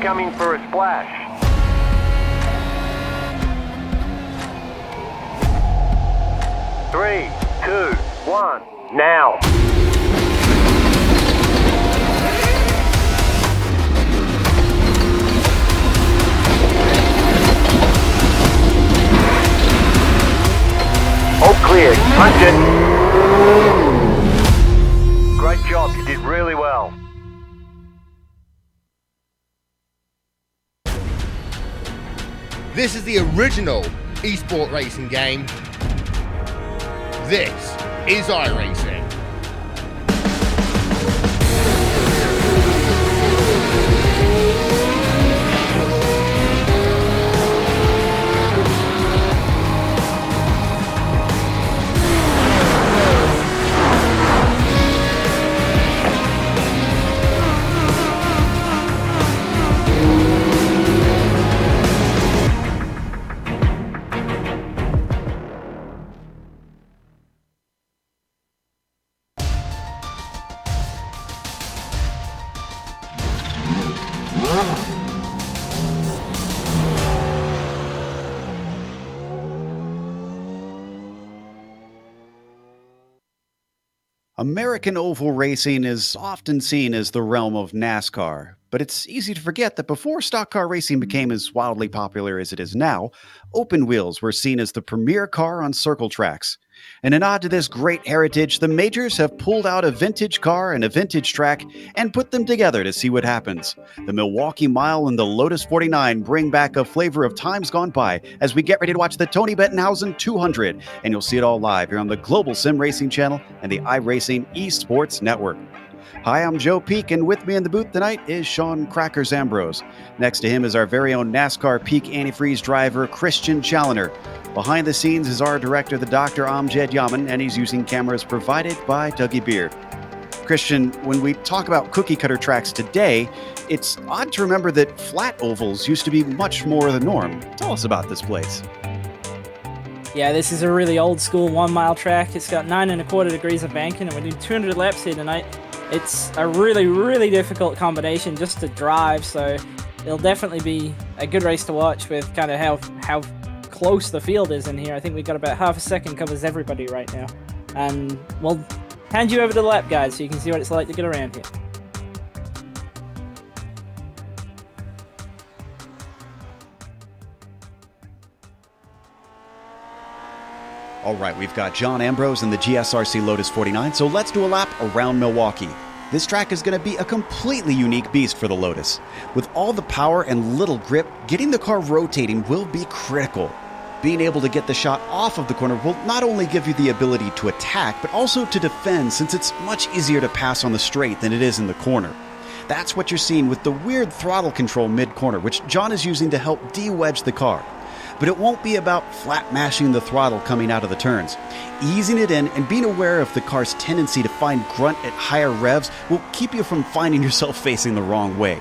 coming for a splash. Three, two, one, now. All clear, punch it. Great job, you did really well. This is the original eSport racing game. This is iRacing. American oval racing is often seen as the realm of NASCAR, but it's easy to forget that before stock car racing became as wildly popular as it is now, open wheels were seen as the premier car on circle tracks. In a nod to this great heritage, the majors have pulled out a vintage car and a vintage track and put them together to see what happens. The Milwaukee Mile and the Lotus 49 bring back a flavor of times gone by as we get ready to watch the Tony Bettenhausen 200, and you'll see it all live here on the Global Sim Racing channel and the iRacing eSports Network. Hi, I'm Joe Peak, and with me in the booth tonight is Sean Crackers Ambrose. Next to him is our very own NASCAR Peak antifreeze driver, Christian Challoner. Behind the scenes is our director, the Dr. Amjad Yaman, and he's using cameras provided by Dougie Beard. Christian, when we talk about cookie cutter tracks today, it's odd to remember that flat ovals used to be much more the norm. Tell us about this place. Yeah, this is a really old school 1 mile track. It's got 9 1/4 degrees of banking, and we're doing 200 laps here tonight. It's a really, really difficult combination just to drive, so it'll definitely be a good race to watch with kind of how close the field is in here. I think we've got about half a second covers everybody right now. And we'll hand you over to the lap guide so you can see what it's like to get around here. All right, we've got John Ambrose in the GSRC Lotus 49, so let's do a lap around Milwaukee. This track is going to be a completely unique beast for the Lotus. With all the power and little grip, getting the car rotating will be critical. Being able to get the shot off of the corner will not only give you the ability to attack, but also to defend, since it's much easier to pass on the straight than it is in the corner. That's what you're seeing with the weird throttle control mid-corner, which John is using to help de-wedge the car. But it won't be about flat mashing the throttle coming out of the turns. Easing it in and being aware of the car's tendency to find grunt at higher revs will keep you from finding yourself facing the wrong way.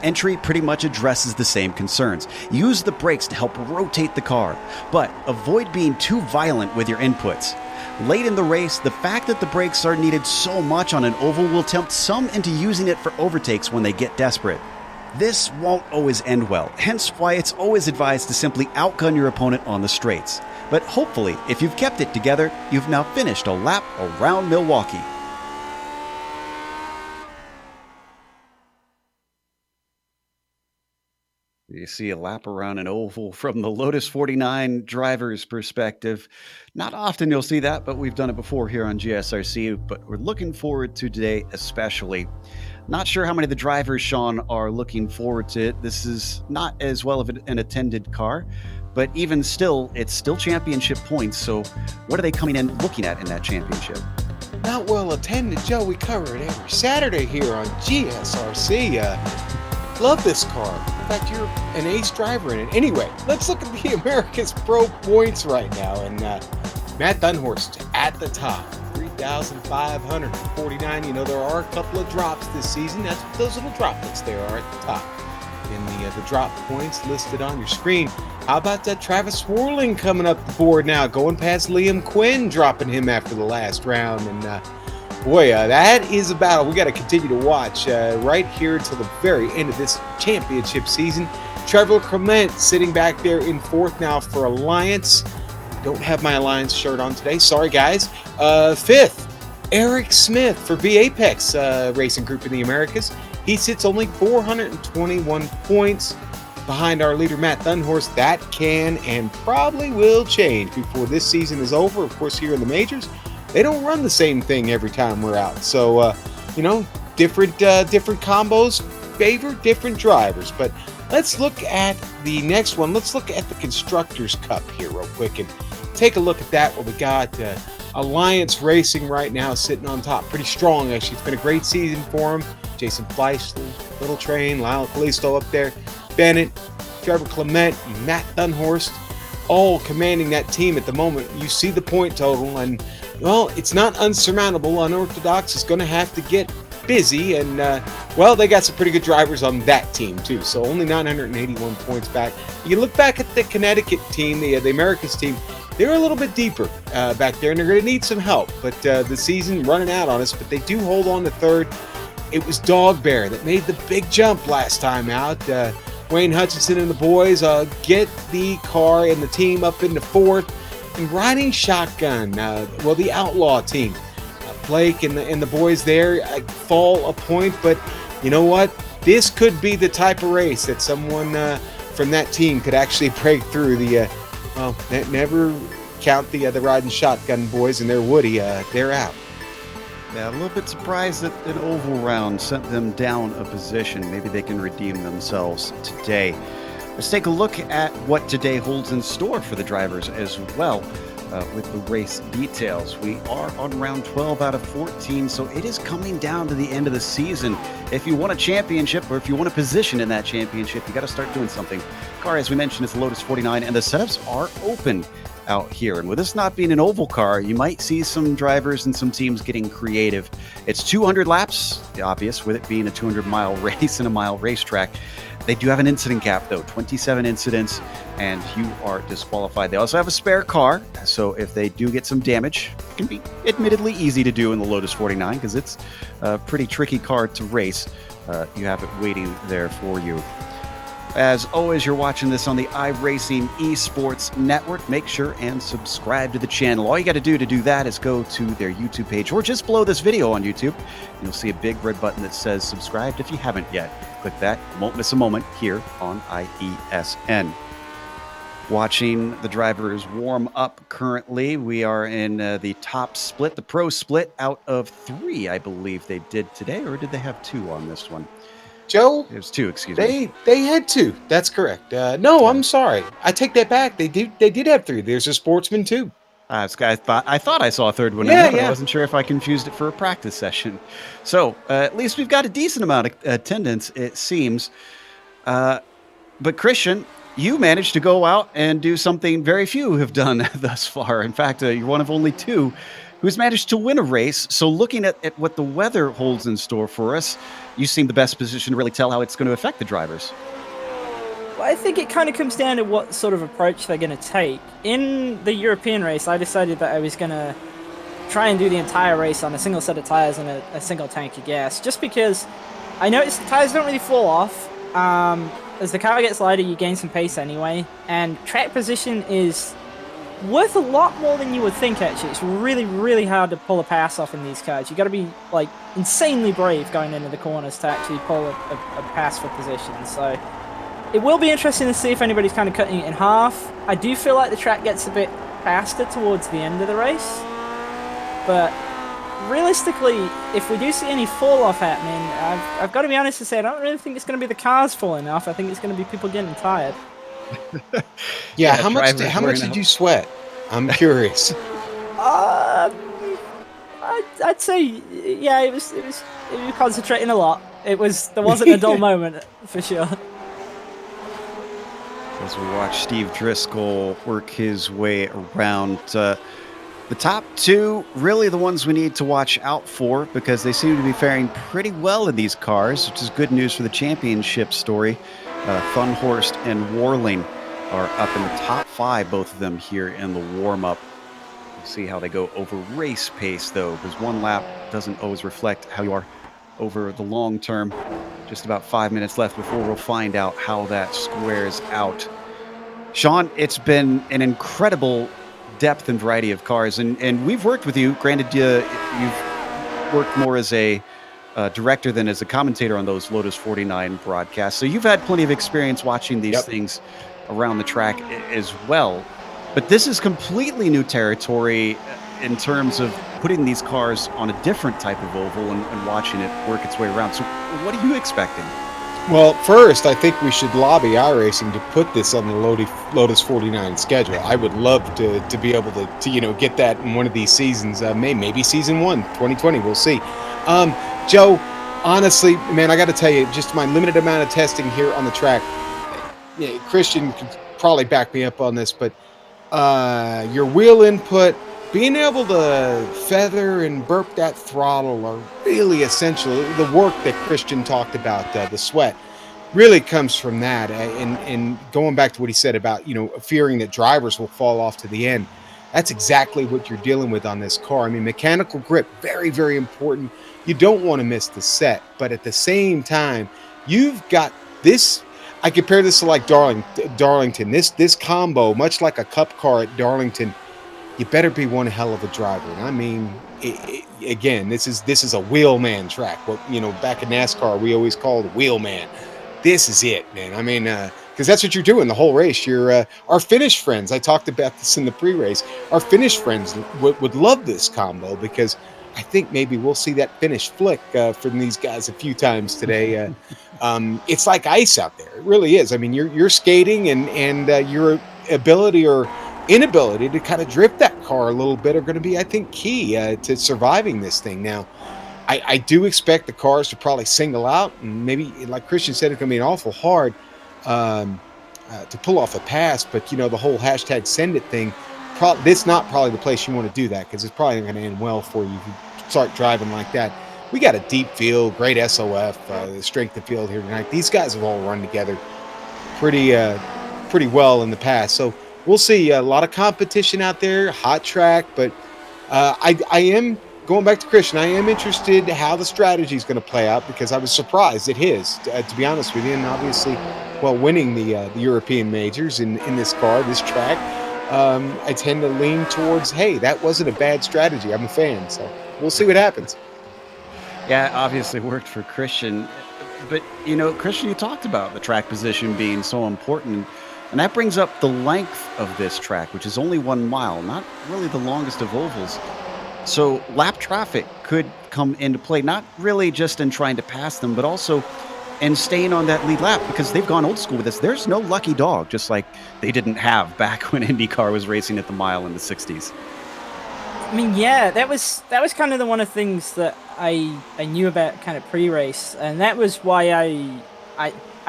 Entry pretty much addresses the same concerns. Use the brakes to help rotate the car, but avoid being too violent with your inputs. Late in the race, the fact that the brakes are needed so much on an oval will tempt some into using it for overtakes when they get desperate. This won't always end well, hence why it's always advised to simply outgun your opponent on the straights. But hopefully, if you've kept it together, you've now finished a lap around Milwaukee. You see a lap around an oval from the Lotus 49 driver's perspective. Not often you'll see that, but we've done it before here on GSRC, but we're looking forward to today especially. Not sure how many of the drivers, Sean, are looking forward to it. This is not as well of an attended car, but even still, it's still championship points. So what are they coming in looking at in that championship? Not well attended, Joe. We cover it every Saturday here on GSRC. Love this car. In fact, you're an ace driver in it. Anyway, let's look at the America's Pro points right now. And Matt Dunhorst at the top. 3,549. You know, there are a couple of drops this season. That's what those little droplets there are at the top. In the drop points listed on your screen. How about that Travis Swarling coming up the board now, going past Liam Quinn, dropping him after the last round. And Boy, that is a battle we got to continue to watch right here until the very end of this championship season. Trevor Clement sitting back there in fourth now for Alliance. Don't have my Alliance shirt on today. Sorry, guys. Fifth, Eric Smith for V Apex Racing Group in the Americas. He sits only 421 points behind our leader, Matt Dunhorst. That can and probably will change before this season is over. Of course, here in the majors, they don't run the same thing every time we're out. So, different combos favor different drivers. But let's look at the next one. Let's look at the Constructors' Cup here real quick and take a look at that. What we got, Alliance Racing right now sitting on top. Pretty strong, actually. It's been a great season for them. Jason Fleischler, Little Train, Lyle Callisto up there, Bennett, Trevor Clement, Matt Dunhorst, all commanding that team at the moment. You see the point total, and, well, it's not unsurmountable. Unorthodox is going to have to get busy, and, they got some pretty good drivers on that team, too. So only 981 points back. You look back at the Connecticut team, the Americas team, they're a little bit deeper back there, and they're going to need some help. But the season running out on us, but they do hold on to third. It was Dog Bear that made the big jump last time out. Wayne Hutchinson and the boys get the car and the team up into fourth. And riding shotgun, the Outlaw team. Blake and the boys there fall a point, but you know what? This could be the type of race that someone from that team could actually break through. Never count the riding shotgun boys and their Woody. They're out. Yeah, a little bit surprised that an oval round sent them down a position. Maybe they can redeem themselves today. Let's take a look at what today holds in store for the drivers as well with the race details. We are on round 12 out of 14, so it is coming down to the end of the season. If you want a championship or if you want a position in that championship, you got to start doing something. Car, as we mentioned, is the Lotus 49, and the setups are open out here. And with this not being an oval car, you might see some drivers and some teams getting creative. It's 200 laps, the obvious, with it being a 200-mile race and a mile racetrack. They do have an incident cap, though, 27 incidents, and you are disqualified. They also have a spare car, so if they do get some damage, it can be admittedly easy to do in the Lotus 49 because it's a pretty tricky car to race. You have it waiting there for you. As always, you're watching this on the iRacing eSports Network. Make sure and subscribe to the channel. All you got to do that is go to their YouTube page or just below this video on YouTube. You'll see a big red button that says subscribed if you haven't yet. Click that. You won't miss a moment here on IESN. Watching the drivers warm up currently. We are in the top split, the pro split out of 3, I believe they did today. Or did they have 2 on this one? Joe, It was 2, excuse me. They had 2. That's correct. No, I'm sorry. I take that back. They did have 3. There's a sportsman too. I thought I saw a third one. Yeah, but I wasn't sure if I confused it for a practice session. So at least we've got a decent amount of attendance, it seems. But Christian, you managed to go out and do something very few have done thus far. In fact, you're one of only 2 who's managed to win a race. So looking at what the weather holds in store for us, you seem the best position to really tell how it's going to affect the drivers. Well, I think it kind of comes down to what sort of approach they're going to take. In the European race, I decided that I was going to try and do the entire race on a single set of tires and a single tank of gas, just because I noticed the tires don't really fall off. As the car gets lighter, you gain some pace anyway, and track position is worth a lot more than you would think, actually. It's really, really hard to pull a pass off in these cars. You got to be, like, insanely brave going into the corners to actually pull a pass for position. So it will be interesting to see if anybody's kind of cutting it in half. I do feel like the track gets a bit faster towards the end of the race. But realistically, if we do see any fall-off happening, I've got to be honest and say I don't really think it's going to be the cars falling off. I think it's going to be people getting tired. Yeah, how much did you sweat? I'm curious. I'd say, yeah, it was concentrating a lot. There wasn't a dull moment for sure. As we watch Steve Driscoll work his way around, the top 2 really the ones we need to watch out for because they seem to be faring pretty well in these cars, which is good news for the championship story. Thunhorst and Warling are up in the top 5, both of them here in the warm-up. We'll see how they go over race pace, though, because one lap doesn't always reflect how you are over the long term. Just about 5 minutes left before we'll find out how that squares out. Sean, it's been an incredible depth and variety of cars, and we've worked with you. Granted, you've worked more as a director than as a commentator on those Lotus 49 broadcasts, so you've had plenty of experience watching these things around the track as well. But this is completely new territory in terms of putting these cars on a different type of oval and watching it work its way around. So what are you expecting? Well, first, I think we should lobby iRacing to put this on the Lotus 49 schedule. I would love to be able to get that in one of these seasons. Maybe season 1, 2020. We'll see. Joe, honestly, man, I got to tell you, just my limited amount of testing here on the track. Christian could probably back me up on this, but your wheel input, being able to feather and burp that throttle are really essential. The work that Christian talked about, the sweat, really comes from that. And going back to what he said about, fearing that drivers will fall off to the end, that's exactly what you're dealing with on this car. I mean, mechanical grip, very, very important. You don't want to miss the set, but at the same time, you've got this. I compare this to like Darlington. This combo, much like a cup car at Darlington, you better be one hell of a driver. And I mean, again, this is a wheelman track. What back in NASCAR we always called wheelman. This is it, man. I mean, because that's what you're doing the whole race. You're our Finnish friends. I talked about this in the pre-race. Our Finnish friends would love this combo because I think maybe we'll see that Finnish flick from these guys a few times today. It's like ice out there. It really is. I mean, you're skating and your ability or inability to kind of drift that car a little bit are going to be, I think, key to surviving this thing. Now, I do expect the cars to probably single out, and maybe, like Christian said, it's going to be an awful hard to pull off a pass, but, the whole hashtag send it thing, this not probably the place you want to do that because it's probably not going to end well for you if you start driving like that. We got a deep field, great SOF, the strength of field here tonight. These guys have all run together pretty well in the past, so we'll see a lot of competition out there, hot track, but I am going back to Christian. I am interested how the strategy is going to play out because I was surprised at his, to be honest with you, and obviously, winning the European majors in this car, this track, I tend to lean towards, hey, that wasn't a bad strategy. I'm a fan, so we'll see what happens. Yeah, obviously worked for Christian, but Christian, you talked about the track position being so important. And that brings up the length of this track, which is only 1 mile, not really the longest of ovals. So lap traffic could come into play, not really just in trying to pass them, but also in staying on that lead lap because they've gone old school with this. There's no lucky dog, just like they didn't have back when IndyCar was racing at the mile in the 60s. I mean, yeah, that was kind of the one of the things that I knew about kind of pre-race, and that was why I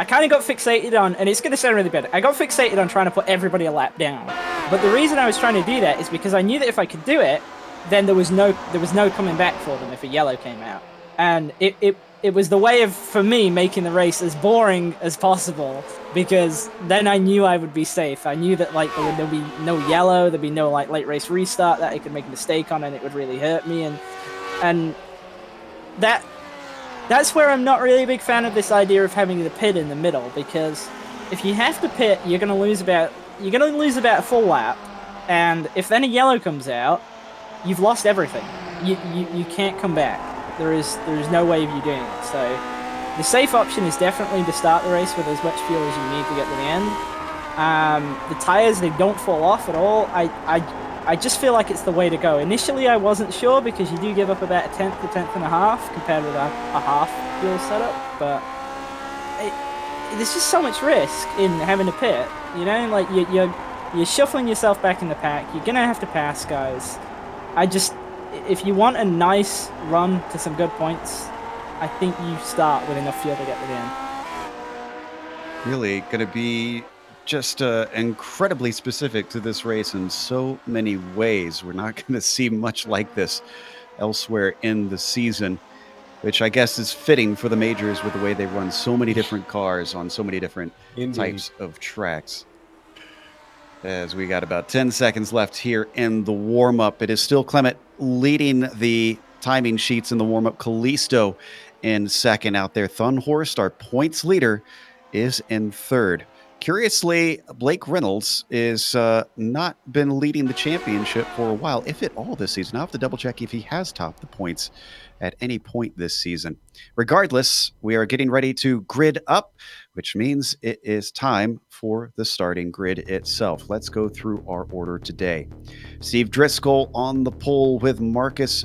kind of got fixated on, and it's going to sound really bad, I got fixated on trying to put everybody a lap down. But the reason I was trying to do that is because I knew that if I could do it, then there was no coming back for them if a yellow came out. And it was the way of, for me, making the race as boring as possible, because then I knew I would be safe. I knew that there'd be no yellow, there'd be no late race restart that I could make a mistake on and it would really hurt me, and that's where I'm not really a big fan of this idea of having the pit in the middle, because if you have to pit, you're gonna lose about a full lap, and if then a yellow comes out, you've lost everything. You can't come back. There's no way of you doing it. So the safe option is definitely to start the race with as much fuel as you need to get to the end. The tires, they don't fall off at all. I just feel like it's the way to go. Initially, I wasn't sure because you do give up about a tenth and a half compared with a half fuel setup, but there's just so much risk in having a pit. You're shuffling yourself back in the pack. You're gonna have to pass guys. If you want a nice run to some good points, I think you start with enough fuel to get to the end. Really going to be just incredibly specific to this race in so many ways. We're not going to see much like this elsewhere in the season, which I guess is fitting for the majors with the way they run so many different cars on so many different types of tracks. as we got about 10 seconds left here in the warm-up. It is still Clement leading the timing sheets in the warm-up. Callisto in second out there. Thunhorst, our points leader, is in third. Curiously, Blake Reynolds is not been leading the championship for a while, if at all this season. I'll have to double check if he has topped the points at any point this season. Regardless, we are getting ready to grid up, which means it is time for the starting grid itself. Let's go through our order today. Steve Driscoll on the pole with Travis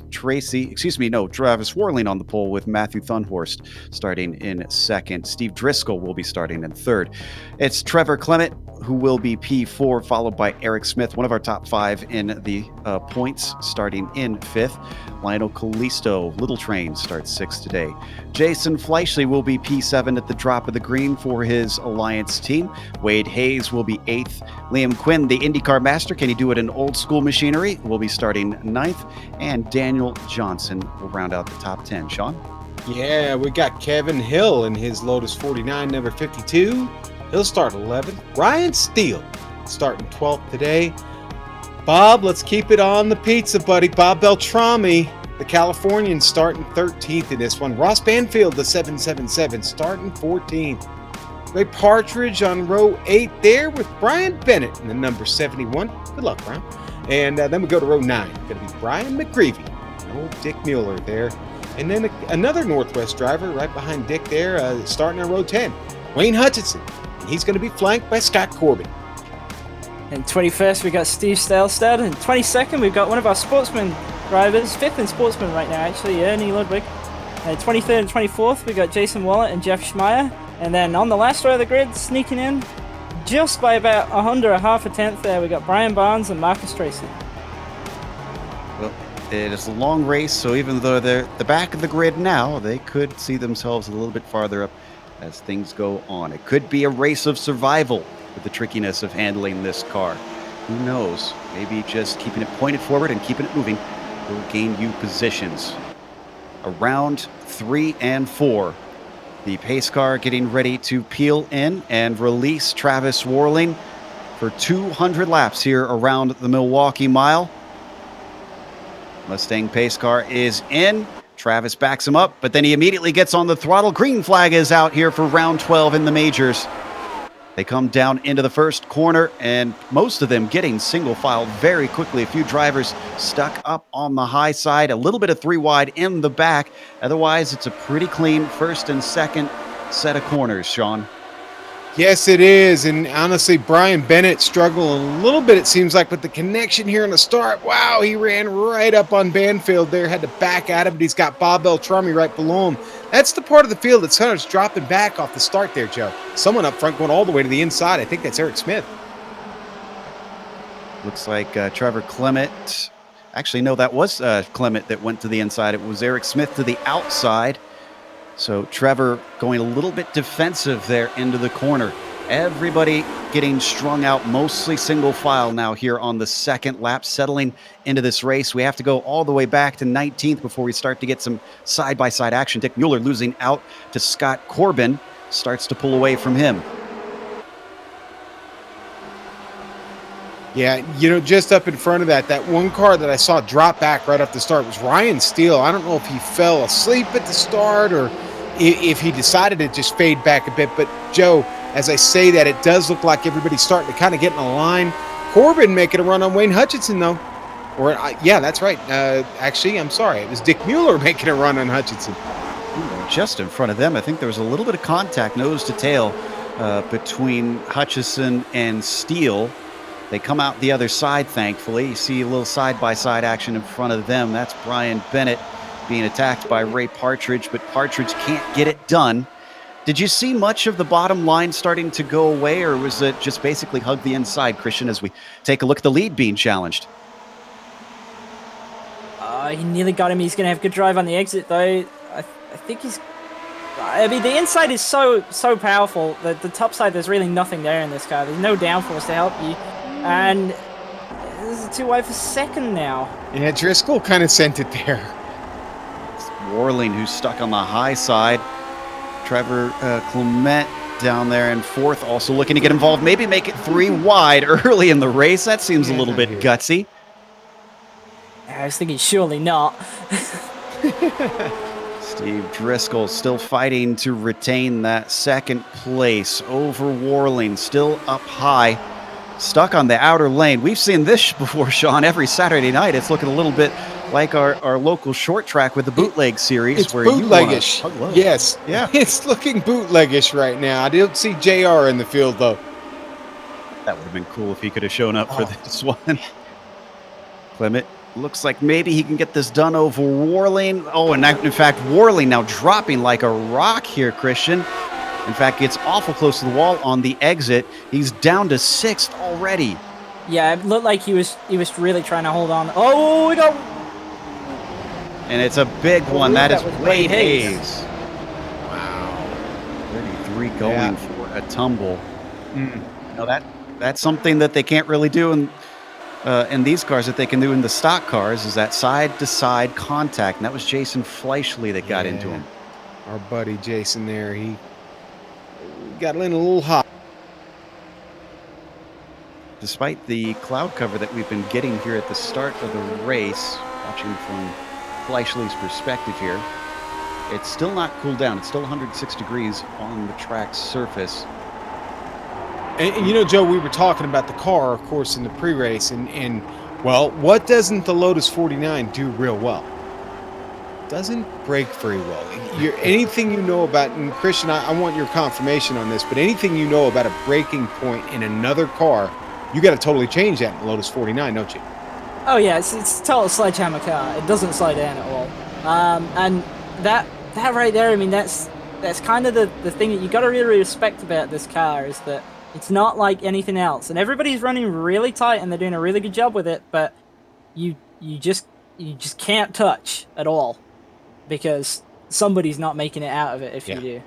Warling on the pole with Matthew Thunhorst starting in second. Steve Driscoll will be starting in third. It's Trevor Clement who will be P4, followed by Eric Smith, one of our top 5 in the points, starting in fifth. Lionel Callisto, Little Train, starts 6th today. Jason Fleishley will be P7 at the drop of the green for his Alliance team. Wade Hayes will be 8th. Liam Quinn, the IndyCar master, can he do it in old school machinery, will be starting 9th. And Daniel Johnson will round out the top 10. Sean? Yeah, we got Kevin Hill in his Lotus 49, number 52. He'll start 11th. Ryan Steele starting 12th today. Bob, let's keep it on the pizza, buddy. Bob Beltrami, the Californian, starting 13th in this one. Ross Banfield, the 777, starting 14th. Ray Partridge on row 8 there with Brian Bennett in the number 71. Good luck, Brian. And then we go to row 9. Going to be Brian McGreevy and old Dick Mueller there. And then another Northwest driver right behind Dick there, starting on row 10. Wayne Hutchinson. And he's going to be flanked by Scott Corbin. In 21st, we got Steve Stelstad. In 22nd, we've got one of our sportsman drivers, 5th in sportsman right now, actually, Ernie Ludwig. 23rd and 24th, we got Jason Wallet and Jeff Schmeier. And then on the last row of the grid, sneaking in, just by about a half a tenth there, we got Brian Barnes and Marcus Tracy. Well, it is a long race, so even though they're at the back of the grid now, they could see themselves a little bit farther up as things go on. It could be a race of survival with the trickiness of handling this car. Who knows? Maybe just keeping it pointed forward and keeping it moving will gain you positions. Around 3 and 4. The pace car getting ready to peel in and release Travis Warling for 200 laps here around the Milwaukee Mile. Mustang pace car is in. Travis backs him up, but then he immediately gets on the throttle. Green flag is out here for round 12 in the majors. They come down into the first corner, and most of them getting single file very quickly. A few drivers stuck up on the high side, a little bit of 3 wide in the back. Otherwise, it's a pretty clean first and second set of corners, Sean. Yes, it is. And honestly, Brian Bennett struggling a little bit, it seems like, with the connection here in the start. Wow, he ran right up on Banfield there, had to back out of it. He's got Bob Beltrami right below him. That's the part of the field that starts dropping back off the start there, Joe. Someone up front going all the way to the inside. I think that's Eric Smith. Looks like Trevor Clement. Actually, no, that was Clement that went to the inside. It was Eric Smith to the outside. So Trevor going a little bit defensive there into the corner. Everybody getting strung out, mostly single file now here on the second lap, settling into this race. We have to go all the way back to 19th before we start to get some side-by-side action. Dick Mueller losing out to Scott Corbin, starts to pull away from him. Yeah, just up in front of that one car that I saw drop back right off the start was Ryan Steele. I don't know if he fell asleep at the start or if he decided to just fade back a bit. But, Joe, as I say that, it does look like everybody's starting to kind of get in a line. Corbin making a run on Wayne Hutchinson, though. Yeah, that's right. Actually, I'm sorry. It was Dick Mueller making a run on Hutchinson. Just in front of them, I think there was a little bit of contact, nose to tail, between Hutchison and Steele. They come out the other side, thankfully. You see a little side-by-side action in front of them. That's Brian Bennett being attacked by Ray Partridge, but Partridge can't get it done. Did you see much of the bottom line starting to go away, or was it just basically hug the inside, Christian, as we take a look at the lead being challenged? He nearly got him. He's going to have good drive on the exit, though. I think he's... I mean, the inside is so powerful that the top side, there's really nothing there in this car. There's no downforce to help you. And this is 2 wide for second now. Yeah, Driscoll kind of sent it there. It's Warling who's stuck on the high side. Trevor Clement down there in fourth, also looking to get involved, maybe make it 3 wide early in the race. That seems a little bit gutsy. I was thinking, surely not. Steve Driscoll still fighting to retain that second place over Warling, still up high, stuck on the outer lane. We've seen this before, Sean, every Saturday night. It's looking a little bit like our local short track with the bootleg series. It's where bootleggish. Yes. Yeah. It's looking bootleggish right now. I didn't see JR in the field, though. That would have been cool if he could have shown up for this one. Clement looks like maybe he can get this done over Warling. Oh, and in fact, Warling now dropping like a rock here, Christian. In fact, gets awful close to the wall on the exit. He's down to 6th already. Yeah, it looked like he was really trying to hold on. Oh, we got... And it's a big one. That is Wade Hayes. Wow. 33 going for a tumble. Now that's something that they can't really do in these cars that they can do in the stock cars, is that side-to-side contact. And that was Jason Fleischle that got into him. Our buddy Jason there, he got in a little hot. Despite the cloud cover that we've been getting here at the start of the race, watching from Fleischle's perspective here, it's still not cooled down. It's still 106 degrees on the track's surface. And you know, Joe, we were talking about the car, of course, in the pre-race, and well, what doesn't the Lotus 49 do real well? Doesn't brake very well. Anything you know about, and Christian, I want your confirmation on this, but anything you know about a braking point in another car, you got to totally change that in the Lotus 49, don't you? Oh yeah, it's a total sledgehammer car. It doesn't slow down at all. And that right there, I mean, that's kind of the thing that you got to really respect about this car, is that it's not like anything else. And everybody's running really tight and they're doing a really good job with it, but you just can't touch at all, because somebody's not making it out of it if you do.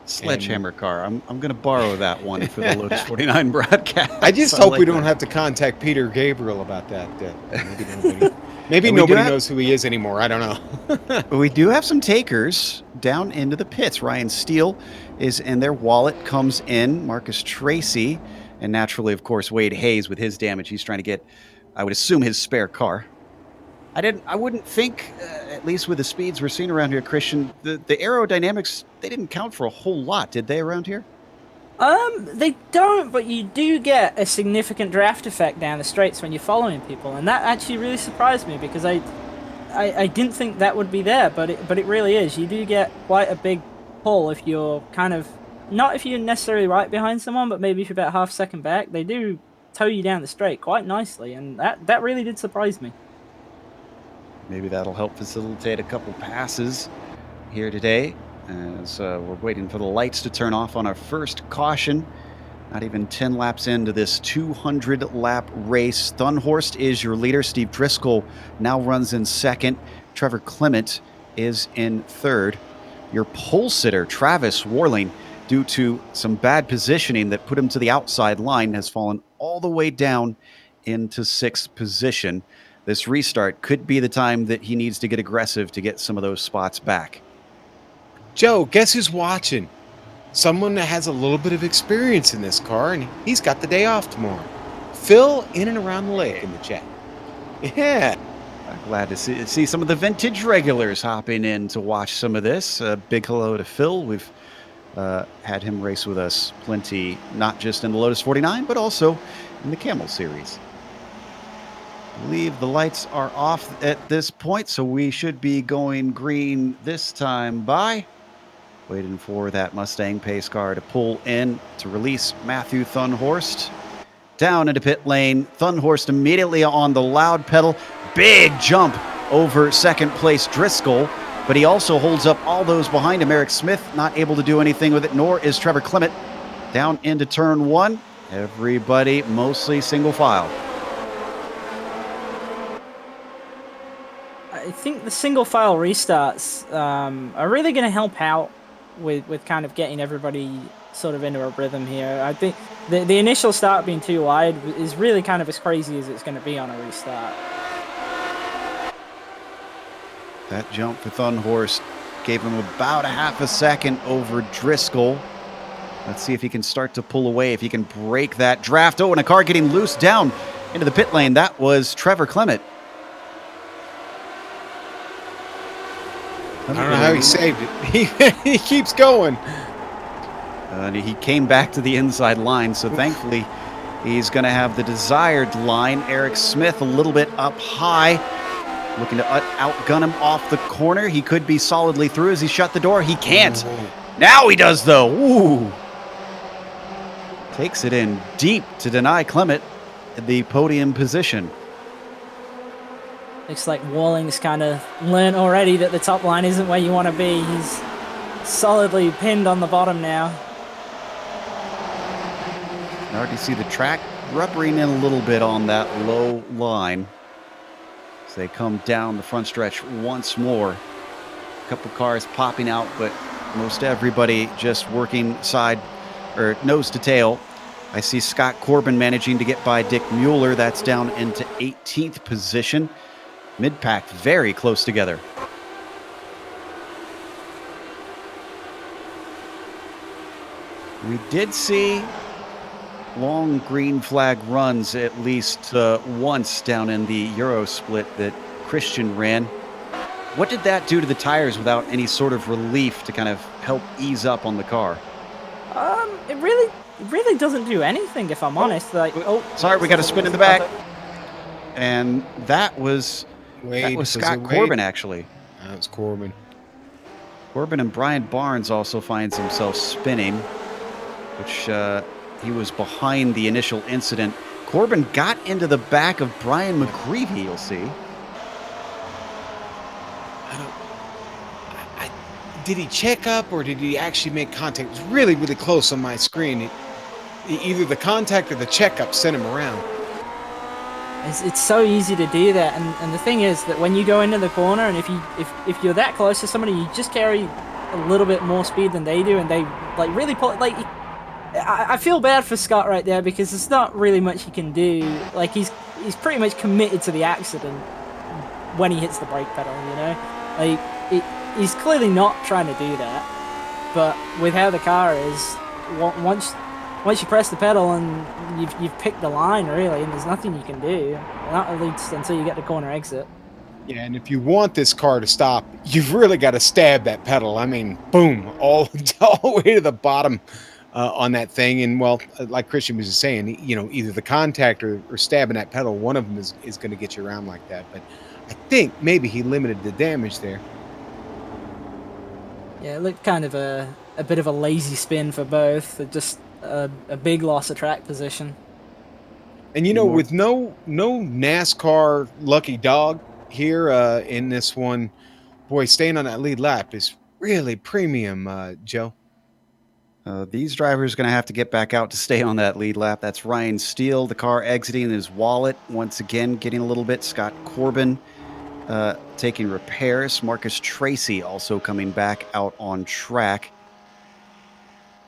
Sledgehammer car. I'm going to borrow that one for the Lotus 49 broadcast. I just hope we don't have to contact Peter Gabriel about that. Maybe nobody knows who he is anymore. I don't know. We do have some takers down into the pits. Ryan Steele is in there. Wallet comes in. Marcus Tracy. And naturally, of course, Wade Hayes with his damage. He's trying to get, I would assume, his spare car. I wouldn't think, at least with the speeds we're seeing around here, Christian, the aerodynamics, they didn't count for a whole lot, did they, around here? They don't, but you do get a significant draft effect down the straights when you're following people, and that actually really surprised me, because I didn't think that would be there, but it really is. You do get quite a big pull if you're kind of, not if you're necessarily right behind someone, but maybe if you're about half a second back. They do tow you down the straight quite nicely, and that really did surprise me. Maybe that'll help facilitate a couple passes here today, as we're waiting for the lights to turn off on our first caution. Not even 10 laps into this 200-lap race. Thunhorst is your leader. Steve Driscoll now runs in second. Trevor Clement is in third. Your pole sitter, Travis Warling, due to some bad positioning that put him to the outside line, has fallen all the way down into 6th position. This restart could be the time that he needs to get aggressive to get some of those spots back. Joe, guess who's watching? Someone that has a little bit of experience in this car, and he's got the day off tomorrow. Phil in and around the lake in the chat. Yeah. I'm glad to see some of the vintage regulars hopping in to watch some of this. Big hello to Phil. We've had him race with us plenty, not just in the Lotus 49, but also in the Camel Series. I believe the lights are off at this point, so we should be going green this time by. Waiting for that Mustang pace car to pull in to release Matthew Thunhorst. Down into pit lane. Thunhorst immediately on the loud pedal. Big jump over second place Driscoll, but he also holds up all those behind him. Eric Smith not able to do anything with it, nor is Trevor Clement. Down into turn one. Everybody mostly single file. I think the single file restarts are really going to help out with kind of getting everybody sort of into a rhythm here. I think the initial start being too wide is really kind of as crazy as it's going to be on a restart. That jump for Thunhorst gave him about a half a second over Driscoll. Let's see if he can start to pull away, if he can break that draft. Oh, and a car getting loose down into the pit lane. That was Trevor Clement. I don't know how he saved it. He keeps going. And he came back to the inside line, so thankfully he's going to have the desired line. Eric Smith a little bit up high, looking to outgun him off the corner. He could be solidly through as he shut the door. He can't. Now he does, though. Ooh. Takes it in deep to deny Clement the podium position. Looks like Walling's kind of learned already that the top line isn't where you want to be. He's solidly pinned on the bottom now. You already see the track rubbering in a little bit on that low line as they come down the front stretch once more. A couple cars popping out, but most everybody just working side or nose to tail. I see Scott Corbin managing to get by Dick Mueller. That's down into 18th position. Mid-pack very close together. We did see long green flag runs at least once down in the Euro split that Christian ran. What did that do to the tires without any sort of relief to kind of help ease up on the car? It really doesn't do anything, if I'm honest. Like, sorry, we got a spin in the back. And that was Scott Corbin, actually. That was Corbin. Corbin and Brian Barnes also finds himself spinning, which he was behind the initial incident. Corbin got into the back of Brian McGreevy, you'll see. Did he check up or did he actually make contact? It was really, really close on my screen. Either the contact or the checkup sent him around. It's so easy to do that, and the thing is that when you go into the corner, and if you're that close to somebody, you just carry a little bit more speed than they do, and they like really pull. Like, I feel bad for Scott right there because there's not really much he can do. Like, he's pretty much committed to the accident when he hits the brake pedal. You know, like he's clearly not trying to do that, but with how the car is, once you press the pedal and you've picked the line, really, and there's nothing you can do, not at least until you get the corner exit. Yeah, and if you want this car to stop, you've really got to stab that pedal. I mean, boom, all the way to the bottom on that thing. And, well, like Christian was just saying, you know, either the contact or stabbing that pedal, one of them is going to get you around like that. But I think maybe he limited the damage there. Yeah, it looked kind of a bit of a lazy spin for both. Just a big loss of track position. And you know, with no NASCAR lucky dog here in this one, boy, staying on that lead lap is really premium, Joe. These drivers are going to have to get back out to stay on that lead lap. That's Ryan Steele, the car exiting his wallet once again, getting a little bit. Scott Corbin taking repairs. Marcus Tracy also coming back out on track.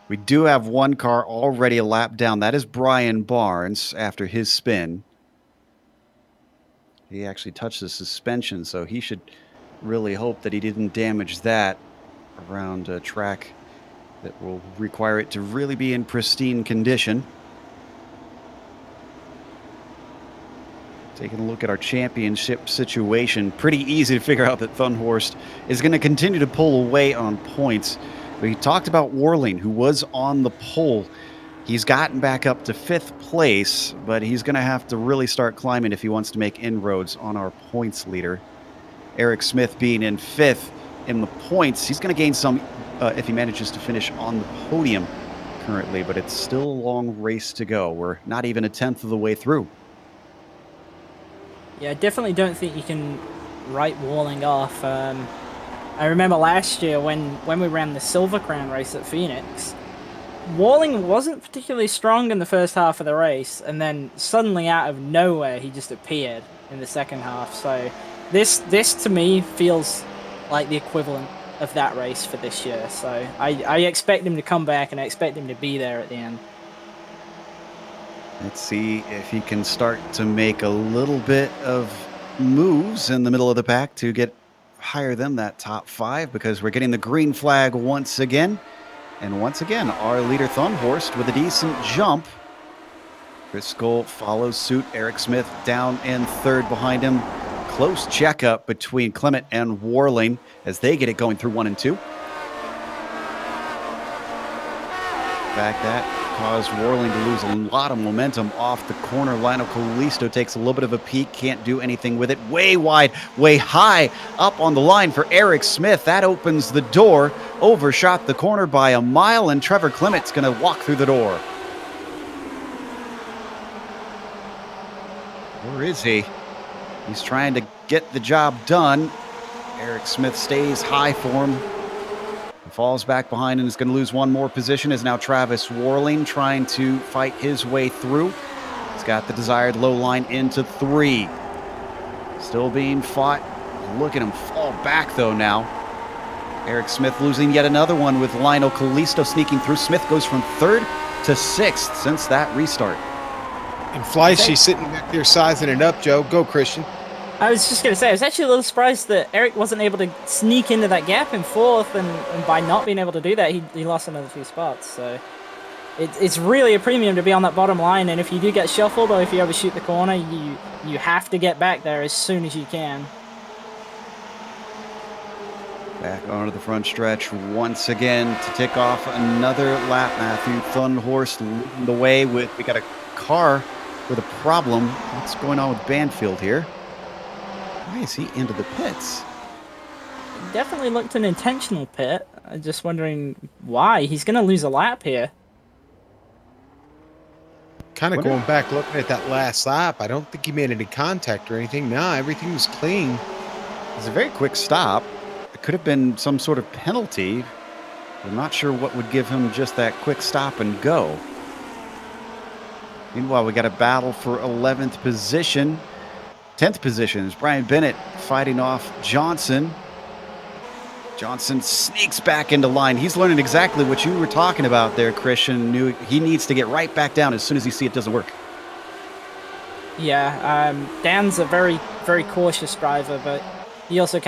We do have one car already a lap down. That is Brian Barnes after his spin. He actually touched the suspension, so he should really hope that he didn't damage that around a track that will require it to really be in pristine condition. Taking a look at our championship situation, pretty easy to figure out that Thunhorst is going to continue to pull away on points. We talked about Warling, who was on the pole. He's gotten back up to 5th place, but he's going to have to really start climbing if he wants to make inroads on our points leader. Eric Smith being in 5th in the points. He's going to gain some if he manages to finish on the podium currently, but it's still a long race to go. We're not even a 10th of the way through. Yeah, I definitely don't think you can write Warling off. I remember last year when we ran the Silver Crown race at Phoenix, Warling wasn't particularly strong in the first half of the race, and then suddenly out of nowhere he just appeared in the second half. So this to me feels like the equivalent of that race for this year. So I expect him to come back, and I expect him to be there at the end. Let's see if he can start to make a little bit of moves in the middle of the pack to get higher than that top 5, because we're getting the green flag once again. And once again, our leader Thunhorst with a decent jump. Driscoll follows suit. Eric Smith down in third behind him. Close checkup between Clement and Warling as they get it going through 1 and 2. In fact, that caused Warling to lose a lot of momentum off the corner. Lionel Callisto takes a little bit of a peek, can't do anything with it. Way wide, way high, up on the line for Eric Smith. That opens the door, overshot the corner by a mile, and Trevor Clement's going to walk through the door. Where is he? He's trying to get the job done. Eric Smith stays high for him. Falls back behind and is going to lose one more position. Is now Travis Warling trying to fight his way through. He's got the desired low line into 3. Still being fought. Look at him fall back though now. Eric Smith losing yet another one with Lionel Callisto sneaking through. Smith goes from 3rd to 6th since that restart. And Fleisch's sitting back there sizing it up, Joe. Go, Christian. I was just going to say, I was actually a little surprised that Eric wasn't able to sneak into that gap in 4th, and by not being able to do that, he lost another 2 spots. So it's really a premium to be on that bottom line, and if you do get shuffled or if you overshoot the corner, you have to get back there as soon as you can. Back onto the front stretch once again to tick off another lap. Matthew Thunhorst leading the way with, we got a car with a problem. What's going on with Banfield here? Why is he into the pits? It definitely looked an intentional pit. I'm just wondering why. He's going to lose a lap here. Kind of going back looking at that last lap. I don't think he made any contact or anything. No, everything was clean. It was a very quick stop. It could have been some sort of penalty. I'm not sure what would give him just that quick stop and go. Meanwhile, we got a battle for 11th position. 10th position is Brian Bennett fighting off Johnson. Johnson sneaks back into line. He's learning exactly what you were talking about there, Christian. Knew he needs to get right back down as soon as he sees it doesn't work. Yeah, Dan's a very, very cautious driver, but he also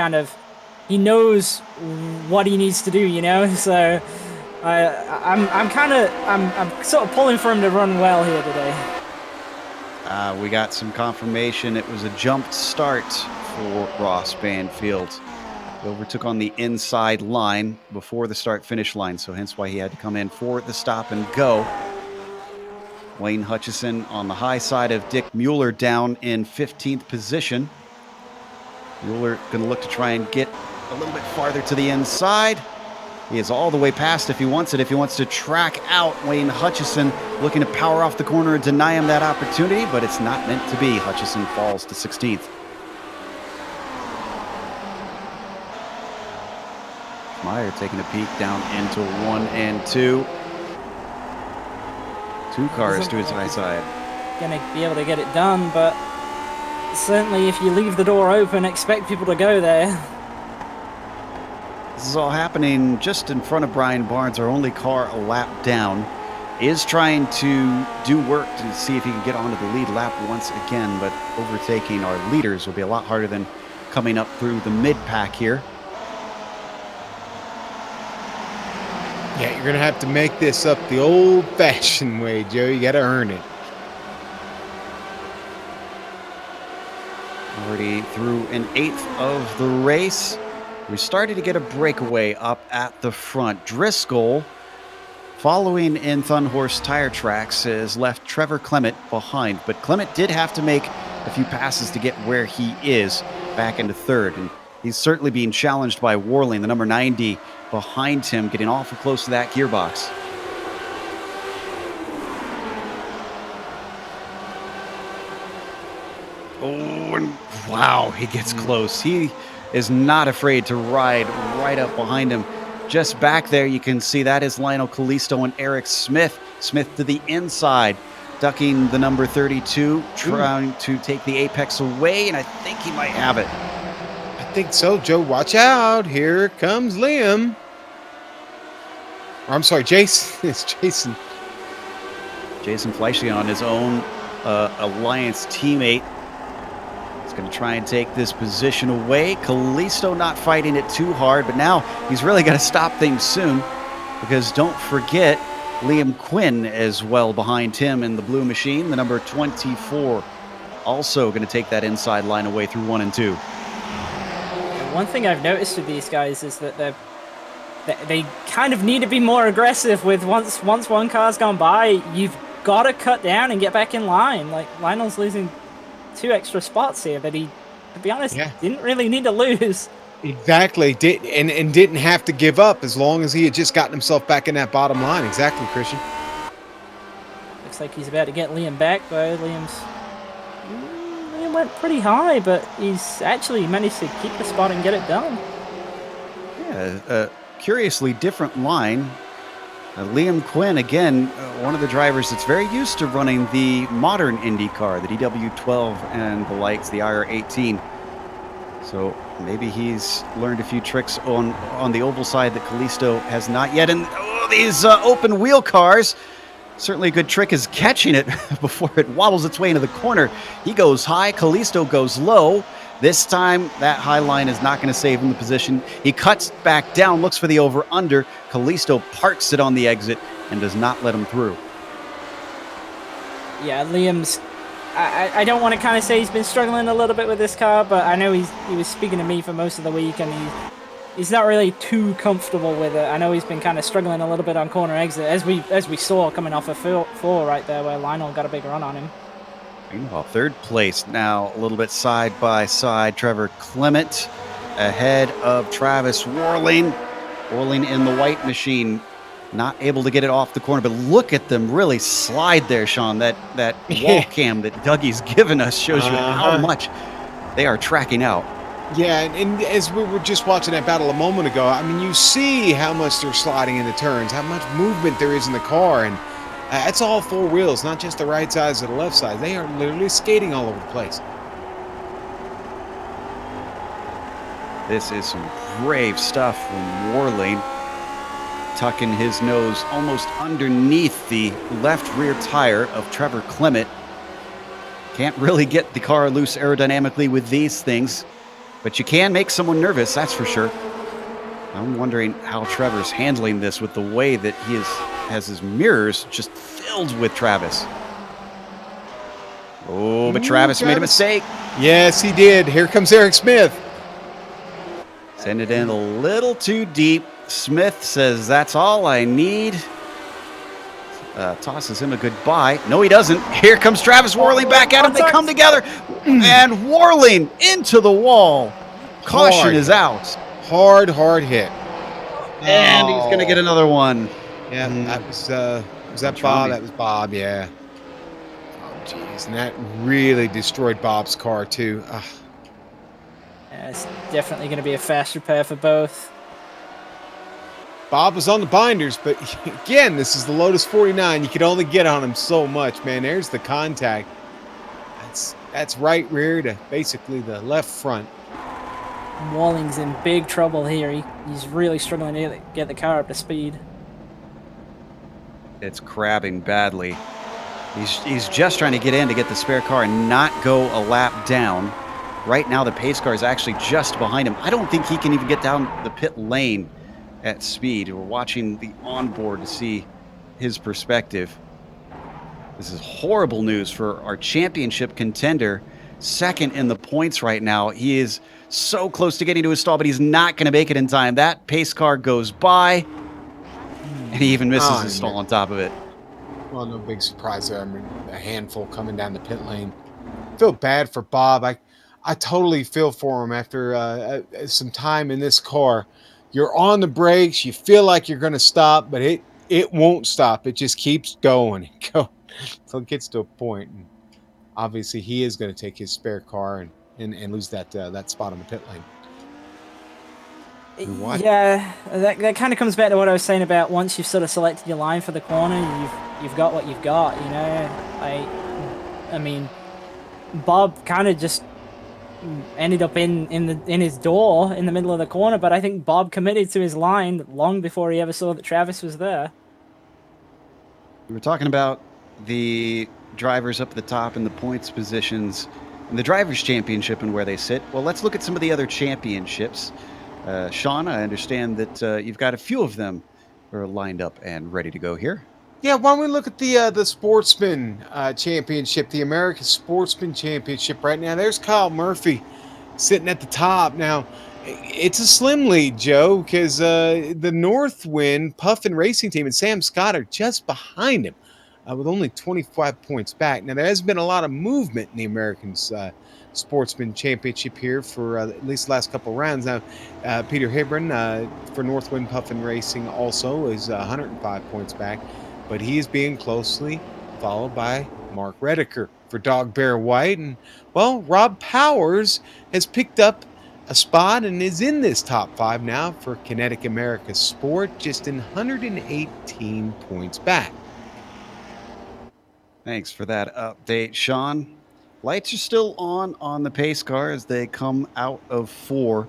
he knows what he needs to do, you know? So I'm sort of pulling for him to run well here today. We got some confirmation. It was a jumped start for Ross Banfield. He overtook on the inside line before the start-finish line, so hence why he had to come in for the stop and go. Wayne Hutchison on the high side of Dick Mueller down in 15th position. Mueller going to look to try and get a little bit farther to the inside. He is all the way past if he wants it. If he wants to track out Wayne Hutchison, looking to power off the corner and deny him that opportunity, but it's not meant to be. Hutchison falls to 16th. Meyer taking a peek down into 1 and 2. 2 cars to his high side. Gonna be able to get it done, but certainly if you leave the door open, expect people to go there. This is all happening just in front of Brian Barnes, our only car a lap down. Is trying to do work to see if he can get onto the lead lap once again, but overtaking our leaders will be a lot harder than coming up through the mid-pack here. Yeah, you're going to have to make this up the old-fashioned way, Joe. You got to earn it. Already through an 8th of the race. We started to get a breakaway up at the front. Driscoll, following in Thunhorst tire tracks, has left Trevor Clement behind. But Clement did have to make a few passes to get where he is back into 3rd. And he's certainly being challenged by Warling, the number 90 behind him, getting awful close to that gearbox. Oh, and wow, he gets close. He is not afraid to ride right up behind him. Just back there, you can see that is Lionel Callisto and Eric Smith. Smith to the inside, ducking the number 32, trying to take the apex away, and I think he might have it. I think so, Joe. Watch out. Here comes Liam. Or, I'm sorry, Jason. It's Jason. Jason Fleischle on his own Alliance teammate. Going to try and take this position away. Callisto not fighting it too hard, but now he's really got to stop things soon. because don't forget Liam Quinn as well behind him in the blue machine, the number 24. Also going to take that inside line away through 1 and 2. And one thing I've noticed with these guys is that they kind of need to be more aggressive with once one car's gone by, you've got to cut down and get back in line. Like, Lionel's losing 2 extra spots here that he, to be honest, didn't really need to lose. Exactly. Didn't have to give up as long as he had just gotten himself back in that bottom line. Exactly, Christian. Looks like he's about to get Liam back, though. Liam went pretty high, but he's actually managed to keep the spot and get it done. Yeah, curiously different line. Liam Quinn, again, one of the drivers that's very used to running the modern Indy car, the DW12 and the likes, the IR18. So maybe he's learned a few tricks on the oval side that Callisto has not yet. And these open wheel cars, certainly a good trick is catching it before it wobbles its way into the corner. He goes high, Callisto goes low. This time, that high line is not going to save him the position. He cuts back down, looks for the over-under. Callisto parks it on the exit and does not let him through. Yeah, Liam's... I don't want to kind of say he's been struggling a little bit with this car, but I know he was speaking to me for most of the week, and he's not really too comfortable with it. I know he's been kind of struggling a little bit on corner exit, as we saw coming off of 4 right there, where Lionel got a big run on him. Meanwhile, 3rd place now, a little bit side by side. Trevor Clement ahead of Travis Warling. Warling in the white machine, not able to get it off the corner, but look at them really slide there, Sean. That wall cam that Dougie's given us shows you how much they are tracking out. Yeah, and as we were just watching that battle a moment ago, I mean, you see how much they're sliding into turns, how much movement there is in the car, and that's all 4 wheels, not just the right sides or the left side. They are literally skating all over the place. This is some brave stuff from Warling, tucking his nose almost underneath the left rear tire of Trevor Clement. Can't really get the car loose aerodynamically with these things, but you can make someone nervous, that's for sure. I'm wondering how Trevor's handling this with the way that he has his mirrors just filled with Travis. Oh, but Travis made a mistake. Yes, he did. Here comes Eric Smith. Send it in a little too deep. Smith says, that's all I need. Tosses him a goodbye. No, he doesn't. Here comes Travis Warling back at him. They come together. And Warling into the wall. Caution is out. Hard hit. And he's going to get another one. Yeah, that was that Bob? That was Bob, yeah. Oh, jeez. And that really destroyed Bob's car, too. Ugh. Yeah, it's definitely going to be a fast repair for both. Bob was on the binders, but again, this is the Lotus 49. You could only get on him so much, man. There's the contact. That's right rear to basically the left front. Warling's in big trouble here. He's really struggling to get the car up to speed. It's crabbing badly. He's just trying to get in to get the spare car and not go a lap down. Right now, the pace car is actually just behind him. I don't think he can even get down the pit lane at speed. We're watching the onboard to see his perspective. This is horrible news for our championship contender. 2nd in the points right now. He is so close to getting to his stall, but he's not going to make it in time. That pace car goes by, and he even misses his stall on top of it. Well, no big surprise there. I mean, a handful coming down the pit lane. Feel bad for Bob. I totally feel for him after some time in this car. You're on the brakes. You feel like you're going to stop, but it won't stop. It just keeps going until it gets to a point. And obviously, he is going to take his spare car and lose that spot on the pit lane. Yeah, that kind of comes back to what I was saying about once you've sort of selected your line for the corner, you've got what you've got. You know, I mean, Bob kind of just ended up in his door in the middle of the corner, but I think Bob committed to his line long before he ever saw that Travis was there. We were talking about the drivers up at the top in the points positions in the Drivers Championship and where they sit. Well, let's look at some of the other championships. Sean, I understand that you've got a few of them are lined up and ready to go here. Yeah, why don't we look at the Sportsman Championship, the American Sportsman Championship right now. There's Kyle Murphy sitting at the top. Now, it's a slim lead, Joe, because the Northwind Puffin Racing Team and Sam Scott are just behind him with only 25 points back. Now, there has been a lot of movement in the American Sportsman Championship here for at least the last couple of rounds. Now, Peter Hebron for Northwind Puffin Racing also is 105 points back, but he is being closely followed by Mark Redeker for Dog Bear White. And, well, Rob Powers has picked up a spot and is in this top 5 now for Kinetic America Sport, just in 118 points back. Thanks for that update, Sean. Lights are still on the pace car as they come out of 4.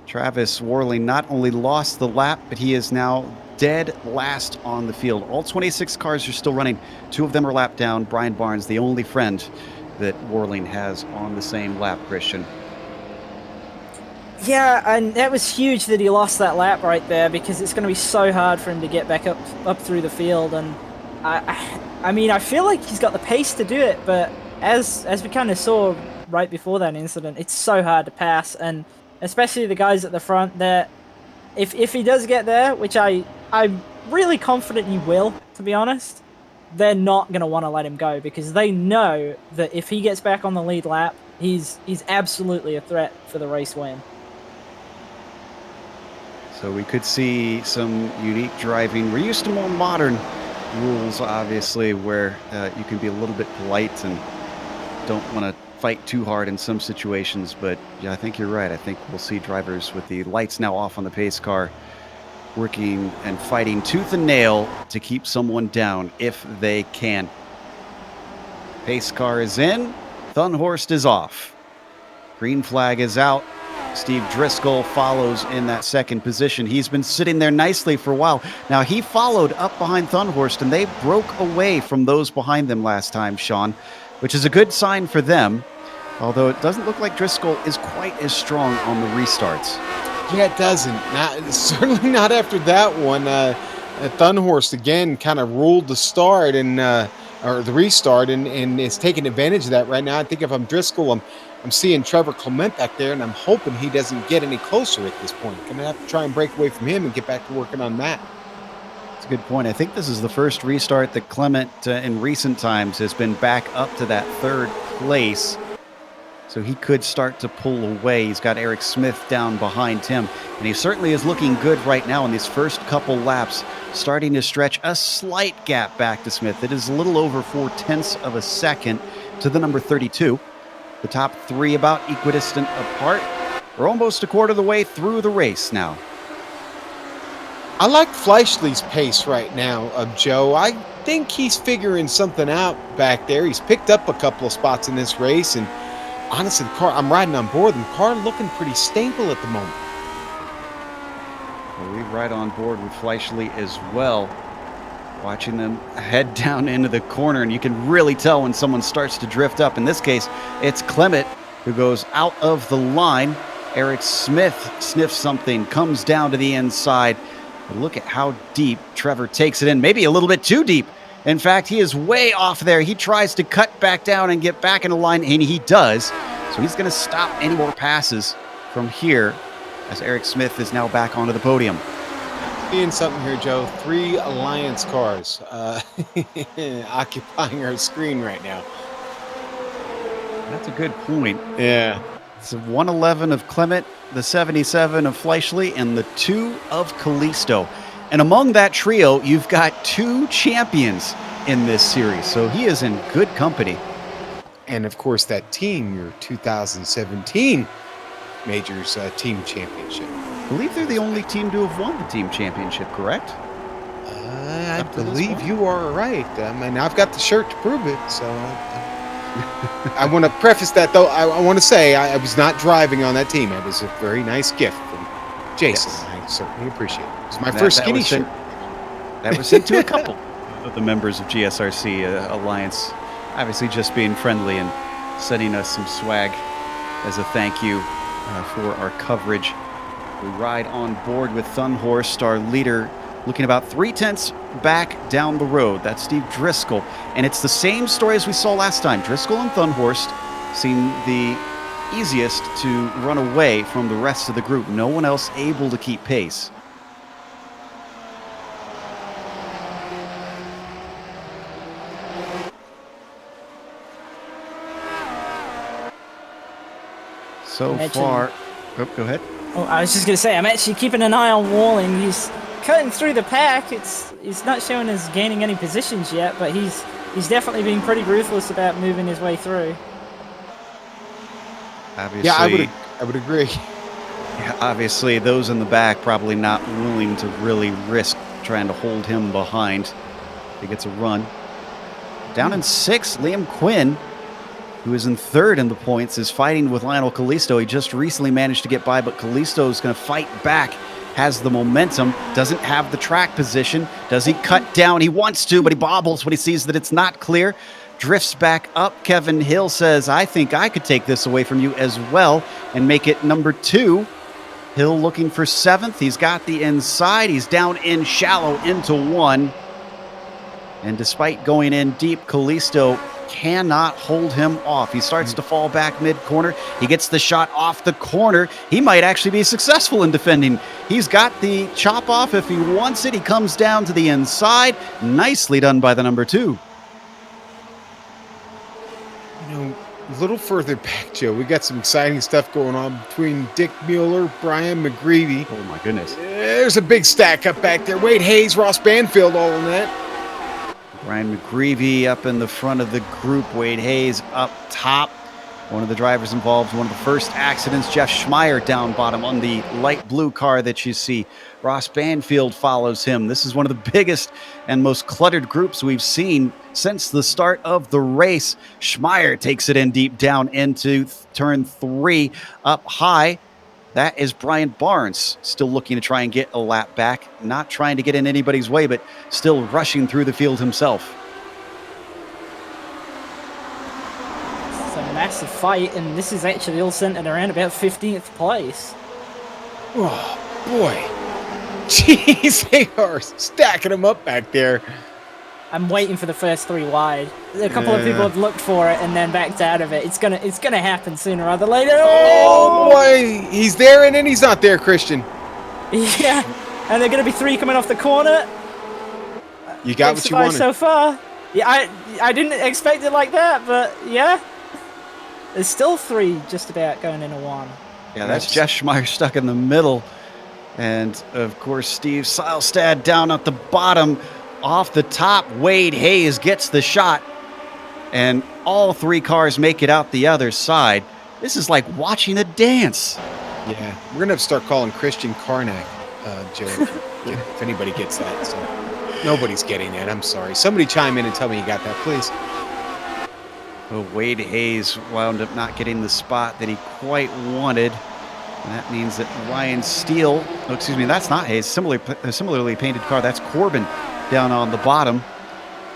Travis Worley not only lost the lap, but he is now dead last on the field. All 26 cars are still running. 2 of them are lapped down. Brian Barnes, the only friend that Worling has on the same lap, Christian. Yeah, and that was huge that he lost that lap right there, because it's going to be so hard for him to get back up through the field. And I mean, I feel like he's got the pace to do it, but as we kind of saw right before that incident, it's so hard to pass, and especially the guys at the front that if he does get there, which I'm really confident he will, to be honest, they're not going to want to let him go, because they know that if he gets back on the lead lap, he's absolutely a threat for the race win. So we could see some unique driving. We're used to more modern rules, obviously, where you can be a little bit polite and don't want to fight too hard in some situations. But yeah, I think you're right. I think we'll see drivers with the lights now off on the pace car working and fighting tooth and nail to keep someone down if they can. Pace car is in. Thunhorst is off. Green flag is out. Steve Driscoll follows in that second position. He's been sitting there nicely for a while. Now, he followed up behind Thunhorst, and they broke away from those behind them last time, Sean, which is a good sign for them, although it doesn't look like Driscoll is quite as strong on the restarts. Yeah, it doesn't. Certainly not after that one. Thunhorst, again, kind of ruled the start and or the restart and is taking advantage of that right now. I think if I'm Driscoll, I'm seeing Trevor Clement back there, and I'm hoping he doesn't get any closer at this point. I'm going to have to try and break away from him and get back to working on Matt. That's a good point. I think this is the first restart that Clement in recent times has been back up to that 3rd place. So he could start to pull away. He's got Eric Smith down behind him, and he certainly is looking good right now in these first couple laps, starting to stretch a slight gap back to Smith. It is a little over 0.4 of a second to the number 32. The top 3 about equidistant apart. We're almost a quarter of the way through the race now. I like Fleischli's pace right now, Joe. I think he's figuring something out back there. He's picked up a couple of spots in this race, and honestly, the car, I'm riding on board, and the car looking pretty stable at the moment. Well, we ride on board with Fleischli as well. Watching them head down into the corner, and you can really tell when someone starts to drift up. In this case, it's Clement who goes out of the line. Eric Smith sniffs something, comes down to the inside. But look at how deep Trevor takes it in, maybe a little bit too deep. In fact, he is way off there. He tries to cut back down and get back in the line, and he does. So he's going to stop any more passes from here as Eric Smith is now back onto the podium. Seeing something here, Joe. 3 Alliance cars occupying our screen right now. That's a good point. Yeah. It's a 111 of Clement, the 77 of Fleischli, and the 2 of Callisto. And among that trio, you've got 2 champions in this series, so he is in good company. And, of course, that team, your 2017 Majors Team Championship. I believe they're the only team to have won the team championship, correct? I believe you are right. I mean, I've got the shirt to prove it, so I want to preface that, though. I want to say I was not driving on that team. It was a very nice gift from Jason. Yes. I certainly appreciate it. It was my first skinny shirt. That was sent to a couple of the members of GSRC Alliance, obviously just being friendly and sending us some swag as a thank you for our coverage. We ride on board with Thunhorst, our leader looking about 3/10 back down the road. That's Steve Driscoll. And it's the same story as we saw last time. Driscoll and Thunhorst seem the easiest to run away from the rest of the group. No one else able to keep pace. So far, oh, go ahead. Oh, I was just going to say, I'm actually keeping an eye on Walling. He's cutting through the pack. He's not showing us gaining any positions yet, but he's definitely being pretty ruthless about moving his way through. Obviously, Yeah, I would agree. yeah, obviously, those in the back probably not willing to really risk trying to hold him behind. He gets a run. Down in 6th, Liam Quinn, who is in 3rd in the points, is fighting with Lionel Kalisto. He just recently managed to get by, but Kalisto is going to fight back, has the momentum, doesn't have the track position. Does he cut down? He wants to, but he bobbles when he sees that it's not clear. Drifts back up. Kevin Hill says, I think I could take this away from you as well and make it number 2. Hill looking for 7th. He's got the inside. He's down in shallow into 1. And despite going in deep, Kalisto cannot hold him off. He starts to fall back mid-corner. He gets the shot off the corner. He might actually be successful in defending. He's got the chop off if he wants it. He comes down to the inside. Nicely done by the number 2. You know, a little further back, Joe, we got some exciting stuff going on between Dick Mueller, Brian McGreevy. Oh my goodness. There's a big stack up back there. Wade Hayes, Ross Banfield, all in that. Brian McGreevy up in the front of the group. Wade Hayes up top. One of the drivers involved, one of the first accidents. Jeff Schmeier down bottom on the light blue car that you see. Ross Banfield follows him. This is one of the biggest and most cluttered groups we've seen since the start of the race. Schmeier takes it in deep down into turn 3 up high. That is Brian Barnes, still looking to try and get a lap back. Not trying to get in anybody's way, but still rushing through the field himself. It's a massive fight, and this is actually all centered around about 15th place. Oh, boy. Jeez, they are stacking them up back there. I'm waiting for the first 3 wide. A couple of people have looked for it and then backed out of it. It's gonna happen sooner or later. Oh, boy. He's there and then he's not there, Christian. Yeah, and they're gonna be 3 coming off the corner. You got what you wanted. So far. Yeah, I didn't expect it like that, but yeah. There's still 3 just about going into 1. Yeah, that's Jeff Schmeier stuck in the middle. And, of course, Steve Seilstad down at the bottom. Off the top, Wade Hayes gets the shot. And all 3 cars make it out the other side. This is like watching a dance. Yeah, we're going to have to start calling Christian Karnak, Joe, if anybody gets that. So nobody's getting that. I'm sorry. Somebody chime in and tell me you got that, please. Well, Wade Hayes wound up not getting the spot that he quite wanted. And that means that Ryan Steele, oh, excuse me, that's not Hayes, similarly painted car, that's Corbin down on the bottom.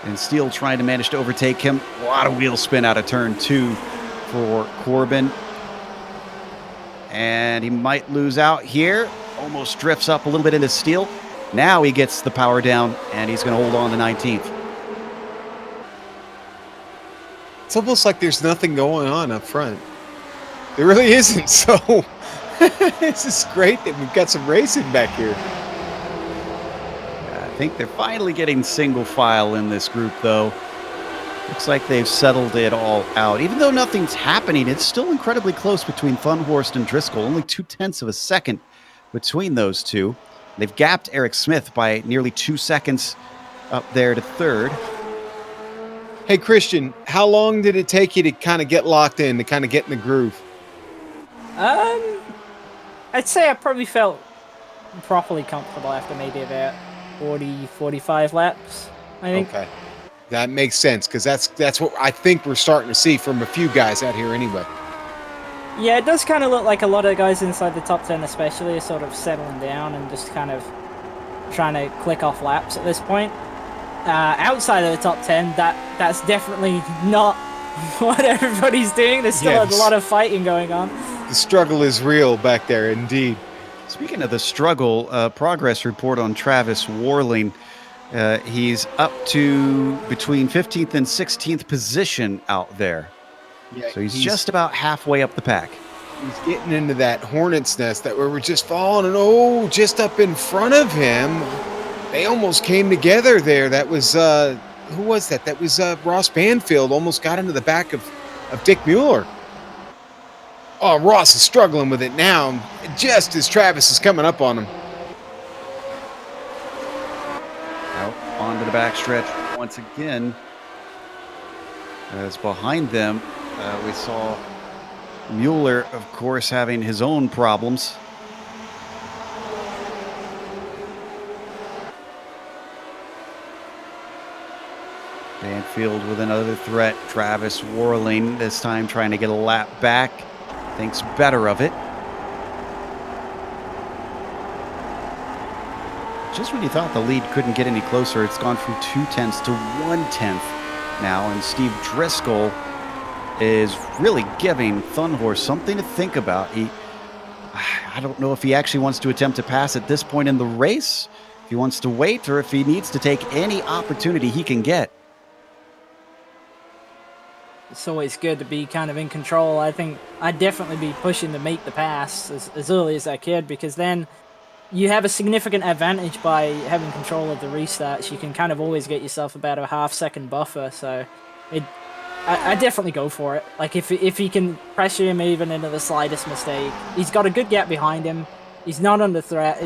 And Steele trying to manage to overtake him. A lot of wheel spin out of turn 2 for Corbin. And he might lose out here. Almost drifts up a little bit into Steele. Now he gets the power down, and he's going to hold on to 19th. It's almost like there's nothing going on up front. There really isn't, so this is great that we've got some racing back here. I think they're finally getting single file in this group, though. Looks like they've settled it all out. Even though nothing's happening, it's still incredibly close between Thunhorst and Driscoll. Only 0.2 of a second between those two. They've gapped Eric Smith by nearly 2 seconds up there to 3rd. Hey, Christian, how long did it take you to kind of get locked in, to kind of get in the groove? I'd say I probably felt properly comfortable after maybe about 40, 45 laps, I think. Okay. That makes sense, because that's what I think we're starting to see from a few guys out here anyway. Yeah, it does kind of look like a lot of guys inside the top 10 especially are sort of settling down and just kind of trying to click off laps at this point. Outside of the top 10, that's definitely not what everybody's doing. There's still a lot of fighting going on. The struggle is real back there, indeed. Speaking of the struggle, progress report on Travis Warling. He's up to between 15th and 16th position out there. Yeah, So he's just about halfway up the pack. He's getting into that hornet's nest that we were just falling, and just up in front of him, they almost came together there. That was who was that? That was Ross Banfield. Almost got into the back of Dick Mueller. Oh, Ross is struggling with it now, just as Travis is coming up on him. Out onto the backstretch once again. As behind them, we saw Mueller, of course, having his own problems. Banfield with another threat. Travis Warling this time trying to get a lap back. Thinks better of it. Just when you thought the lead couldn't get any closer, it's gone from 0.2 to 1/10 now, and Steve Driscoll is really giving Thunhorse something to think about. I don't know if he actually wants to attempt to pass at this point in the race, if he wants to wait, or if he needs to take any opportunity he can get. It's always good to be kind of in control. I think I'd definitely be pushing to make the pass as early as I could, because then you have a significant advantage by having control of the restarts. You can kind of always get yourself about a half-second buffer, so I definitely go for it. Like, if he can pressure him even into the slightest mistake, he's got a good gap behind him. He's not under threat.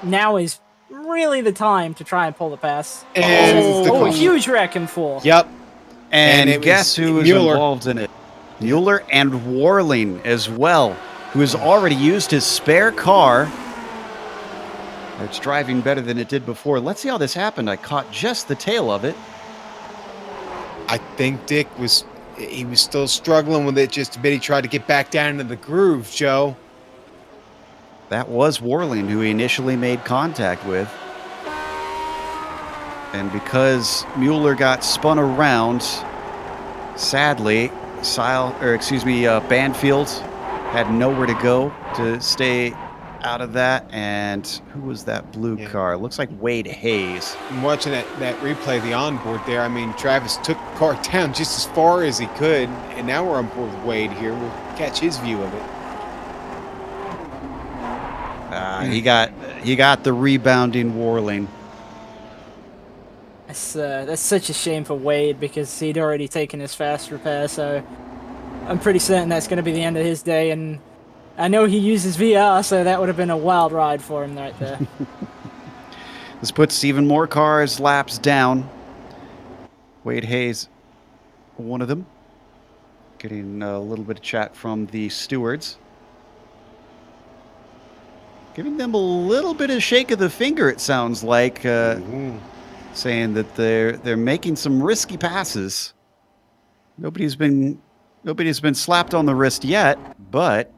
Now is really the time to try and pull the pass. And a huge wreck in 4. Yep. And guess who is involved in it? Mueller and Warling as well, who has already used his spare car. It's driving better than it did before. Let's see how this happened. I caught just the tail of it. I think Dick was still struggling with it just a bit. He tried to get back down into the groove, Joe. That was Warling who he initially made contact with. And because Mueller got spun around, sadly, Banfield had nowhere to go to stay out of that. And who was that blue car? It looks like Wade Hayes. I'm watching that replay, the onboard there. I mean, Travis took the car down just as far as he could, and now we're on board with Wade here. We'll catch his view of it. He got the rebounding Warling. That's such a shame for Wade, because he'd already taken his fast repair, so I'm pretty certain that's going to be the end of his day, and I know he uses VR, so that would have been a wild ride for him right there. This puts even more cars laps down. Wade Hayes, one of them. Getting a little bit of chat from the stewards. Giving them a little bit of shake of the finger, it sounds like. Saying that they're making some risky passes. Nobody's been slapped on the wrist yet, but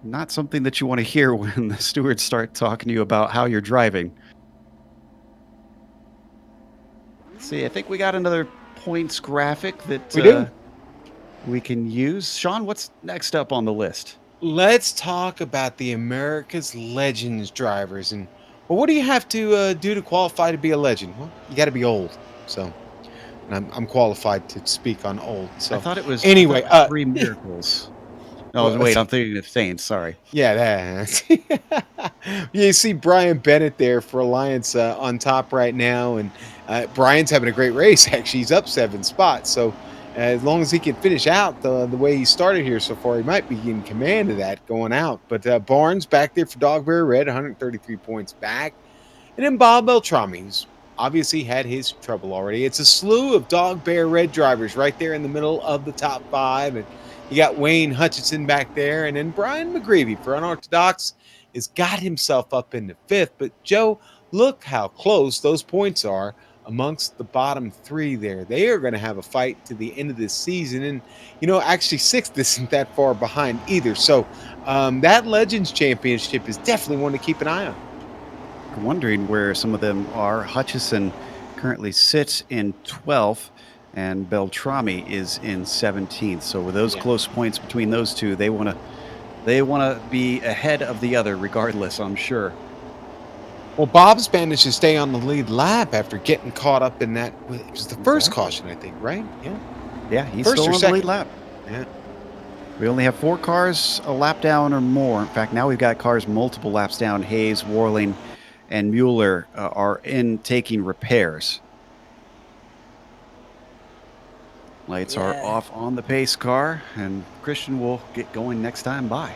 not something that you want to hear when the stewards start talking to you about how you're driving. Let's see, I think we got another points graphic that we can use. Sean, what's next up on the list? Let's talk about the America's Legends drivers. And well, what do you have to do to qualify to be a legend? Well, you got to be old. So, and I'm qualified to speak on old. So I thought it was anyway. 3 miracles. Oh wait, I'm thinking of Saints. Sorry. Yeah, that. You see Brian Bennett there for Alliance on top right now, and Brian's having a great race. Actually, he's up 7 spots. So as long as he can finish out the way he started here so far, he might be in command of that going out. But Barnes back there for Dogberry Red, 133 points back. And then Bob Beltrami, who's obviously had his trouble already. It's a slew of Dogbear Red drivers right there in the middle of the top 5. And you got Wayne Hutchinson back there. And then Brian McGreevy for Unorthodox has got himself up into 5th. But Joe, look how close those points are amongst the bottom 3 there. They are going to have a fight to the end of this season. And, actually 6th isn't that far behind either. So that Legends Championship is definitely one to keep an eye on. I'm wondering where some of them are. Hutchison currently sits in 12th, and Beltrami is in 17th. So with those close points between those two, they want to They want to be ahead of the other regardless, I'm sure. Well, Bob's managed to stay on the lead lap after getting caught up in that. It was the first Exactly. caution, I think, right? Yeah. Yeah, he's First still or on the lead second? lap. Yeah. We only have 4 cars a lap down or more. In fact, now we've got cars multiple laps down. Hayes, Warling, and Mueller are in taking repairs. Lights are off on the pace car, and Christian will get going next time by.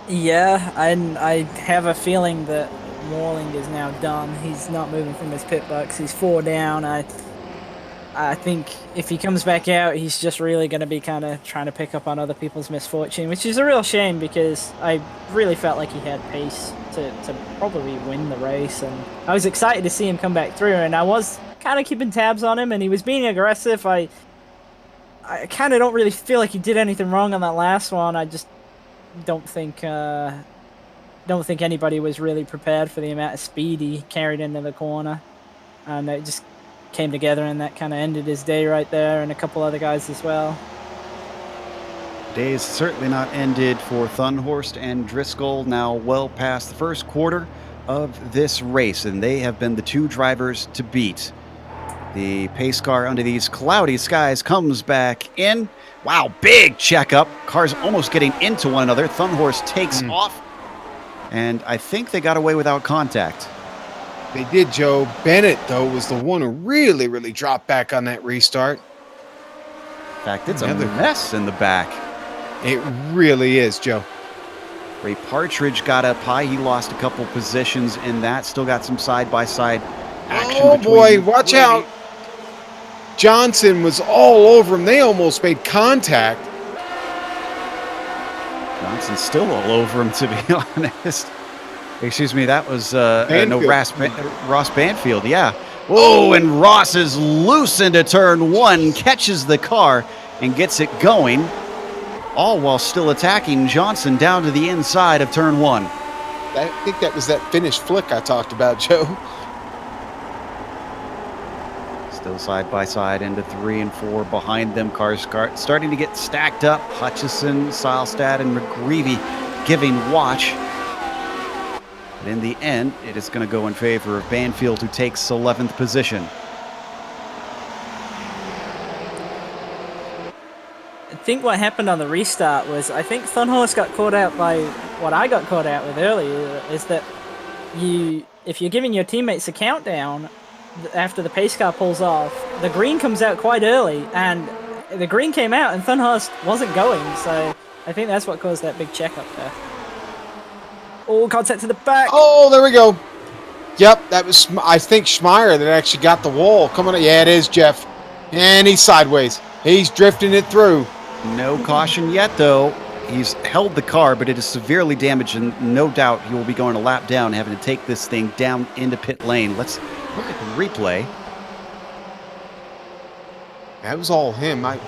Yeah, I have a feeling that Warling is now done. He's not moving from his pit box. He's 4 down. I think if he comes back out, he's just really going to be kind of trying to pick up on other people's misfortune, which is a real shame because I really felt like he had pace to probably win the race. And I was excited to see him come back through, and I was kind of keeping tabs on him, and he was being aggressive. I kind of don't really feel like he did anything wrong on that last one. I just don't think anybody was really prepared for the amount of speed he carried into the corner, and it just came together, and that kind of ended his day right there, and a couple other guys as well. Day is certainly not ended for Thunhorst and Driscoll, now well past the first quarter of this race, and they have been the 2 drivers to beat. The pace car under these cloudy skies comes back in. Wow, big checkup. Cars almost getting into one another. Thunhorst takes off, and I think they got away without contact. They did, Joe. Bennett, though, was the one who really, really dropped back on that restart. In fact, it's a mess in the back. It really is, Joe. Ray Partridge got up high. He lost a couple positions in that. Still got some side-by-side action. Oh, boy, watch out. Johnson was all over him. They almost made contact. Johnson's still all over him, to be honest. Excuse me, that was Ross Banfield, yeah. Oh, and Ross is loose into turn 1, catches the car and gets it going, all while still attacking Johnson down to the inside of turn 1. I think that was that finished flick I talked about, Joe. Still side by side into 3 and 4 behind them. Cars starting to get stacked up. Hutchison, Seilstad, and McGreevy giving watch. But in the end, it is going to go in favor of Banfield, who takes 11th position. I think what happened on the restart was I think Thunhorst got caught out by what I got caught out with earlier, is that if you're giving your teammates a countdown after the pace car pulls off, the green comes out quite early, and the green came out and Thunhorst wasn't going, so I think that's what caused that big checkup there. Oh, contact to the back. Oh, there we go. Yep, that was, I think, Schmeier that actually got the wall. Come on. Yeah, it is, Jeff. And he's sideways. He's drifting it through. No caution yet, though. He's held the car, but it is severely damaged, and no doubt he will be going a lap down, having to take this thing down into pit lane. Let's look at the replay. That was all him. Well,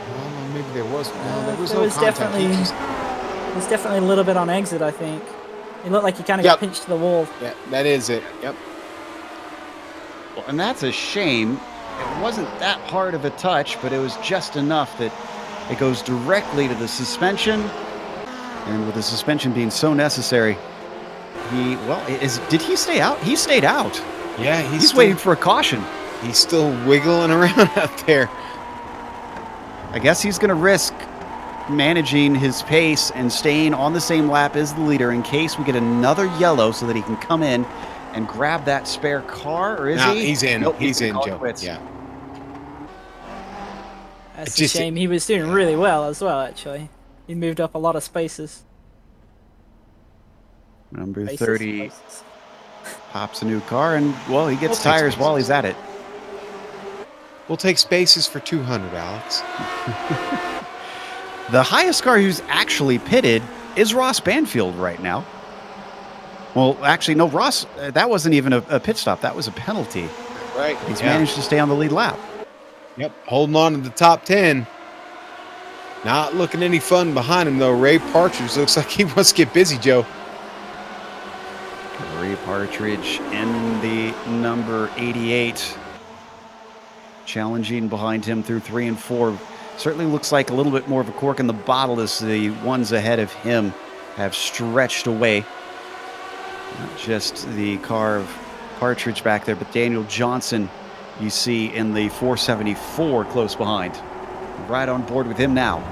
maybe there was. No, there was no contact. There was definitely a little bit on exit, I think. It looked like he kind of got pinched to the wall. Yeah, that is it. Yep. Well, and that's a shame. It wasn't that hard of a touch, but it was just enough that it goes directly to the suspension. And with the suspension being so necessary, did he stay out? He stayed out. Yeah, he's waiting for a caution. He's still wiggling around out there. I guess he's going to risk managing his pace and staying on the same lap as the leader in case we get another yellow so that he can come in and grab that spare car, or is he? He's in. Nope, he's in, Joe. Quits. Yeah. That's a shame. He was doing really well as well, actually. He moved up a lot of spaces. Number 30 pops a new car, and, well, he gets tires while he's at it. We'll take spaces for 200, Alex. The highest car who's actually pitted is Ross Banfield right now. Well, actually, no, Ross, that wasn't even a pit stop. That was a penalty. Right. He's managed to stay on the lead lap. Yep, holding on to the top 10. Not looking any fun behind him, though. Ray Partridge looks like he wants to get busy, Joe. Ray Partridge in the number 88. Challenging behind him through 3 and 4. Certainly looks like a little bit more of a cork in the bottle as the ones ahead of him have stretched away. Not just the cartridge back there, but Daniel Johnson you see in the 474 close behind. Right on board with him now.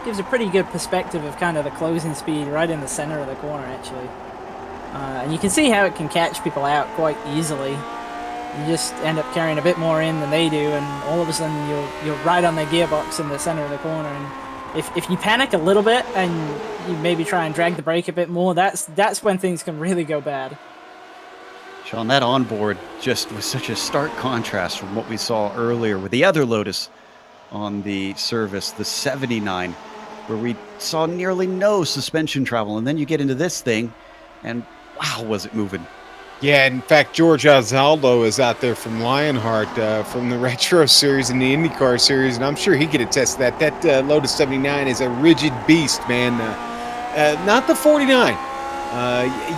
Gives a pretty good perspective of kind of the closing speed right in the center of the corner, actually. And you can see how it can catch people out quite easily. You just end up carrying a bit more in than they do, and all of a sudden you're right on their gearbox in the center of the corner. And if you panic a little bit and you maybe try and drag the brake a bit more, that's when things can really go bad. Sean, that onboard just was such a stark contrast from what we saw earlier with the other Lotus on the service, the 79, where we saw nearly no suspension travel. And then you get into this thing, and wow, was it moving. Yeah, in fact, George Osvaldo is out there from Lionheart, from the Retro Series and the IndyCar Series, and I'm sure he could attest to that. That Lotus 79 is a rigid beast, man. Not the 49.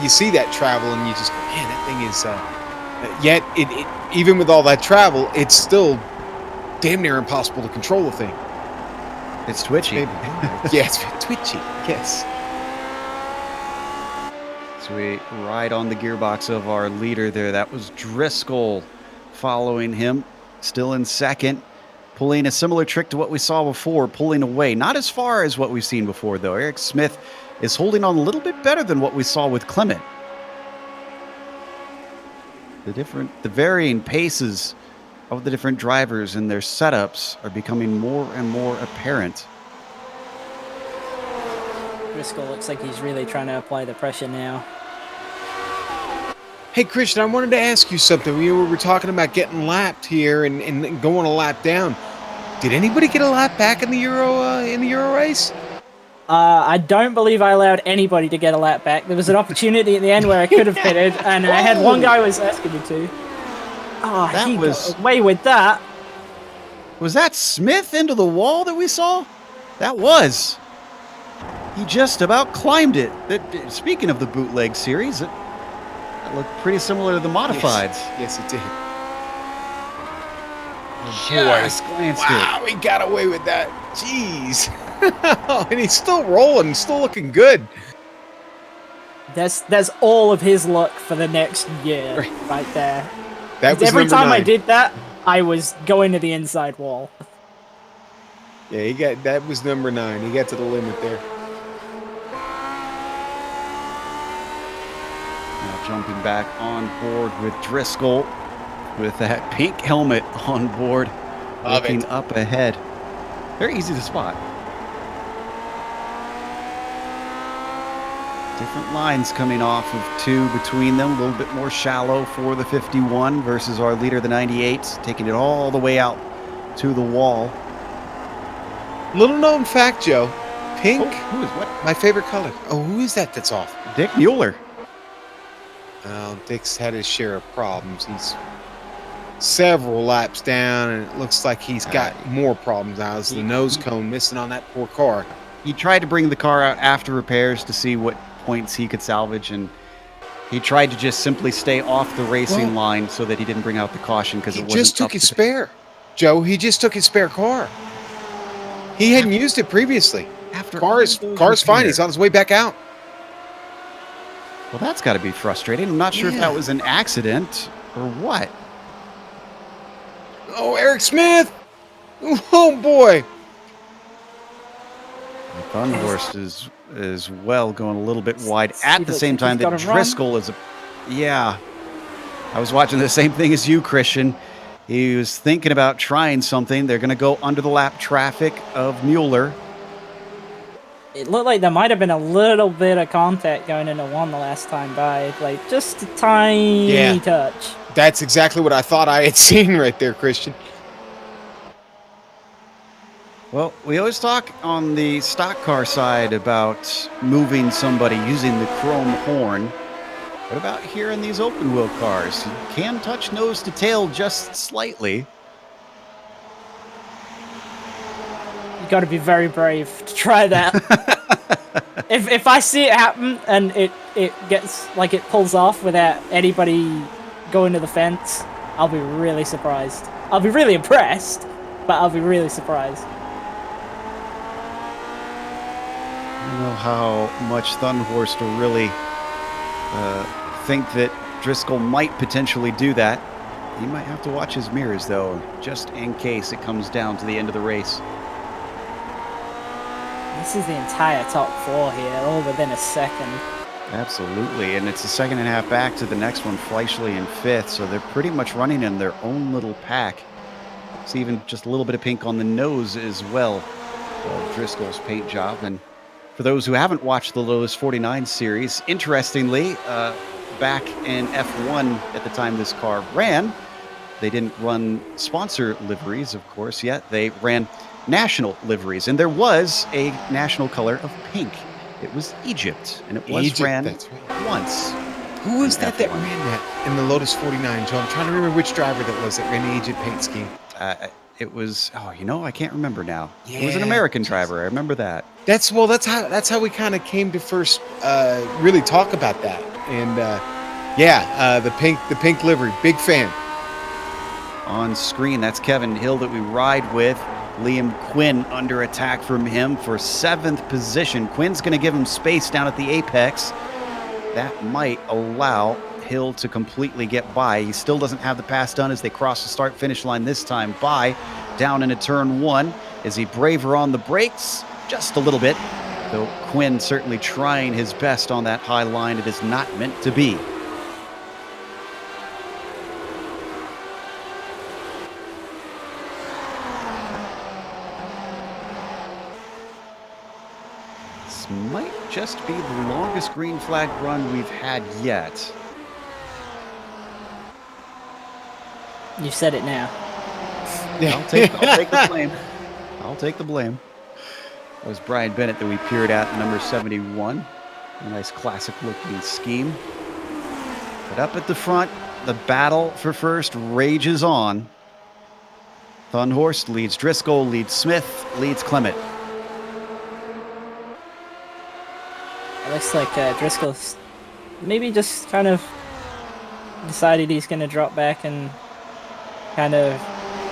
You see that travel, and you just go, man, that thing is... yet, it even with all that travel, it's still damn near impossible to control the thing. It's twitchy. Yeah, it's twitchy, yes. So we ride on the gearbox of our leader there. That was Driscoll following him, still in second, pulling a similar trick to what we saw before, pulling away. Not as far as what we've seen before, though. Eric Smith is holding on a little bit better than what we saw with Clement. The varying paces of the different drivers and their setups are becoming more and more apparent. Driscoll looks like he's really trying to apply the pressure now. Hey, Christian, I wanted to ask you something. We were talking about getting lapped here and going a lap down. Did anybody get a lap back in the Euro race? I don't believe I allowed anybody to get a lap back. There was an opportunity at the end where I could have pitted, and I had one guy was asking me to. Oh, he got away with that. Was that Smith into the wall that we saw? That was. He just about climbed it. Speaking of the bootleg series, that looked pretty similar to the modifieds. Yes, it did. Oh, just glanced wow, he got away with that. Jeez. And he's still rolling, still looking good. That's all of his luck for the next year, right there. That was every time 9. I did that, I was going to the inside wall. Yeah, that was number 9. He got to the limit there. Now jumping back on board with Driscoll with that pink helmet on board, looking up ahead. Very easy to spot. Different lines coming off of 2 between them, a little bit more shallow for the 51 versus our leader, the 98, taking it all the way out to the wall. Little known fact, Joe. Pink, who is what? My favorite color. Oh, who is that that's off? Dick Mueller. Well, Dick's had his share of problems. He's several laps down, and it looks like he's got more problems now. It's the nose cone missing on that poor car. He tried to bring the car out after repairs to see what points he could salvage, and he tried to just simply stay off the racing line so that he didn't bring out the caution because it wasn't. He just took his spare, Joe. He just took his spare car. He hadn't used it previously. Car's fine. He's on his way back out. Well, that's got to be frustrating. I'm not sure if that was an accident or what. Oh, Eric Smith! Oh boy! Thunderhorst is well going a little bit wide at the same time that Driscoll is I was watching the same thing as you, Christian. He was thinking about trying something. They're going to go under the lap traffic of Mueller. It looked like there might have been a little bit of contact going into 1 the last time by, like just a tiny touch. That's exactly what I thought I had seen right there, Christian. Well, we always talk on the stock car side about moving somebody using the chrome horn. What about here in these open wheel cars? You can touch nose to tail just slightly. You got to be very brave to try that. if I see it happen and it gets like it pulls off without anybody going to the fence, I'll be really surprised. I'll be really impressed, but I'll be really surprised. I don't know how much Thunhorst will really think that Driscoll might potentially do that. He might have to watch his mirrors, though, just in case it comes down to the end of the race. This is the entire top 4 here, all within a second. Absolutely, and it's a second and a half back to the next one, Fleischle in 5th, so they're pretty much running in their own little pack. It's even just a little bit of pink on the nose as well of Driscoll's paint job. And for those who haven't watched the Lotus 49 series, interestingly, back in F1 at the time this car ran, they didn't run sponsor liveries, of course, yet. They ran national liveries, and there was a national color of pink. It was Egypt, and it was ran once. Who was that ran that in the Lotus 49, Joe? I'm trying to remember which driver that was that ran the Egypt paint scheme. It was, I can't remember now. Yeah, it was an American driver. I remember that. That's how we kind of came to first really talk about that. And the pink livery, big fan. On screen, that's Kevin Hill that we ride with. Liam Quinn under attack from him for 7th position. Quinn's going to give him space down at the apex. That might allow Hill to completely get by. He still doesn't have the pass done as they cross the start-finish line this time by down into turn 1. Is he braver on the brakes? Just a little bit, though Quinn certainly trying his best on that high line. It is not meant to be. This might just be the longest green flag run we've had yet. You said it now. Yeah, I'll take the blame. I'll take the blame. That was Brian Bennett that we peered at number 71. A nice classic-looking scheme. But up at the front, the battle for first rages on. Thunhorst leads Driscoll, leads Smith, leads Clement. It looks like Driscoll's maybe just kind of decided he's going to drop back and kind of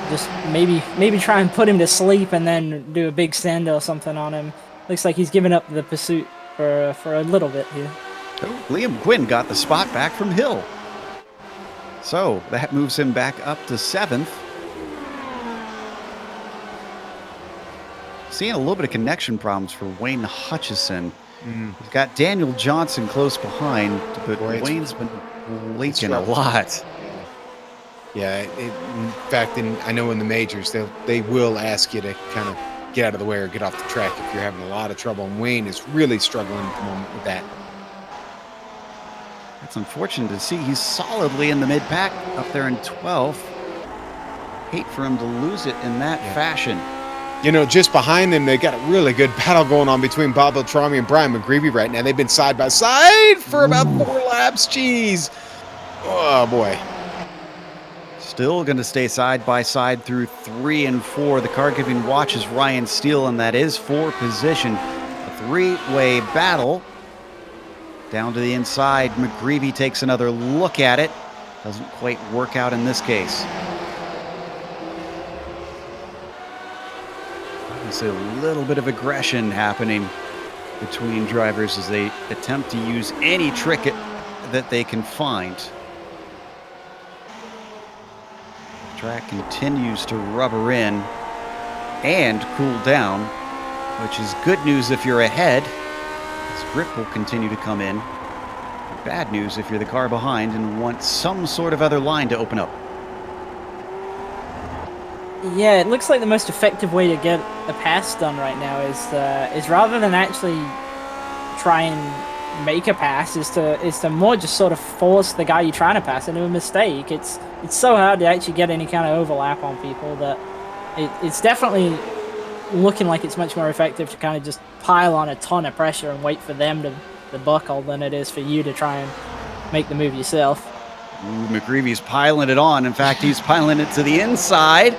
just maybe try and put him to sleep and then do a big send or something on him. Looks like he's given up the pursuit for a little bit here. Oh, Liam Quinn got the spot back from Hill. So that moves him back up to 7th. Seeing a little bit of connection problems for Wayne Hutchison. We've got Daniel Johnson close behind, but Wayne's been leaking a lot. Yeah, in fact, I know in the majors, they will ask you to kind of get out of the way or get off the track if you're having a lot of trouble. And Wayne is really struggling at the moment with that. That's unfortunate to see. He's solidly in the mid-pack up there in 12th. Hate for him to lose it in that fashion. You know, just behind them, they got a really good battle going on between Bob Beltrami and Brian McGreevy right now. They've been side by side for about 4 laps. Jeez. Oh, boy. Still going to stay side by side through 3 and 4. The car giving watch is Ryan Steele, and that is for position. A 3-way battle. Down to the inside, McGreevy takes another look at it. Doesn't quite work out in this case. There's a little bit of aggression happening between drivers as they attempt to use any trick that they can find. The track continues to rubber in and cool down, which is good news if you're ahead, as grip will continue to come in. Bad news if you're the car behind and want some sort of other line to open up. Yeah, it looks like the most effective way to get a pass done right now is rather than actually try and make a pass, is to more just sort of force the guy you're trying to pass into a mistake. It's so hard to actually get any kind of overlap on people that it's definitely looking like it's much more effective to kind of just pile on a ton of pressure and wait for them to buckle than it is for you to try and make the move yourself. Ooh, McGreevy's piling it on. In fact, he's piling it to the inside.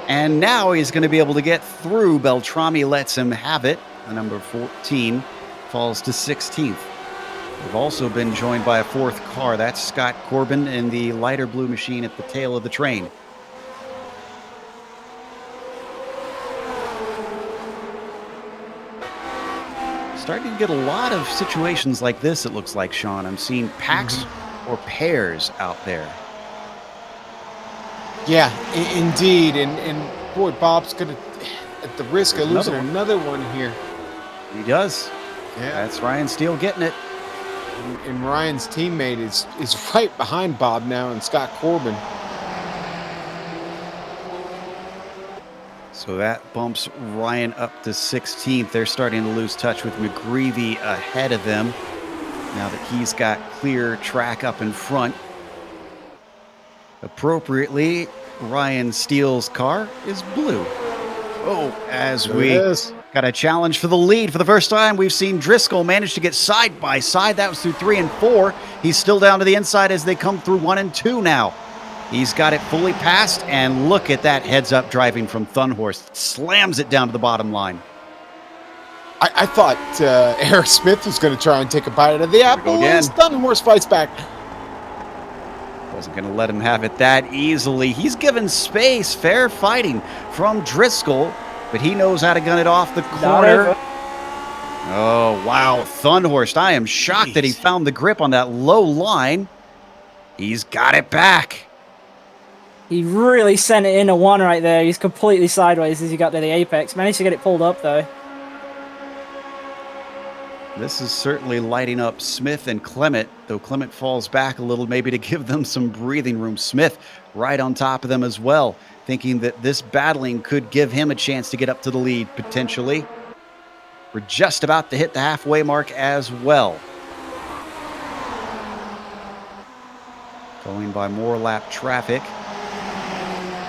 And now he's going to be able to get through. Beltrami lets him have it. The number 14 falls to 16th. We've also been joined by a 4th car. That's Scott Corbin in the lighter blue machine at the tail of the train. Starting to get a lot of situations like this, it looks like, Sean. I'm seeing packs or pairs out there. Yeah, indeed. And boy, Bob's going to, at the risk of losing another one here. He does. Yeah. That's Ryan Steele getting it. And Ryan's teammate is right behind Bob now, and Scott Corbin. So that bumps Ryan up to 16th. They're starting to lose touch with McGreevy ahead of them now that he's got clear track up in front. Appropriately, Ryan Steele's car is blue. Oh, as we got a challenge for the lead. For the first time, we've seen Driscoll manage to get side by side. That was through 3 and 4. He's still down to the inside as they come through 1 and 2 now. He's got it fully passed, and look at that heads-up driving from Thunhorst. Slams it down to the bottom line. I thought Eric Smith was going to try and take a bite out of the apple. As Thunhorst fights back. Wasn't going to let him have it that easily. He's given space, fair fighting from Driscoll, but he knows how to gun it off the corner. Oh, wow. Thunhorst, I am shocked that he found the grip on that low line. He's got it back. He really sent it into one right there. He's completely sideways as he got to the apex. Managed to get it pulled up, though. This is certainly lighting up Smith and Clement, though Clement falls back a little, maybe to give them some breathing room. Smith right on top of them as well, thinking that this battling could give him a chance to get up to the lead, potentially. We're just about to hit the halfway mark as well. Going by more lap traffic.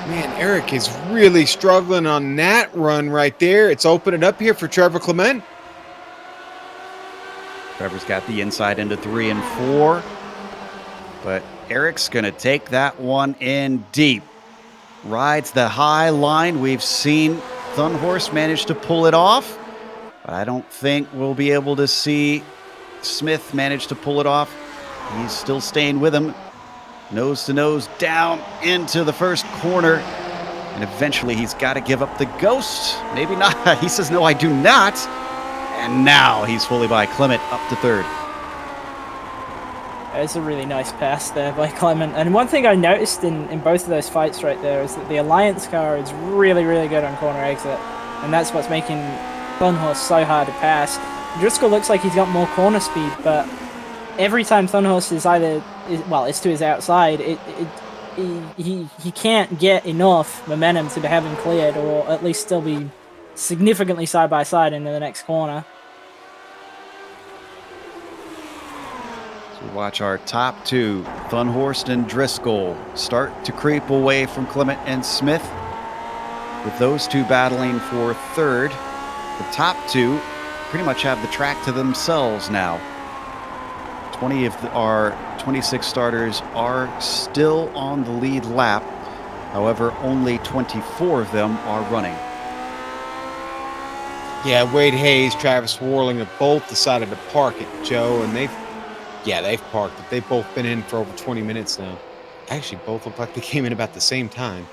Man, Eric is really struggling on that run right there. It's opening up here for Trevor Clement. Trevor's got the inside into 3 and 4. But Eric's going to take that one in deep. Rides the high line. We've seen Thunhorst manage to pull it off. I don't think we'll be able to see Smith manage to pull it off. He's still staying with him. Nose to nose down into the first corner. And eventually he's got to give up the ghost. Maybe not. He says, no, I do not. And now he's fully by Clement up to 3rd. It's a really nice pass there by Clement. And one thing I noticed in both of those fights right there is that the Alliance car is really, really good on corner exit. And that's what's making Thunhorst so hard to pass. Driscoll looks like he's got more corner speed, but every time Thunhorst is it's to his outside, he can't get enough momentum to have him cleared, or at least still be significantly side by side into the next corner. So watch our top two, Thunhorst and Driscoll, start to creep away from Clement and Smith, with those two battling for 3rd. The top two pretty much have the track to themselves now. 20 of our 26 starters are still on the lead lap. However, only 24 of them are running. Yeah, Wade Hayes, Travis Warling have both decided to park it, Joe, and they've parked it. They've both been in for over 20 minutes now. Actually, both look like they came in about the same time.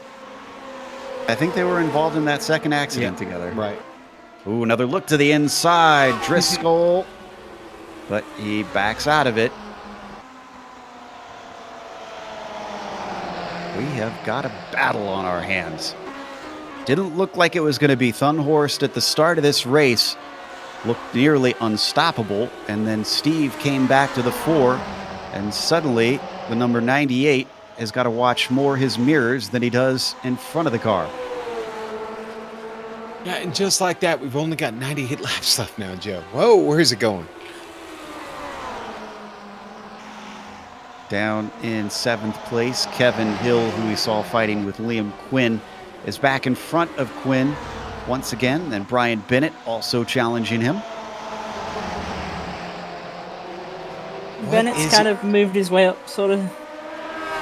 I think they were involved in that second accident together. Right. Ooh, another look to the inside. Driscoll, but he backs out of it. We have got a battle on our hands. Didn't look like it was going to be. Thunhorst at the start of this race looked nearly unstoppable, and then Steve came back to the fore, and suddenly the number 98 has got to watch more his mirrors than he does in front of the car. Yeah, and just like that, we've only got 98 laps left now, Joe. Whoa, where's it going? Down in 7th place, Kevin Hill, who we saw fighting with Liam Quinn, is back in front of Quinn once again. And Brian Bennett also challenging him. Bennett's kind of moved his way up sort of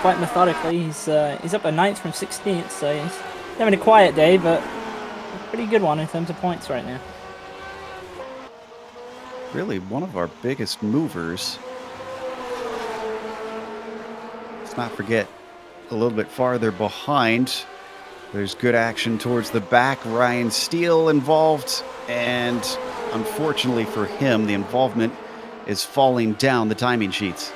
quite methodically. He's up a 9th from 16th, so he's having a quiet day, but a pretty good one in terms of points right now. Really one of our biggest movers. Let's not forget, a little bit farther behind, there's good action towards the back. Ryan Steele involved, and unfortunately for him, the involvement is falling down the timing sheets.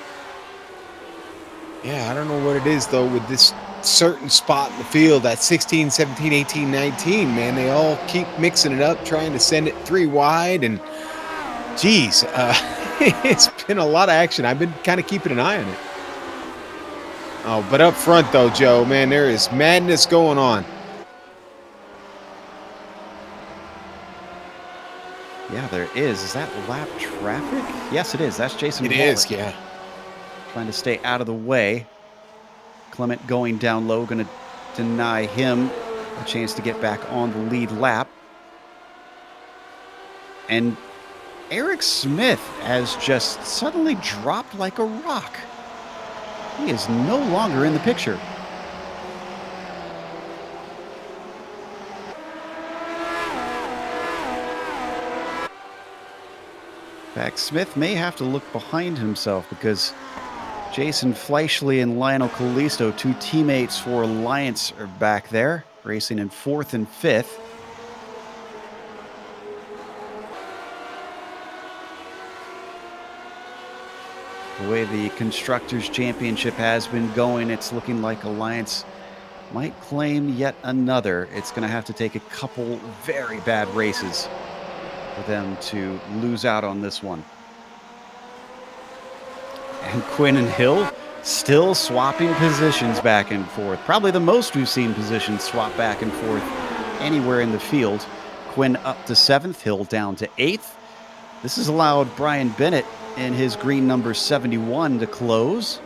Yeah, I don't know what it is, though, with this certain spot in the field, that 16, 17, 18, 19, man. They all keep mixing it up, trying to send it 3 wide, and geez, it's been a lot of action. I've been kind of keeping an eye on it. Oh, but up front, though, Joe, man, there is madness going on. Yeah, there is. Is that lap traffic? Yes, it is. That's Jason It Pollock. is, yeah. Trying to stay out of the way. Clement going down low, going to deny him a chance to get back on the lead lap. And Eric Smith has just suddenly dropped like a rock. He is no longer in the picture. In fact, Smith may have to look behind himself because Jason Fleischle and Lionel Callisto, 2 teammates for Alliance, are back there, racing in 4th and 5th. The way the Constructors' Championship has been going, it's looking like Alliance might claim yet another. It's going to have to take a couple very bad races for them to lose out on this one. And Quinn and Hill still swapping positions back and forth. Probably the most we've seen positions swap back and forth anywhere in the field. Quinn up to 7th, Hill down to 8th. This has allowed Brian Bennett in his green number 71 to close.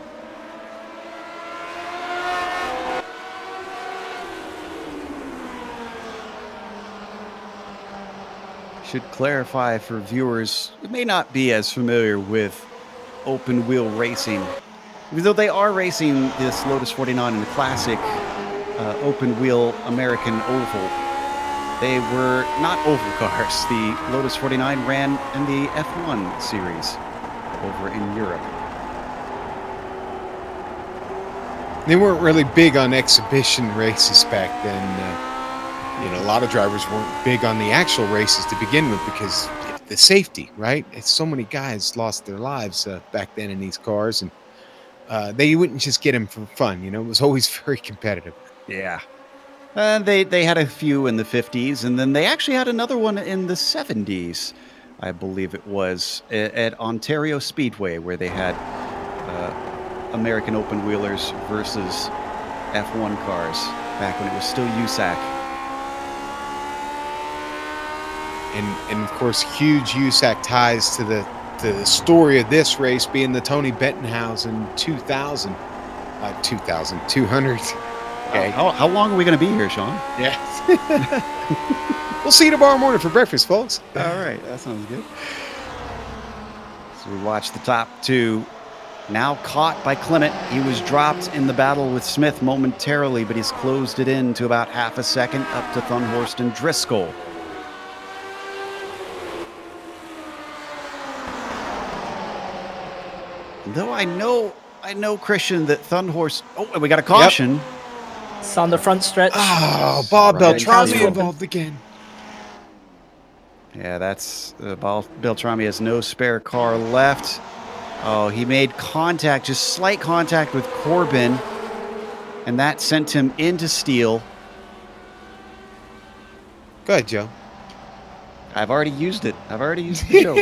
Should clarify for viewers who may not be as familiar with open wheel racing, even though they are racing this Lotus 49 in the classic open wheel American oval. They were not oval cars. The Lotus 49 ran in the F1 series over in Europe. They weren't really big on exhibition races back then. A lot of drivers weren't big on the actual races to begin with because the safety, right? It's so many guys lost their lives back then in these cars, and they wouldn't just get them for fun. It was always very competitive. Yeah. They had a few in the 50s, and then they actually had another one in the 70s, I believe it was, at Ontario Speedway, where they had American open wheelers versus F1 cars back when it was still USAC. And of course, huge USAC ties to the story of this race being the Tony Bettenhausen 200. Okay. How long are we going to be here, Sean? Yes. We'll see you tomorrow morning for breakfast, folks. All right, that sounds good. So we watch the top 2. Now caught by Clement. He was dropped in the battle with Smith momentarily, but he's closed it in to about half a second up to Thunhorst and Driscoll. Though I know, Christian, that Thunhorst... Oh, and we got a caution. Yep. It's on the front stretch. Oh, Bob Beltrami involved again. Yeah, that's... Beltrami has no spare car left. Oh, he made contact, just slight contact with Corbin, and that sent him into steel. Go ahead, Joe. I've already used it. I've already used the joke.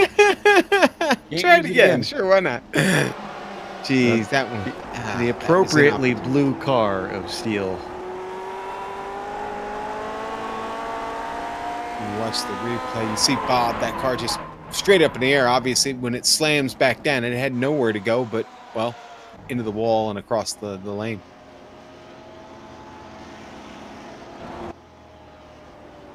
Try it again. Sure, why not? Jeez, that one. The appropriately blue car of steel. You watch the replay. You see Bob, that car just straight up in the air. Obviously, when it slams back down, it had nowhere to go but, well, into the wall and across the lane.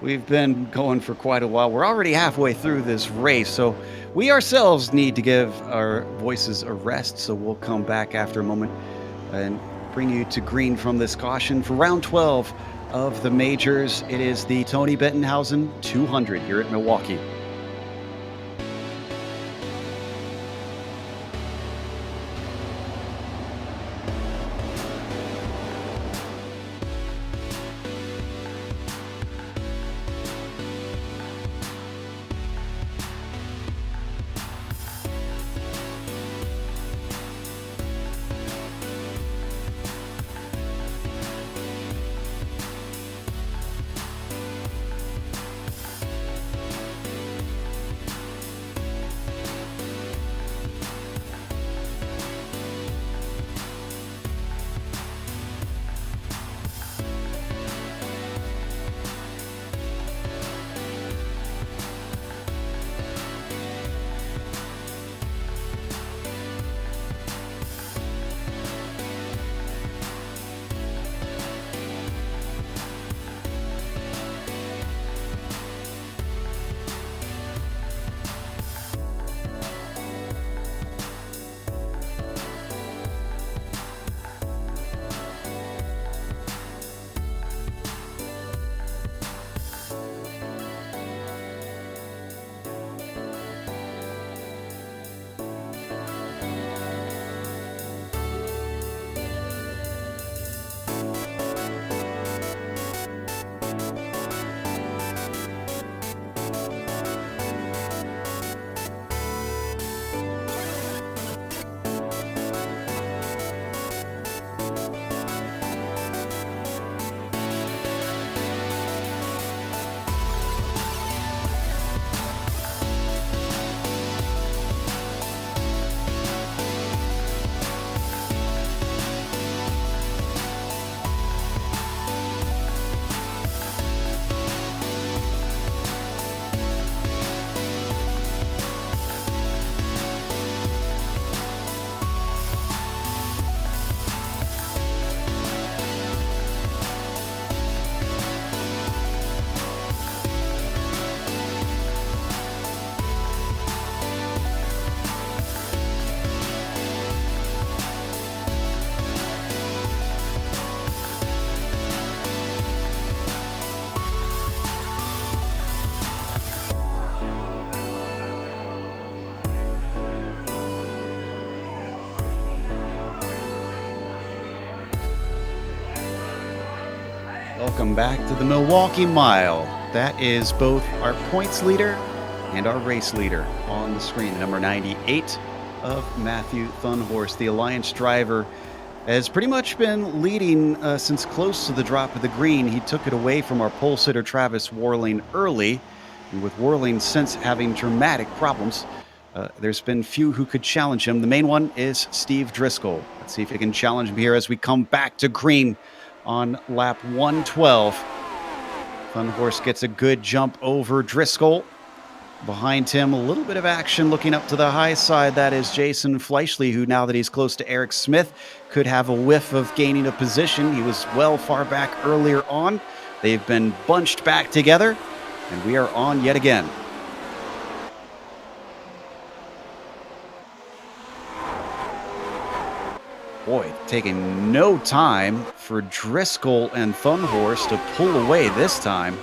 We've been going for quite a while. We're already halfway through this race, so we ourselves need to give our voices a rest. So we'll come back after a moment and bring you to green from this caution for round 12 of the majors. It is the Tony Bettenhausen 200 here at Milwaukee. Welcome back to the Milwaukee Mile. That is both our points leader and our race leader on the screen. Number 98 of Matthew Thunhorst, the Alliance driver, has pretty much been leading since close to the drop of the green. He took it away from our pole sitter Travis Warling early, and with Warling since having dramatic problems, there's been few who could challenge him. The main one is Steve Driscoll. Let's see if he can challenge him here as we come back to green on lap 112. Thunhorst gets a good jump over Driscoll. Behind him, a little bit of action looking up to the high side. That is Jason Fleischle, who now that he's close to Eric Smith, could have a whiff of gaining a position. He was well far back earlier on. They've been bunched back together, and we are on yet again. Boy, taking no time for Driscoll and Thunhorst to pull away this time.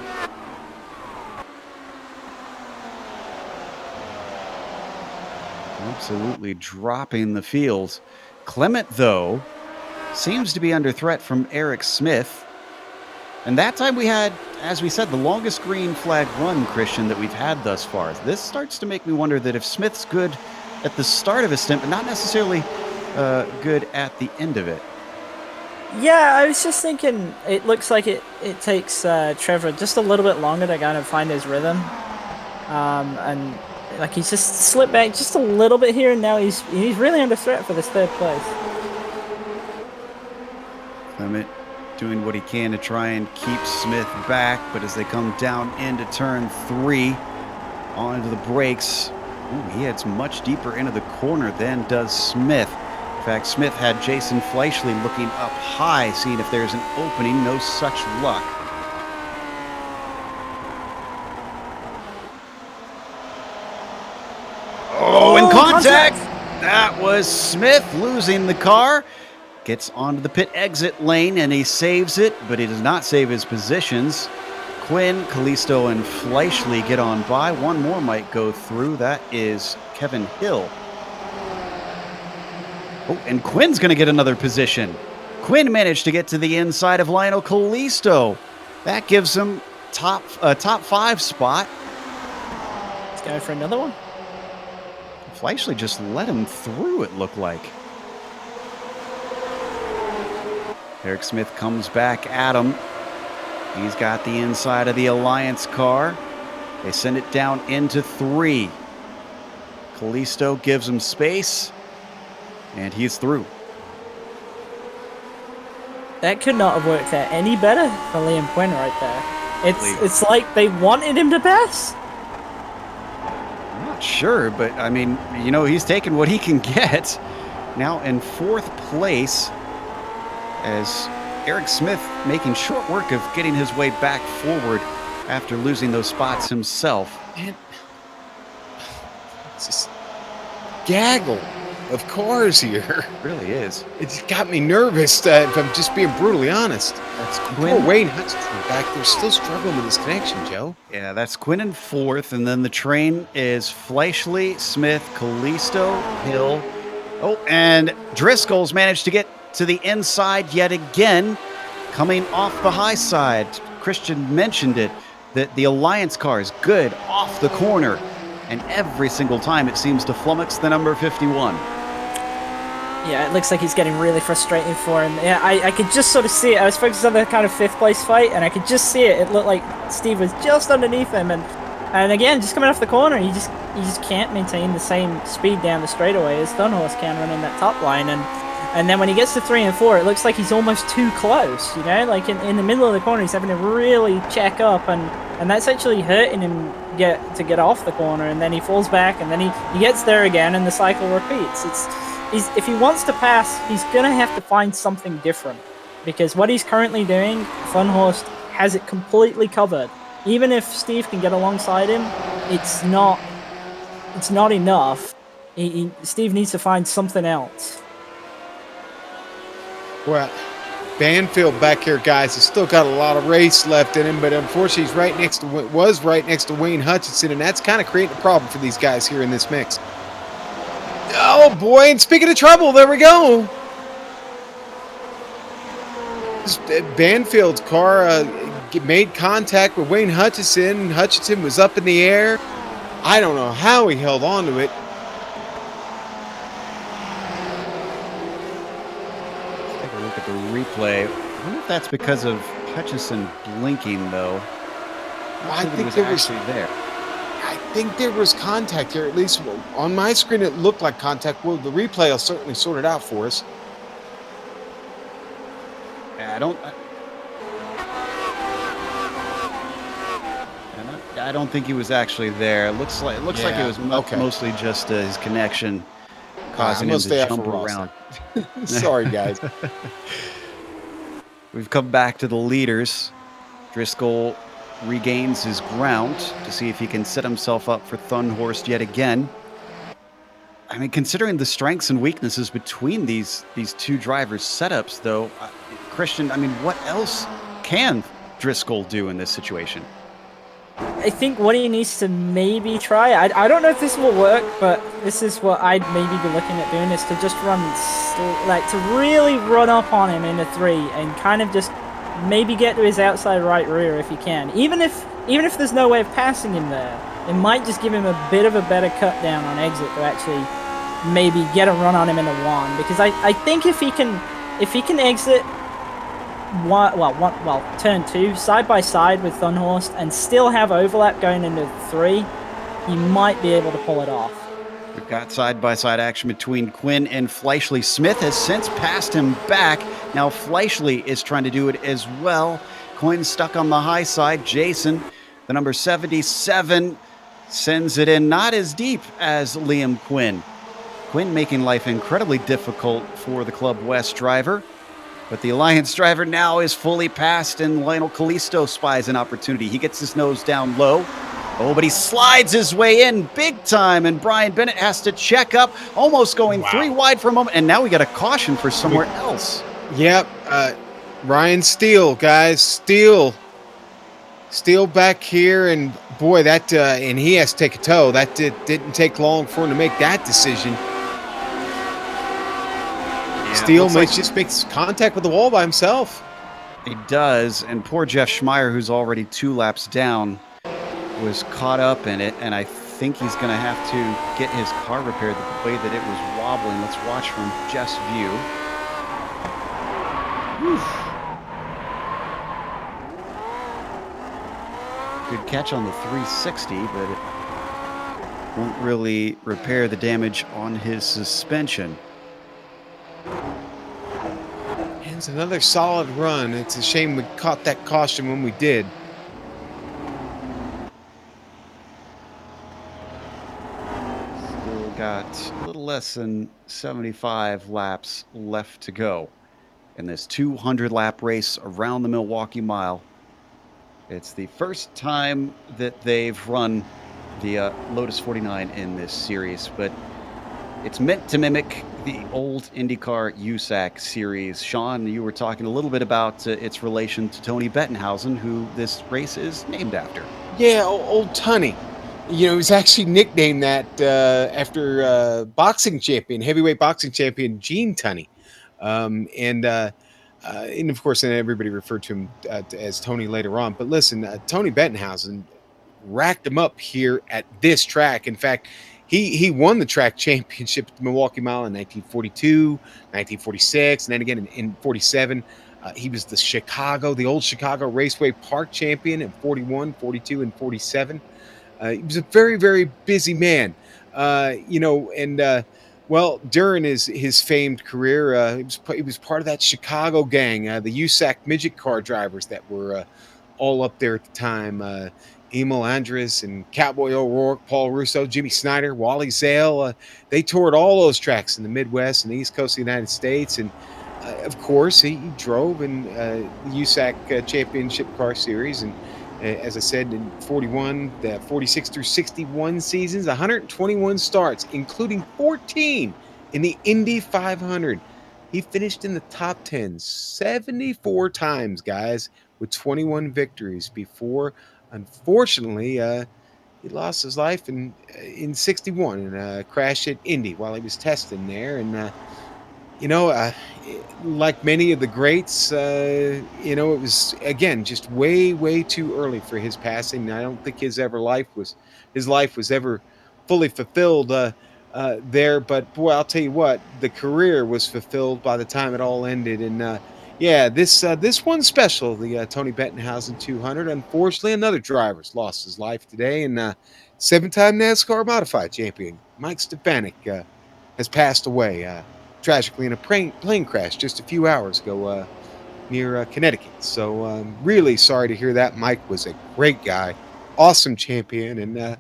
Absolutely dropping the field. Clement, though, seems to be under threat from Eric Smith. And that time we had, as we said, the longest green flag run, Christian, that we've had thus far. This starts to make me wonder that if Smith's good at the start of his stint, but not necessarily good at the end of it. Yeah, I was just thinking, it looks like it takes Trevor just a little bit longer to kind of find his rhythm. And like he's just slipped back just a little bit here, and now he's really under threat for this third place. Clement doing what he can to try and keep Smith back, but as they come down into turn 3, onto the brakes, he heads much deeper into the corner than does Smith. In fact, Smith had Jason Fleischle looking up high, seeing if there's an opening. No such luck. Oh, in contact! That was Smith losing the car. Gets onto the pit exit lane, and he saves it, but he does not save his positions. Quinn, Callisto, and Fleischle get on by. One more might go through. That is Kevin Hill. Oh, and Quinn's going to get another position. Quinn managed to get to the inside of Lionel Callisto. That gives him top 5 spot. Let's go for another one. Fleischle just let him through, it looked like. Eric Smith comes back at him. He's got the inside of the Alliance car. They send it down into 3. Callisto gives him space, and he's through. That could not have worked out any better for Liam Quinn right there. It's like they wanted him to pass. I'm not sure, but I mean, you know, he's taking what he can get. Now in 4th place, as Eric Smith making short work of getting his way back forward after losing those spots himself. Man, it's just gaggle of cars here. It really is. It's got me nervous, if I'm just being brutally honest. That's Poor Quinn. Wayne Hutchinson back there still struggling with this connection, Joe. Yeah, that's Quinn in 4th, and then the train is Fleischle, Smith, Callisto, Hill. Oh, and Driscoll's managed to get to the inside yet again, coming off the high side. Christian mentioned it, that the Alliance car is good off the corner, and every single time it seems to flummox the number 51. Yeah, it looks like he's getting really frustrating for him. Yeah, I could just sort of see it. I was focused on the kind of 5th place fight, and I could just see it. It looked like Steve was just underneath him, and again, just coming off the corner, he just can't maintain the same speed down the straightaway as Thunhorst can running that top line. And then when he gets to 3 and 4, it looks like he's almost too close, you know? Like in the middle of the corner, he's having to really check up, and that's actually hurting him to get off the corner, and then he falls back, and then he gets there again, and the cycle repeats. If he wants to pass, he's going to have to find something different, because what he's currently doing, Thunhorst has it completely covered. Even if Steve can get alongside him, it's not enough. Steve needs to find something else. Well, Banfield back here, guys, has still got a lot of race left in him, but unfortunately he's was right next to Wayne Hutchinson, and that's kind of creating a problem for these guys here in this mix. Oh boy, and speaking of trouble, there we go. Banfield's car made contact with Wayne Hutchison. Hutchison was up in the air. I don't know how he held on to it. Let's take a look at the replay. I wonder if that's because of Hutchison blinking, though. I think think it there was was. actually there. I think there was contact here. At least on my screen, it looked like contact. Well, the replay will certainly sort it out for us. Yeah, I don't think he was actually there. It looks like it was mostly just his connection causing him to jump around. Sorry, guys. We've come back to the leaders. Driscoll regains his ground to see if he can set himself up for Thunhorst yet again. I mean, considering the strengths and weaknesses between these two drivers' setups, though, Christian, I mean, what else can Driscoll do in this situation? I think what he needs to maybe try, I don't know if this will work, but this is what I'd maybe be looking at doing, is to just to really run up on him in a 3 and kind of just maybe get to his outside right rear if he can. Even if there's no way of passing him there, it might just give him a bit of a better cut down on exit to actually maybe get a run on him in a 1. Because I think if he can exit turn 2 side by side with Thunhorst and still have overlap going into 3, he might be able to pull it off. We've got side-by-side action between Quinn and Fleischle. Smith has since passed him back. Now Fleischle is trying to do it as well. Quinn stuck on the high side. Jason, the number 77, sends it in not as deep as Liam Quinn. Quinn making life incredibly difficult for the Club West driver. But the Alliance driver now is fully passed, and Lionel Callisto spies an opportunity. He gets his nose down low. Oh, but he slides his way in big time, and Brian Bennett has to check up, almost going 3 wide for a moment, and now we got a caution for somewhere else. Yep. Ryan Steele, guys. Steele back here, and boy, that and he has to take a tow. That didn't take long for him to make that decision. Yeah, Steele just makes contact with the wall by himself. He does, and poor Jeff Schmeier, who's already 2 laps down, was caught up in it, and I think he's going to have to get his car repaired the way that it was wobbling. Let's watch from Jeff's view. Good catch on the 360, but it won't really repair the damage on his suspension. And it's another solid run. It's a shame we caught that caution when we did. Got a little less than 75 laps left to go in this 200-lap race around the Milwaukee Mile. It's the first time that they've run the Lotus 49 in this series, but it's meant to mimic the old IndyCar USAC series. Sean, you were talking a little bit about its relation to Tony Bettenhausen, who this race is named after. Yeah, old Tony. You know, he was actually nicknamed that after boxing champion, heavyweight boxing champion Gene Tunney. And of course, and everybody referred to him as Tony later on. But listen, Tony Bettenhausen racked him up here at this track. In fact, he won the track championship at the Milwaukee Mile in 1942, 1946, and then again in 47. He was the old Chicago Raceway Park champion in 41, 42, and 47. He was a very, very busy man, well, during his famed career, he was part of that Chicago gang, the USAC midget car drivers that were all up there at the time. Emil Andres and Cowboy O'Rourke, Paul Russo, Jimmy Snyder, Wally Zale. They toured all those tracks in the Midwest and the East Coast of the United States. And, of course, he drove in the USAC Championship Car Series. And as I said, in 41, the 46 through 61 seasons, 121 starts, including 14 in the Indy 500. He finished in the top 10 74 times, guys, with 21 victories before, unfortunately, he lost his life in 61 in a crash at Indy while he was testing there. And like many of the greats, it was again just way, way too early for his passing. I don't think his life was ever fully fulfilled there. But boy, I'll tell you what, the career was fulfilled by the time it all ended. And yeah, this one's special. The Tony Bettenhausen 200. Unfortunately, another driver's lost his life today, and seven-time NASCAR modified champion Mike Stefanik has passed away tragically in a plane crash just a few hours ago near Connecticut. So really sorry to hear that. Mike was a great guy, awesome champion, and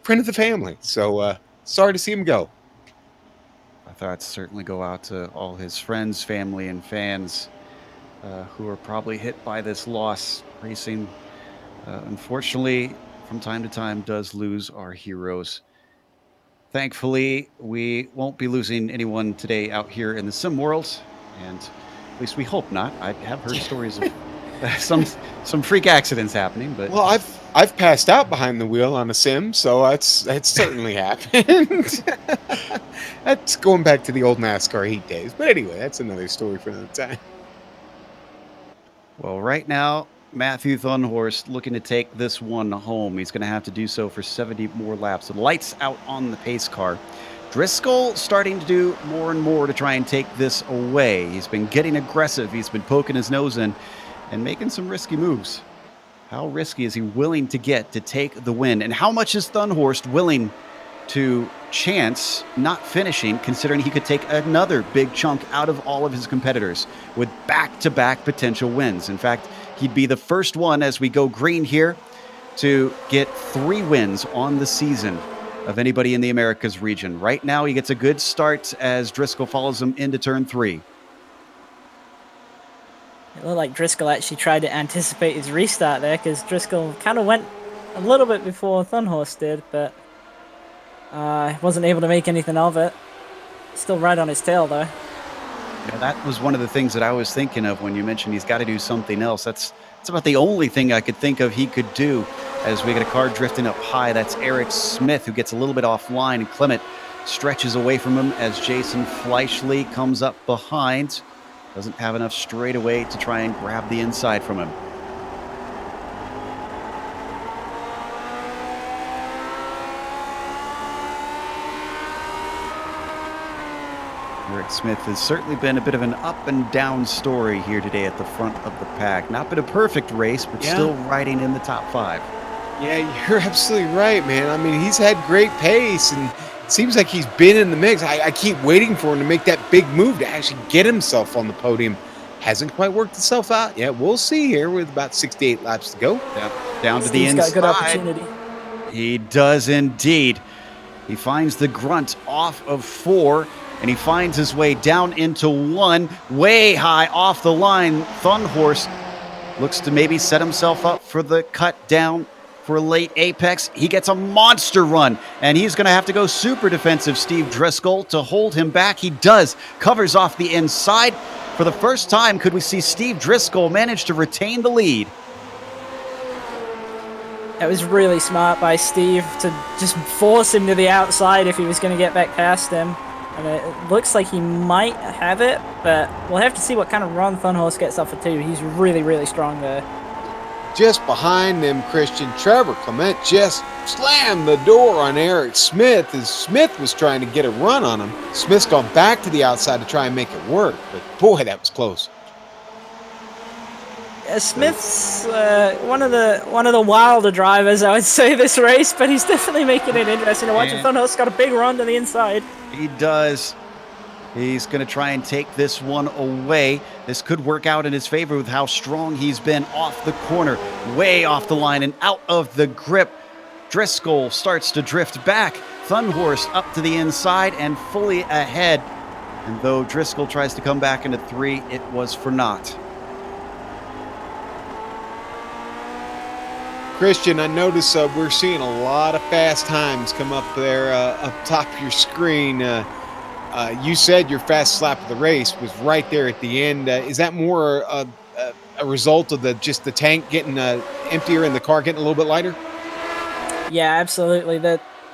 friend of the family. So sorry to see him go. Our thoughts certainly go out to all his friends, family, and fans who are probably hit by this loss. Racing, unfortunately, from time to time, does lose our heroes. Thankfully, we won't be losing anyone today out here in the sim world, and at least we hope not. I have heard stories of some freak accidents happening, but Well, I've passed out behind the wheel on a sim, so that's certainly happened. That's going back to the old NASCAR heat days. But anyway, that's another story for another time. well, right now, Matthew Thunhorst looking to take this one home. He's going to have to do so for 70 more laps. The lights out on the pace car. Driscoll starting to do more and more to try and take this away. He's been getting aggressive. He's been poking his nose in and making some risky moves. How risky is he willing to get to take the win? And how much is Thunhorst willing to chance not finishing, considering he could take another big chunk out of all of his competitors with back-to-back potential wins? In fact, he'd be the first one as we go green here to get 3 wins on the season of anybody in the Americas region. Right now, he gets a good start as Driscoll follows him into turn 3. It looked like Driscoll actually tried to anticipate his restart there, because Driscoll kind of went a little bit before Thunhorst did, but wasn't able to make anything of it. Still right on his tail, though. Yeah, that was one of the things that I was thinking of when you mentioned he's got to do something else. That's about the only thing I could think of he could do as we get a car drifting up high. That's Eric Smith, who gets a little bit offline, and Clement stretches away from him as Jason Fleischle comes up behind. Doesn't have enough straightaway to try and grab the inside from him. Eric Smith has certainly been a bit of an up and down story here today at the front of the pack. Not been a perfect race, but still riding in the top 5. Yeah, you're absolutely right, man. I mean, he's had great pace, and it seems like he's been in the mix. I keep waiting for him to make that big move to actually get himself on the podium. Hasn't quite worked itself out yet. We'll see here with about 68 laps to go. Yeah, down to Steve's the inside. got a good opportunity. He does indeed. He finds the grunt off of 4, and he finds his way down into 1, way high off the line. Thunhorst looks to maybe set himself up for the cut down for a late apex. He gets a monster run, and he's going to have to go super defensive, Steve Driscoll, to hold him back. He does. Covers off the inside. For the first time, could we see Steve Driscoll manage to retain the lead? It was really smart by Steve to just force him to the outside if he was going to get back past him. And it looks like he might have it, but we'll have to see what kind of run Thunhorst gets up for 2. He's really, really strong there. Just behind them, Christian, Trevor Clement just slammed the door on Eric Smith as Smith was trying to get a run on him. Smith's gone back to the outside to try and make it work, but boy, that was close. Smith's one of the wilder drivers, I would say, this race, but he's definitely making it interesting to watch. And Thunhorst's got a big run to the inside. He does. He's going to try and take this one away. This could work out in his favor with how strong he's been off the corner, way off the line and out of the grip. Driscoll starts to drift back. Thunhorst up to the inside and fully ahead. And though Driscoll tries to come back into 3, it was for naught. Christian, I notice we're seeing a lot of fast times come up there up top of your screen. You said your fastest lap of the race was right there at the end. Is that more a result of the tank getting emptier and the car getting a little bit lighter? Yeah, absolutely.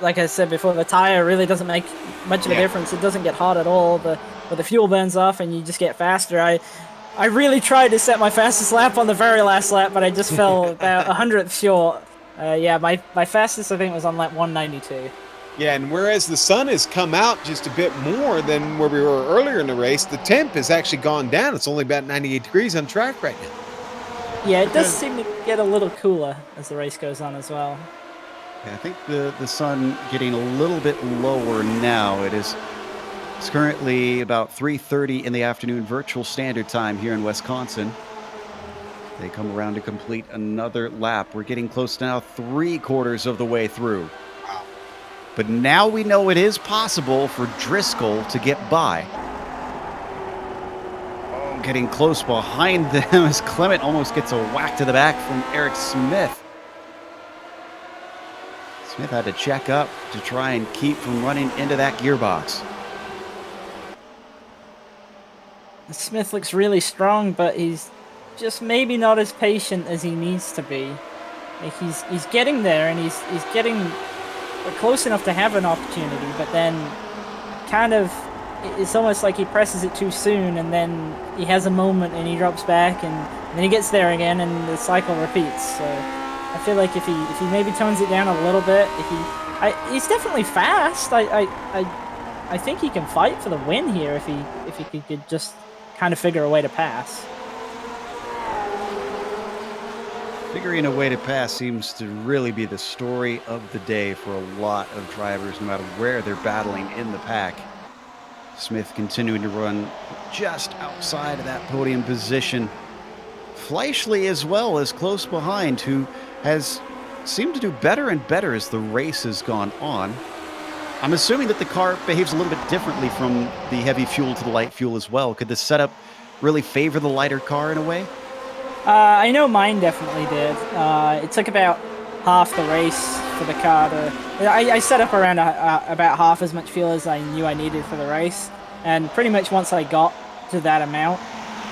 like I said before, the tire really doesn't make much of a difference. It doesn't get hot at all. But the fuel burns off and you just get faster. I really tried to set my fastest lap on the very last lap, but I just fell about 100th short. Yeah, my fastest I think was on lap 192. Yeah, and whereas the sun has come out just a bit more than where we were earlier in the race, the temp has actually gone down. It's only about 98 degrees on track right now. Yeah, it does seem to get a little cooler as the race goes on as well. Yeah, I think the sun getting a little bit lower now. It's currently about 3:30 in the afternoon virtual standard time here in Wisconsin. They come around to complete another lap. We're getting close now, 3/4 of the way through. But now we know it is possible for Driscoll to get by. Oh, getting close behind them as Clement almost gets a whack to the back from Eric Smith. Smith had to check up to try and keep from running into that gearbox. Smith looks really strong, but he's just maybe not as patient as he needs to be. Like he's getting there, and he's getting close enough to have an opportunity, but then kind of it's almost like he presses it too soon, and then he has a moment and he drops back, and then he gets there again, and the cycle repeats. So I feel like if he maybe tones it down a little bit, he's definitely fast. I think he can fight for the win here if he could just kind of figure a way to pass. Figuring a way to pass seems to really be the story of the day for a lot of drivers, no matter where they're battling in the pack. Smith continuing to run just outside of that podium position. Fleischle as well is close behind, who has seemed to do better and better as the race has gone on. I'm assuming that the car behaves a little bit differently from the heavy fuel to the light fuel as well. Could the setup really favor the lighter car in a way? I know mine definitely did. It took about half the race for the car to... I set up around about half as much fuel as I knew I needed for the race. And pretty much once I got to that amount,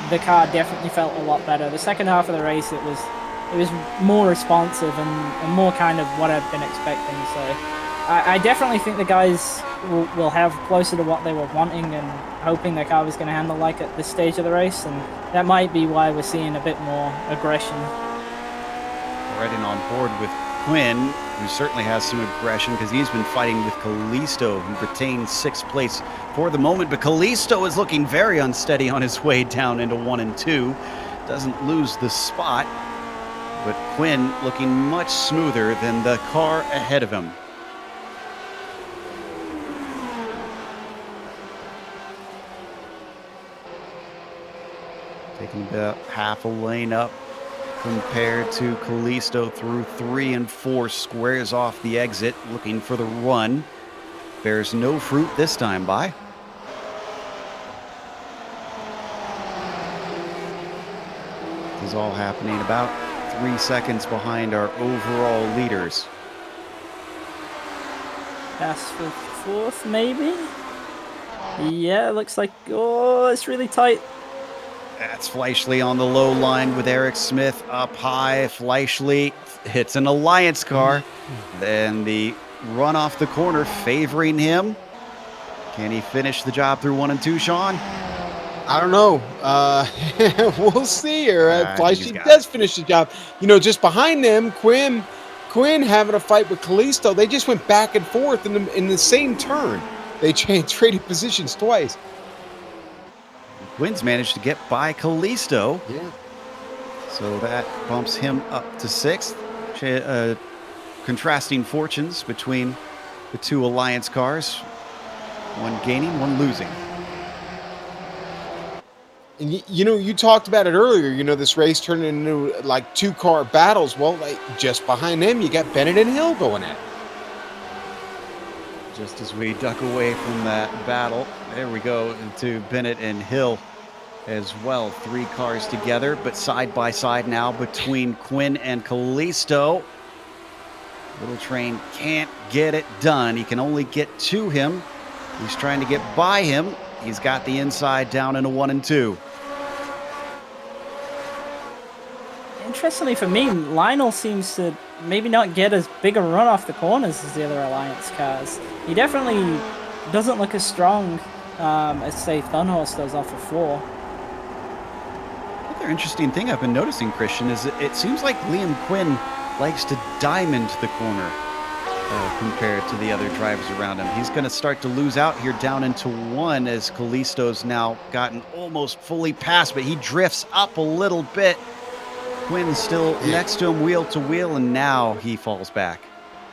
the car definitely felt a lot better. The second half of the race, it was more responsive and more kind of what I've been expecting. So I definitely think the guys will have closer to what they were wanting and hoping their car was going to handle like at this stage of the race, and that might be why we're seeing a bit more aggression. Riding on board with Quinn, who certainly has some aggression because he's been fighting with Callisto, who retains 6th place for the moment, but Callisto is looking very unsteady on his way down into 1 and 2. Doesn't lose the spot, but Quinn looking much smoother than the car ahead of him. Taking about half a lane up compared to Callisto through 3 and 4, squares off the exit, looking for the run. Bears no fruit this time by. This is all happening about 3 seconds behind our overall leaders. Pass for 4th, maybe? Yeah, looks like... Oh, it's really tight. That's Fleischle on the low line with Eric Smith up high. Fleischle hits an Alliance car. Then the run off the corner favoring him. Can he finish the job through 1 and 2, Sean? I don't know. We'll see here. Fleischle does finish the job. You know, just behind them, Quinn having a fight with Callisto. They just went back and forth in the same turn. They traded positions twice. Quinn's managed to get by Callisto. Yeah. So that bumps him up to 6th. Contrasting fortunes between the 2 Alliance cars. One gaining, one losing. And you know, you talked about it earlier. You know, this race turned into like 2-car battles. Well, like just behind them, you got Bennett and Hill going at it. Just as we duck away from that battle, there we go into Bennett and Hill as well. 3 cars together, but side by side now between Quinn and Callisto. Little Train can't get it done. He can only get to him. He's trying to get by him. He's got the inside down into 1 and 2. Interestingly for me, Lionel seems to maybe not get as big a run off the corners as the other Alliance cars. He definitely doesn't look as strong as, say, Thunhorse does off the floor. Another interesting thing I've been noticing, Christian, is it seems like Liam Quinn likes to diamond the corner compared to the other drivers around him. He's going to start to lose out here down into 1 as Kalisto's now gotten almost fully past, but he drifts up a little bit. Quinn's still next to him wheel to wheel, and now he falls back.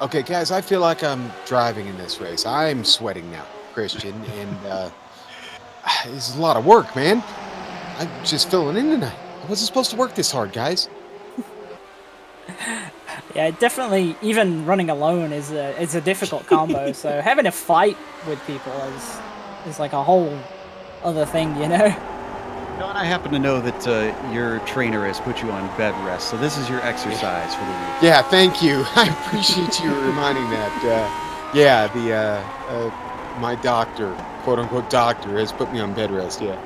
Okay, guys, I feel like I'm driving in this race. I'm sweating now, Christian, and it's a lot of work, man. I'm just filling in tonight. I wasn't supposed to work this hard, guys. Yeah, definitely. Even running alone is a difficult combo. So having a fight with people is like a whole other thing, you know. John, I happen to know that your trainer has put you on bed rest, so this is your exercise for the week. Yeah, thank you. I appreciate you reminding that. My doctor, quote unquote doctor, has put me on bed rest. Yeah.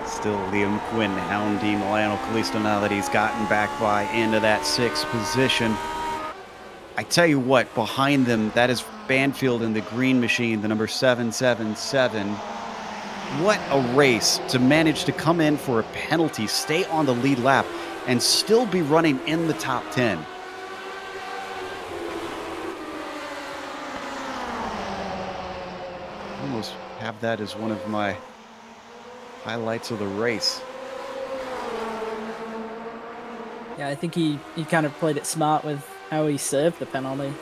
Still Liam Quinn hounding Lionel Kalisto now that he's gotten back by into that 6th position. I tell you what, behind them, that is Banfield in the green machine, the number 777. What a race to manage to come in for a penalty, stay on the lead lap, and still be running in the top 10. Almost have that as one of my highlights of the race. Yeah, I think he kind of played it smart with how he served the penalty.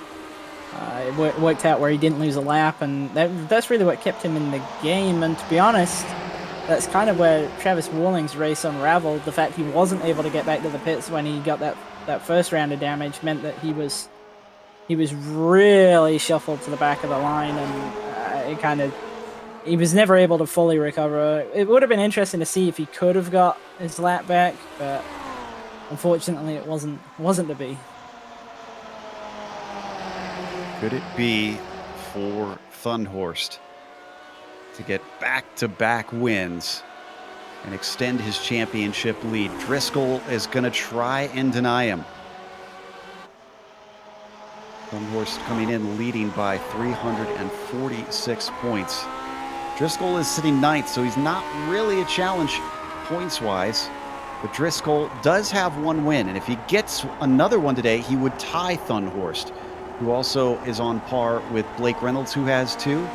It worked out where he didn't lose a lap, and that's really what kept him in the game. And to be honest, that's kind of where Travis Walling's race unraveled. The fact he wasn't able to get back to the pits when he got that first round of damage meant that he was really shuffled to the back of the line, and he was never able to fully recover. It would have been interesting to see if he could have got his lap back, but unfortunately it wasn't to be. Could it be for Thunhorst to get back-to-back wins and extend his championship lead? Driscoll is going to try and deny him. Thunhorst coming in leading by 346 points. Driscoll is sitting 9th, so he's not really a challenge points-wise. But Driscoll does have 1 win, and if he gets another one today, he would tie Thunhorst, who also is on par with Blake Reynolds, who has 2,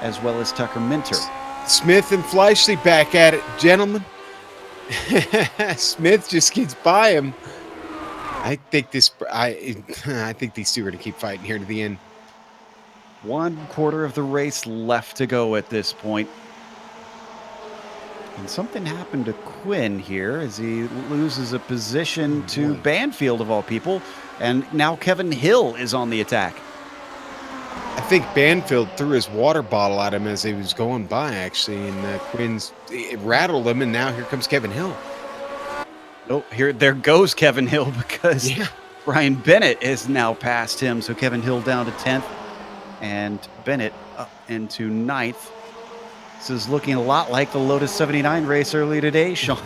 as well as Tucker Minter. Smith and Fleischley back at it, gentlemen. Smith just gets by him. I think these two are going to keep fighting here to the end. 1/4 of the race left to go at this point. And something happened to Quinn here as he loses a position to Banfield, of all people. And now Kevin Hill is on the attack. I think Banfield threw his water bottle at him as he was going by, actually. And it rattled him, and now here comes Kevin Hill. Oh, there goes Kevin Hill, because Brian Bennett is now past him. So Kevin Hill down to 10th and Bennett up into 9th. This is looking a lot like the Lotus 79 race early today, Sean,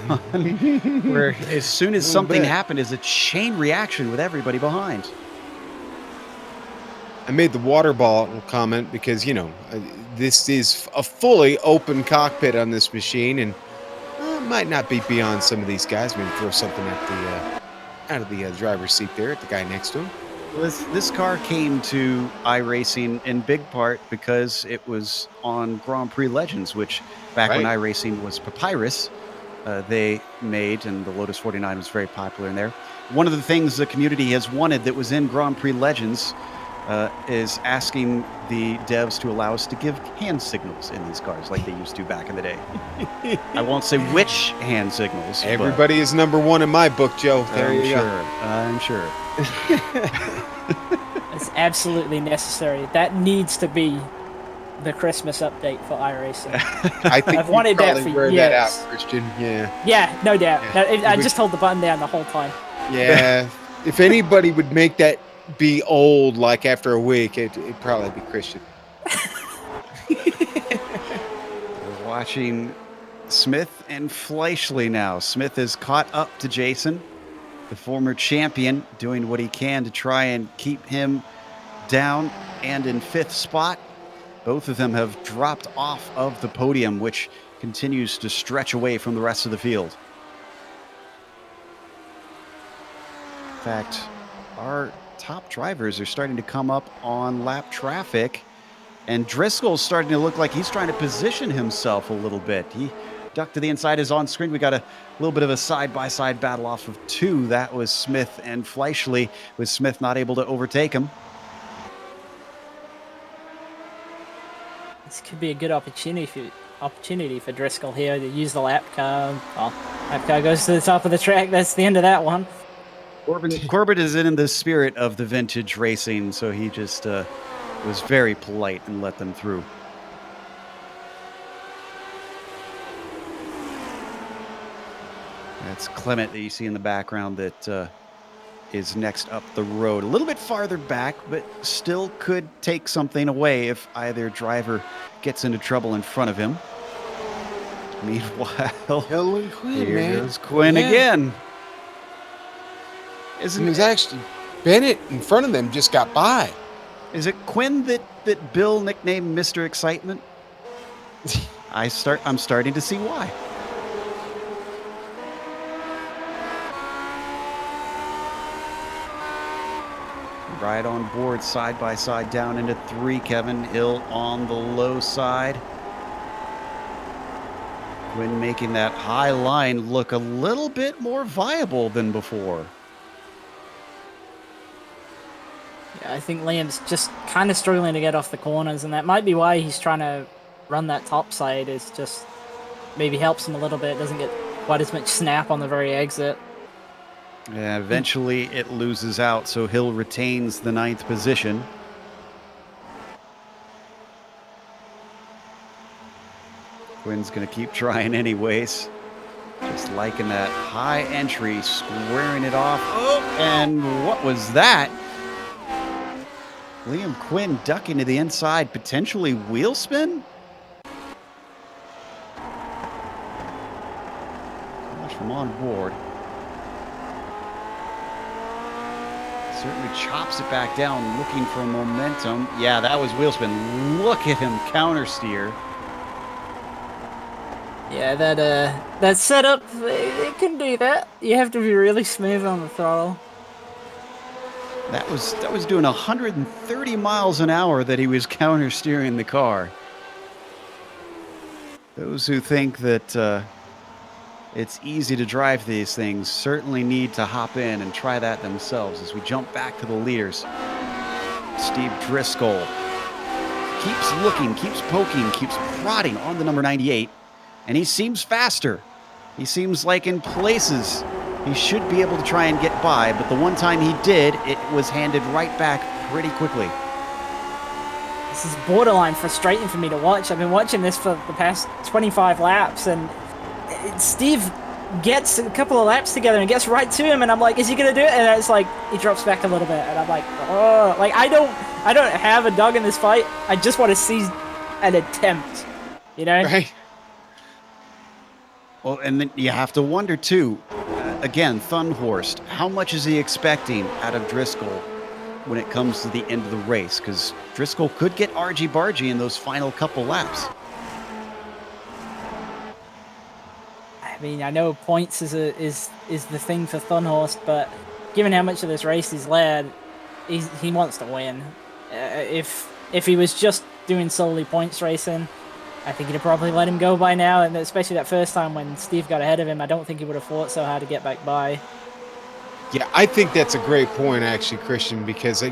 where as soon as something happened, is a chain reaction with everybody behind. I made the water bottle comment because, this is a fully open cockpit on this machine, and it might not be beyond some of these guys. Maybe throw something at out of the driver's seat there at the guy next to him. This car came to iRacing in big part because it was on Grand Prix Legends, which back when iRacing was Papyrus, they made, and the Lotus 49 was very popular in there. One of the things the community has wanted that was in Grand Prix Legends is asking the devs to allow us to give hand signals in these cars like they used to back in the day. I won't say which hand signals. Everybody is number 1 in my book, Joe. I'm sure. It's absolutely necessary. That needs to be the Christmas update for iRacing. I think I've wanted that for years. That out, Christian. Yeah, no doubt. I just hold the button down the whole time. Yeah. If anybody would make that be old, like after a week, it'd probably be Christian. We're watching Smith and Fleischley now. Smith is caught up to Jason. The former champion doing what he can to try and keep him down and in 5th spot. Both of them have dropped off of the podium, which continues to stretch away from the rest of the field. In fact, our top drivers are starting to come up on lap traffic, and Driscoll's starting to look like he's trying to position himself a little bit. He ducked to the inside, is on screen. We got a little bit of a side-by-side battle off of 2. That was Smith and Fleischle, with Smith not able to overtake him. This could be a good opportunity for Driscoll here to use the lap car. Well, lap car goes to the top of the track. That's the end of that one. Corbett is in the spirit of the vintage racing, so he just was very polite and let them through. That's Clement that you see in the background that is next up the road. A little bit farther back, but still could take something away if either driver gets into trouble in front of him. Meanwhile, Hill and Quinn, here goes Quinn again. It was actually Bennett in front of them just got by. Is it Quinn that Bill nicknamed Mr. Excitement? I'm starting to see why. Right on board, side by side, down into 3. Kevin Hill on the low side. Quinn making that high line look a little bit more viable than before. Yeah, I think Liam's just kind of struggling to get off the corners, and that might be why he's trying to run that top side. Is just maybe helps him a little bit, doesn't get quite as much snap on the very exit. Yeah, eventually it loses out, so Hill retains the 9th position. Quinn's going to keep trying anyways. Just liking that high entry, squaring it off. Oh, and what was that? Liam Quinn ducking to the inside, potentially wheel spin? Much from on board. Certainly chops it back down, looking for momentum. Yeah, that was wheel spin. Look at him counter steer. Yeah, that setup, it can do that. You have to be really smooth on the throttle. That was doing 130 miles an hour that he was counter steering the car. Those who think that it's easy to drive these things certainly need to hop in and try that themselves as we jump back to the leaders. Steve Driscoll keeps looking, keeps poking, keeps prodding on the number 98, and he seems faster. He seems like in places he should be able to try and get by, but the one time he did, it was handed right back pretty quickly. This is borderline frustrating for me to watch. I've been watching this for the past 25 laps, and Steve gets a couple of laps together and gets right to him, and I'm like, is he gonna do it? And it's like he drops back a little bit, and I'm like, oh, like I don't have a dog in this fight. I just want to see an attempt, you know? Right. Well, and then you have to wonder too. Again, Thunhorst, how much is he expecting out of Driscoll when it comes to the end of the race? Because Driscoll could get argy-bargy in those final couple laps. I mean, I know points is the thing for Thunhorst, but given how much of this race he's led, he wants to win. If he was just doing solely points racing, I think he'd have probably let him go by now, and especially that first time when Steve got ahead of him, I don't think he would have fought so hard to get back by. Yeah, I think that's a great point, actually, Christian, because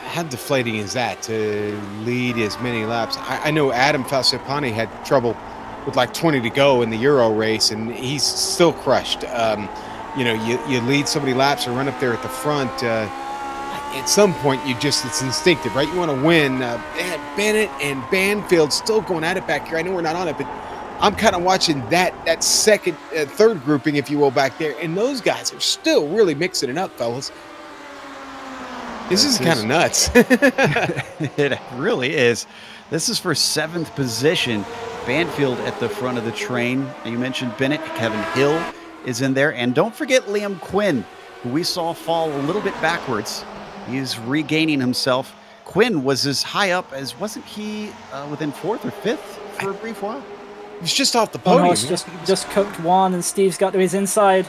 how deflating is that to lead as many laps? I know Adam Falsapani had trouble with like 20 to go in the Euro race, and he's still crushed. You know, you lead so many laps or run up there at the front. At some point, it's instinctive, right? You want to win. Bennett and Banfield still going at it back here. I know we're not on it, but I'm kind of watching that third grouping, if you will, back there. And those guys are still really mixing it up, fellas. This is kind of nuts. It really is. This is for 7th position. Banfield at the front of the train. You mentioned Bennett. Kevin Hill is in there. And don't forget Liam Quinn, who we saw fall a little bit backwards. He's regaining himself. Quinn was as high up as, wasn't he within 4th or 5th for a brief while? He was just off the podium. Horse just cooked one, and Steve's got to his inside.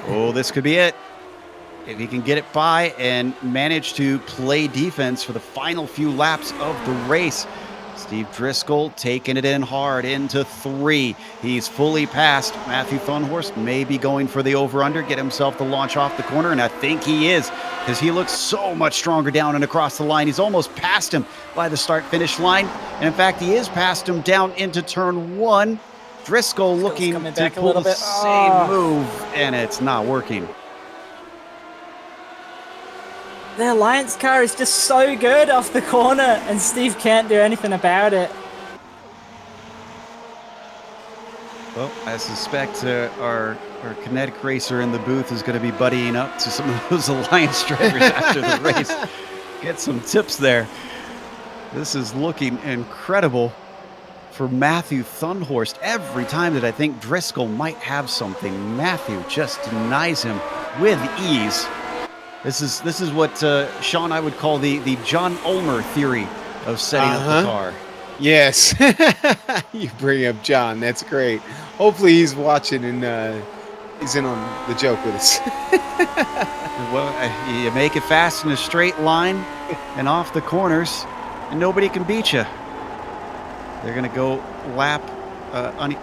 Oh, this could be it. If he can get it by and manage to play defense for the final few laps of the race. Steve Driscoll taking it in hard into 3. He's fully past Matthew Thunhorst, maybe going for the over-under, get himself the launch off the corner, and I think he is, because he looks so much stronger down and across the line. He's almost past him by the start-finish line, and in fact, he is past him down into turn 1. Driscoll looking to pull the same move, and it's not working. The Alliance car is just so good off the corner, and Steve can't do anything about it. Well, I suspect our kinetic racer in the booth is going to be buddying up to some of those Alliance drivers after the race. Get some tips there. This is looking incredible for Matthew Thunhorst. Every time that I think Driscoll might have something, Matthew just denies him with ease. This is what Sean I would call the John Ulmer theory of setting up the car. Yes. You bring up John. That's great. Hopefully he's watching and he's in on the joke with us. Well, you make it fast in a straight line and off the corners, and nobody can beat you. They're going to go lap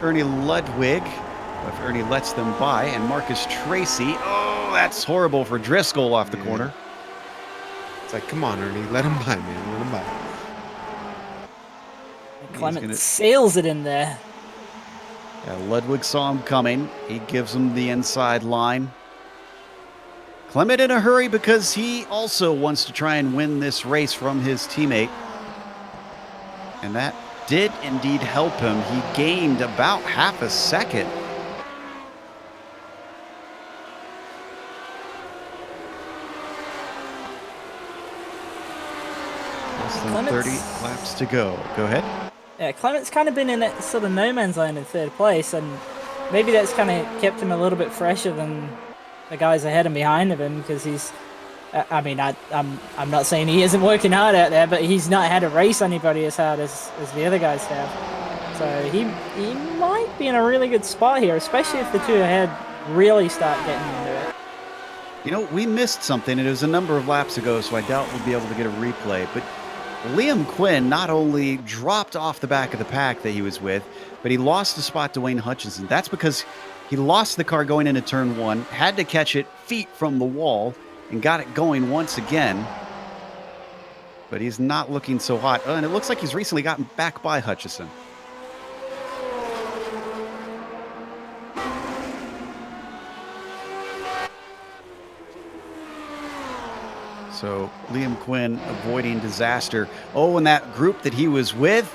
Ernie Ludwig, if Ernie lets them by, and Marcus Tracy. Oh, that's horrible for Driscoll off the corner. It's like, come on, Ernie, let him by, man, let him by. Clement sails it in there. Yeah, Ludwig saw him coming. He gives him the inside line. Clement in a hurry because he also wants to try and win this race from his teammate. And that did indeed help him. He gained about half a second. Less than 30 laps to go. Go ahead. Yeah, Clement's kind of been in that sort of no man's land in 3rd place, and maybe that's kind of kept him a little bit fresher than the guys ahead and behind of him, because he's, I mean, I'm not saying he isn't working hard out there, but he's not had to race anybody as hard as the other guys have. So he might be in a really good spot here, especially if the two ahead really start getting into it. You know, we missed something. It was a number of laps ago, so I doubt we'll be able to get a replay, but Liam Quinn not only dropped off the back of the pack that he was with, but he lost the spot to Wayne Hutchinson. That's because he lost the car going into turn 1, had to catch it feet from the wall, and got it going once again. But he's not looking so hot. Oh, and it looks like he's recently gotten back by Hutchison. So Liam Quinn avoiding disaster. Oh, and that group that he was with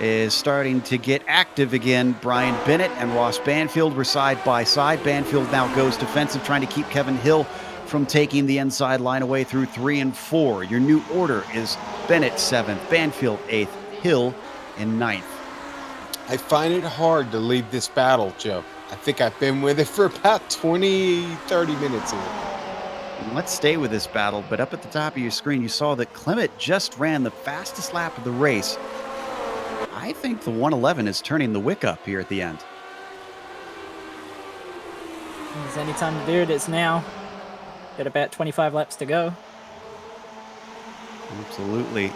is starting to get active again. Brian Bennett and Ross Banfield were side by side. Banfield now goes defensive, trying to keep Kevin Hill from taking the inside line away through 3 and 4. Your new order is Bennett 7th, Banfield 8th, Hill in 9th. I find it hard to leave this battle, Joe. I think I've been with it for about 20, 30 minutes here. And let's stay with this battle, but up at the top of your screen, you saw that Clement just ran the fastest lap of the race. I think the 111 is turning the wick up here at the end. If there's any time to do it, it's now. Got about 25 laps to go. Absolutely.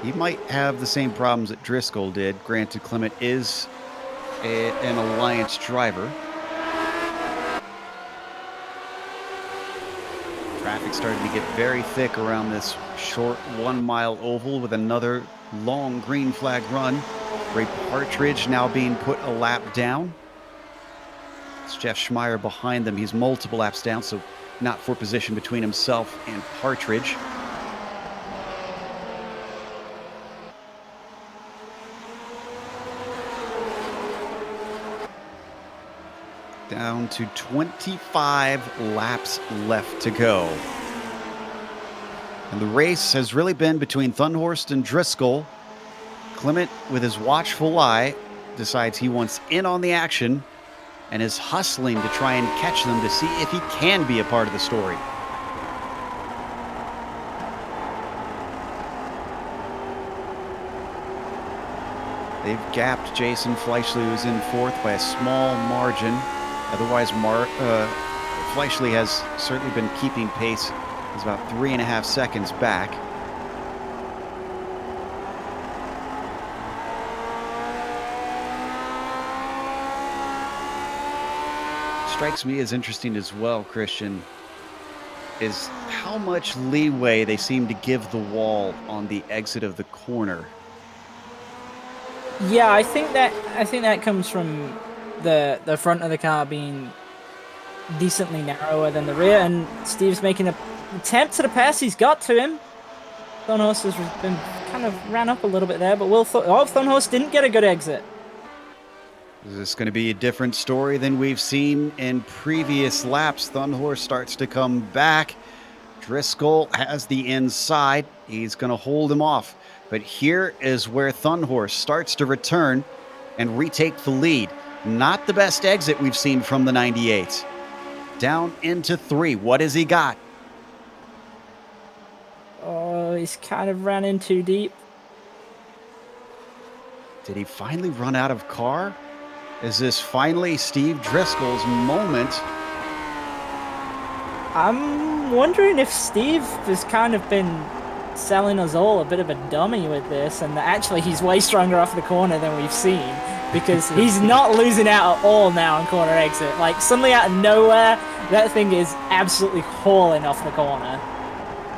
He might have the same problems that Driscoll did. Granted, Clement is an Alliance driver. Traffic started to get very thick around this short 1-mile oval with another long green flag run. Ray Partridge now being put a lap down. It's Jeff Schmeier behind them. He's multiple laps down, so not for position between himself and Partridge. Down to 25 laps left to go. And the race has really been between Thunhorst and Driscoll. Clement, with his watchful eye, decides he wants in on the action and is hustling to try and catch them to see if he can be a part of the story. They've gapped Jason Fleischle, who's in fourth, by a small margin. Otherwise, Fleischle has certainly been keeping pace. He's about 3.5 seconds back. Strikes me as interesting as well, Christian, is how much leeway they seem to give the wall on the exit of the corner. Yeah, I think that comes from the front of the car being decently narrower than the rear, and Steve's making an attempt at a pass. He's got to him. Thornhorst has been kind of ran up a little bit there, but Thornhorst didn't get a good exit. Is this going to be a different story than we've seen in previous laps? Thunhorst starts to come back. Driscoll has the inside. He's going to hold him off. But here is where Thunhorst starts to return and retake the lead. Not the best exit we've seen from the 98. Down into 3. What has he got? Oh, he's kind of ran in too deep. Did he finally run out of car? Is this finally Steve Driscoll's moment? I'm wondering if Steve has kind of been selling us all a bit of a dummy with this, and that actually he's way stronger off the corner than we've seen, because he's not losing out at all now on corner exit. Like, suddenly out of nowhere, that thing is absolutely hauling off the corner.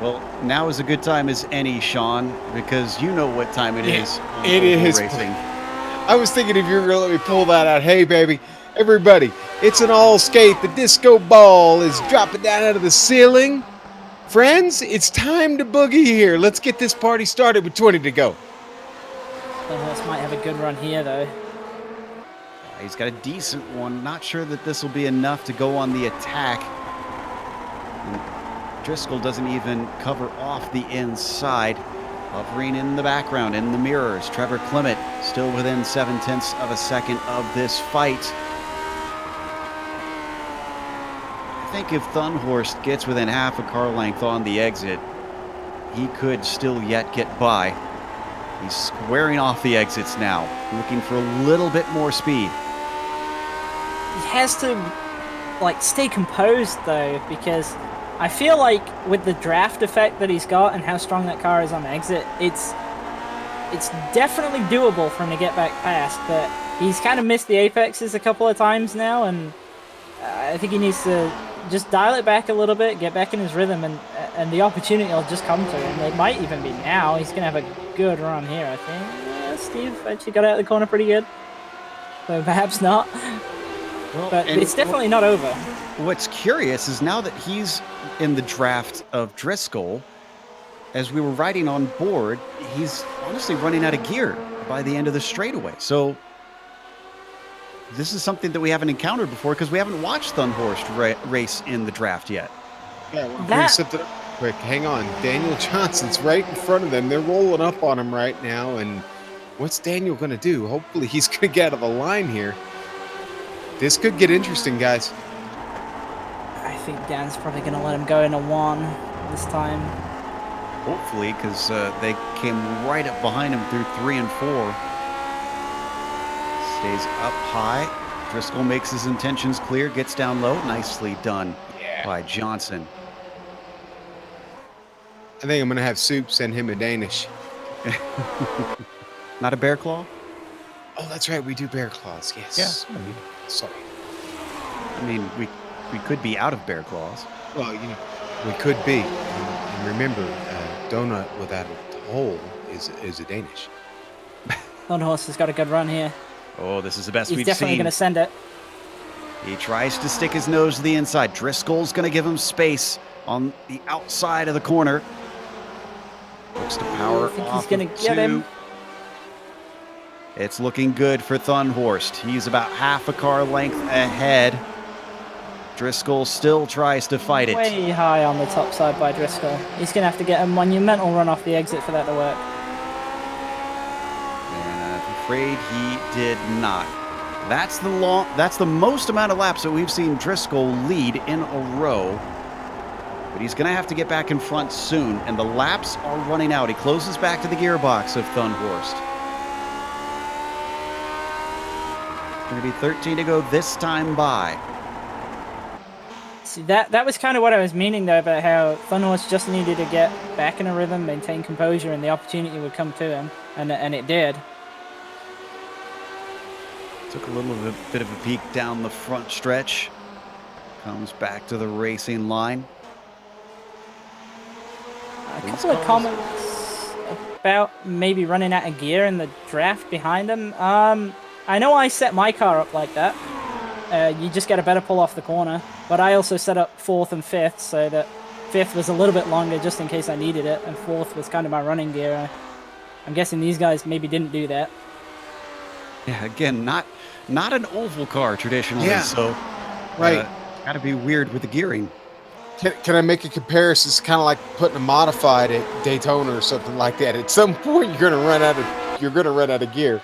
Well, now is a good time as any, Sean, because you know what time it is. It is. Racing. I was thinking if you were going to let me pull that out. Hey, baby, everybody, it's an all skate. The disco ball is dropping down out of the ceiling. Friends, it's time to boogie here. Let's get this party started with 20 to go. Thunhorst might have a good run here, though. He's got a decent one. Not sure that this will be enough to go on the attack. And Driscoll doesn't even cover off the inside. Hovering in the background, in the mirrors, Trevor Clement still within 0.7 of a second of this fight. I think if Thunhorst gets within half a car length on the exit, he could still yet get by. He's squaring off the exits now, looking for a little bit more speed. He has to, like, stay composed, though, because I feel like with the draft effect that he's got and how strong that car is on exit, it's definitely doable for him to get back past, but he's kind of missed the apexes a couple of times now, and I think he needs to just dial it back a little bit, get back in his rhythm, and the opportunity will just come to him. It might even be now. He's going to have a good run here, I think. Yeah, Steve actually got out of the corner pretty good, so perhaps not. Well, but it's definitely not over. What's curious is now that he's in the draft of Driscoll, as we were riding on board, he's honestly running out of gear by the end of the straightaway. So this is something that we haven't encountered before because we haven't watched Thunhorst race in the draft yet. Yeah, we're something quick. Hang on. Daniel Johnson's right in front of them. They're rolling up on him right now. And what's Daniel going to do? Hopefully he's going to get out of the line here. This could get interesting, guys. I think Dan's probably going to let him go in a 1 this time. Hopefully, because they came right up behind him through 3 and 4. Stays up high. Driscoll makes his intentions clear, gets down low. Nicely done by Johnson. I think I'm going to have Soup send him a Danish. Not a bear claw? Oh, that's right. We do bear claws. Yes. Yeah. Sorry. I mean, we could be out of bear claws. Well, you know, we could be. And remember, donut without a hole is a Danish. Thunhorst has got a good run here. Oh, this is the best we've seen. He's definitely going to send it. He tries to stick his nose to the inside. Driscoll's going to give him space on the outside of the corner. Looks to power I think off he's going to of get 2. him. It's looking good for Thunhorst. He's about half a car length ahead. Driscoll still tries to fight it. Way high on the top side by Driscoll. He's going to have to get a monumental run off the exit for that to work. And I'm afraid he did not. That's the most amount of laps that we've seen Driscoll lead in a row. But he's going to have to get back in front soon, and the laps are running out. He closes back to the gearbox of Thunhorst. It's going to be 13 to go this time by. See, that was kind of what I was meaning, though, about how Thunhorst just needed to get back in a rhythm, maintain composure, and the opportunity would come to him, and it did. Took a little bit of a peek down the front stretch. Comes back to the racing line. A couple of comments about maybe running out of gear in the draft behind him. I know I set my car up like that. You just get a better pull off the corner. But I also set up 4th and 5th, so that 5th was a little bit longer just in case I needed it, and 4th was kind of my running gear. I'm guessing these guys maybe didn't do that. Yeah, again, not an oval car traditionally, Yeah. so Right. Gotta be weird with the gearing. Can I make a comparison? It's kind of like putting a modified at Daytona or something like that. At some point, you're gonna run out of gear.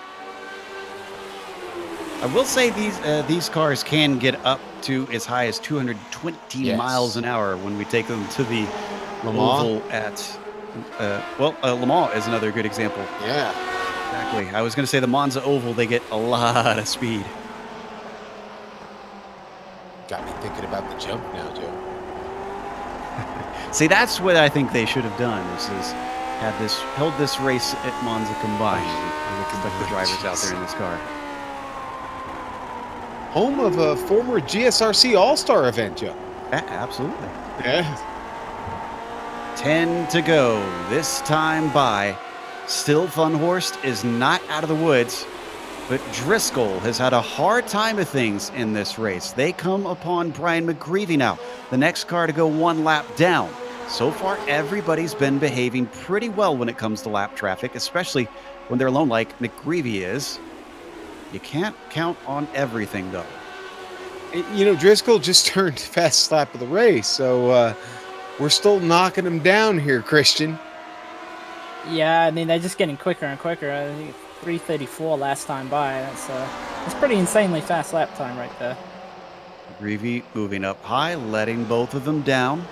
I will say these cars can get up to as high as 220 Yes. miles an hour when we take them to the Le Mans? oval at Le Mans is another good example. Yeah. Exactly. I was going to say the Monza Oval, they get a lot of speed. Got me thinking about the jump now, Joe. See, that's what I think they should have done. Is held this race at Monza combined and stuck the drivers out there in this car. Home of a former GSRC All-Star event, Joe. Absolutely. Yeah. 10 to go this time by. Still, Thunhorst is not out of the woods, but Driscoll has had a hard time of things in this race. They come upon Brian McGreevy now, the next car to go one lap down. So far, everybody's been behaving pretty well when it comes to lap traffic, especially when they're alone like McGreevy is. You can't count on everything, though. You know, Driscoll just turned fastest lap of the race, so we're still knocking him down here, Christian. Yeah, I mean, they're just getting quicker and quicker. I think 3:34 last time by. That's pretty insanely fast lap time right there. McGreevy moving up high, letting both of them down.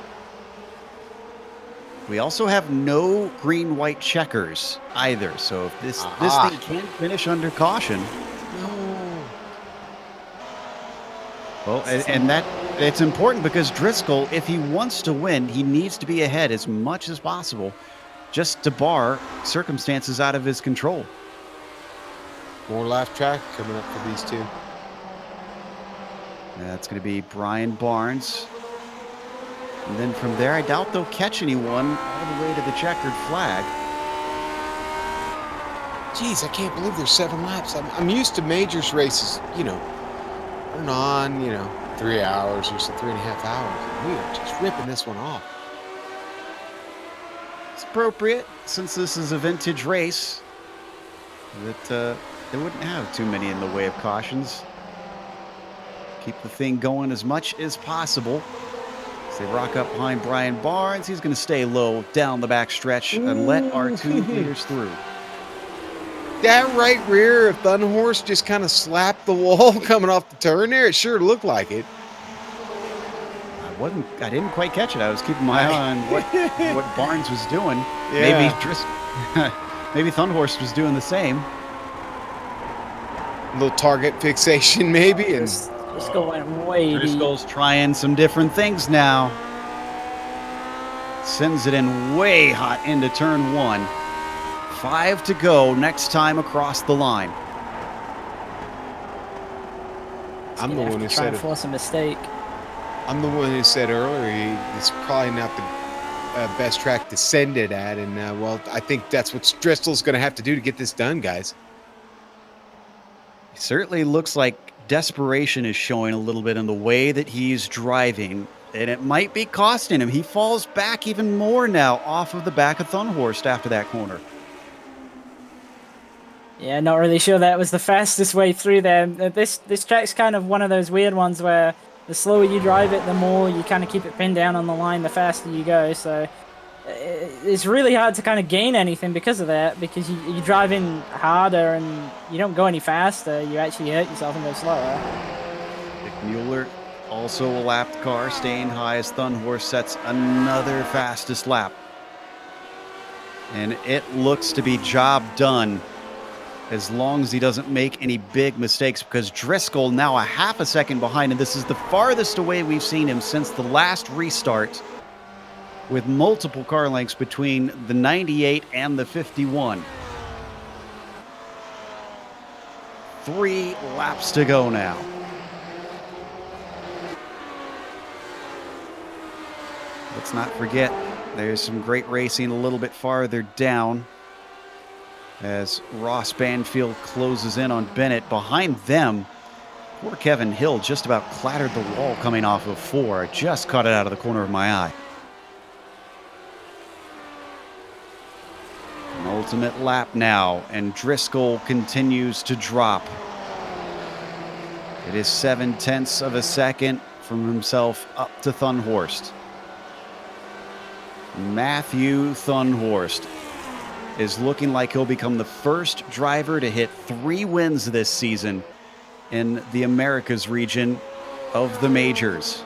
We also have no green-white checkers either, so if this thing can't finish under caution. No. Well, and that it's important because Driscoll, if he wants to win, he needs to be ahead as much as possible, just to bar circumstances out of his control. More laugh track coming up for these two. That's going to be Brian Barnes. And then from there, I doubt they'll catch anyone all the way to the checkered flag. Jeez, I can't believe there's 7 laps. I'm used to majors races, you know, running on, 3 hours or so, 3.5 hours. We are just ripping this one off. It's appropriate since this is a vintage race that they wouldn't have too many in the way of cautions. Keep the thing going as much as possible. As they rock up behind Brian Barnes, he's going to stay low down the back stretch and let our 2 leaders through. That right rear of Thunhorst just kind of slapped the wall coming off the turn there. It sure looked like it. I didn't quite catch it. I was keeping my eye on what Barnes was doing. Yeah. Maybe Thunhorst was doing the same. A little target fixation maybe. And Driscoll went way deep. Driscoll's trying some different things now. Sends it in way hot into turn 1. 5 to go next time across the line. I'm the one who said it. Force a mistake. I'm the one who said earlier it's probably not the best track to send it at, and well, I think that's what Driscoll's going to have to do to get this done, guys. It certainly looks like desperation is showing a little bit in the way that he's driving, and it might be costing him. He falls back even more now off of the back of Thunhorst after that corner. Yeah, not really sure that was the fastest way through there. This track's kind of one of those weird ones where the slower you drive it, the more you kind of keep it pinned down on the line, the faster you go. So it's really hard to kind of gain anything because of that, because you drive in harder and you don't go any faster. You actually hurt yourself and go slower. Nick Mueller, also a lapped car, staying high as Thunhorse sets another fastest lap. And it looks to be job done as long as he doesn't make any big mistakes, because Driscoll now a half a second behind, and this is the farthest away we've seen him since the last restart, with multiple car lengths between the 98 and the 51. 3 laps to go now. Let's not forget, there's some great racing a little bit farther down as Ross Banfield closes in on Bennett. Behind them, poor Kevin Hill just about clattered the wall coming off of 4. I just caught it out of the corner of my eye. An ultimate lap now, and Driscoll continues to drop. It is 0.7 of a second from himself up to Thunhorst. Matthew Thunhorst is looking like he'll become the first driver to hit 3 wins this season in the Americas region of the majors.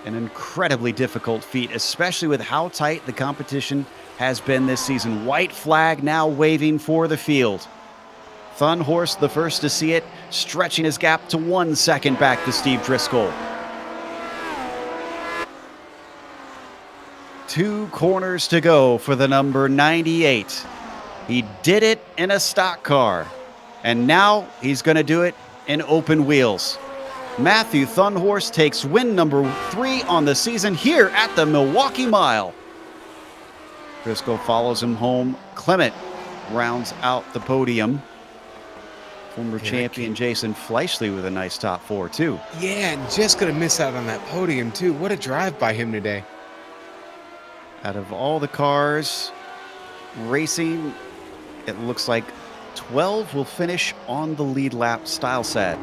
An incredibly difficult feat, especially with how tight the competition has been this season. White flag now waving for the field. Thunhorst, the first to see it, stretching his gap to 1 second back to Steve Driscoll. 2 corners to go for the number 98. He did it in a stock car, and now he's going to do it in open wheels. Matthew Thunhorst takes win number 3 on the season here at the Milwaukee Mile. Driscoll follows him home. Clement rounds out the podium. Former champion Jason Fleischle with a nice top 4 too. Yeah, and just going to miss out on that podium too. What a drive by him today. Out of all the cars racing, it looks like 12 will finish on the lead lap. Style set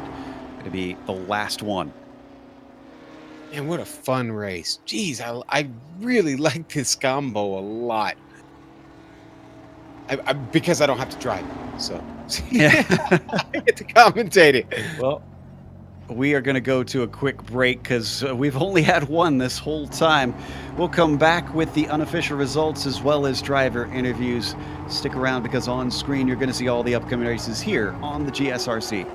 to be the last one. And what a fun race. Jeez, I really like this combo a lot. Because I don't have to drive it, so Yeah. I get to commentate it. Well, we are going to go to a quick break because we've only had one this whole time. We'll come back with the unofficial results as well as driver interviews. Stick around because on screen you're going to see all the upcoming races here on the GSRC.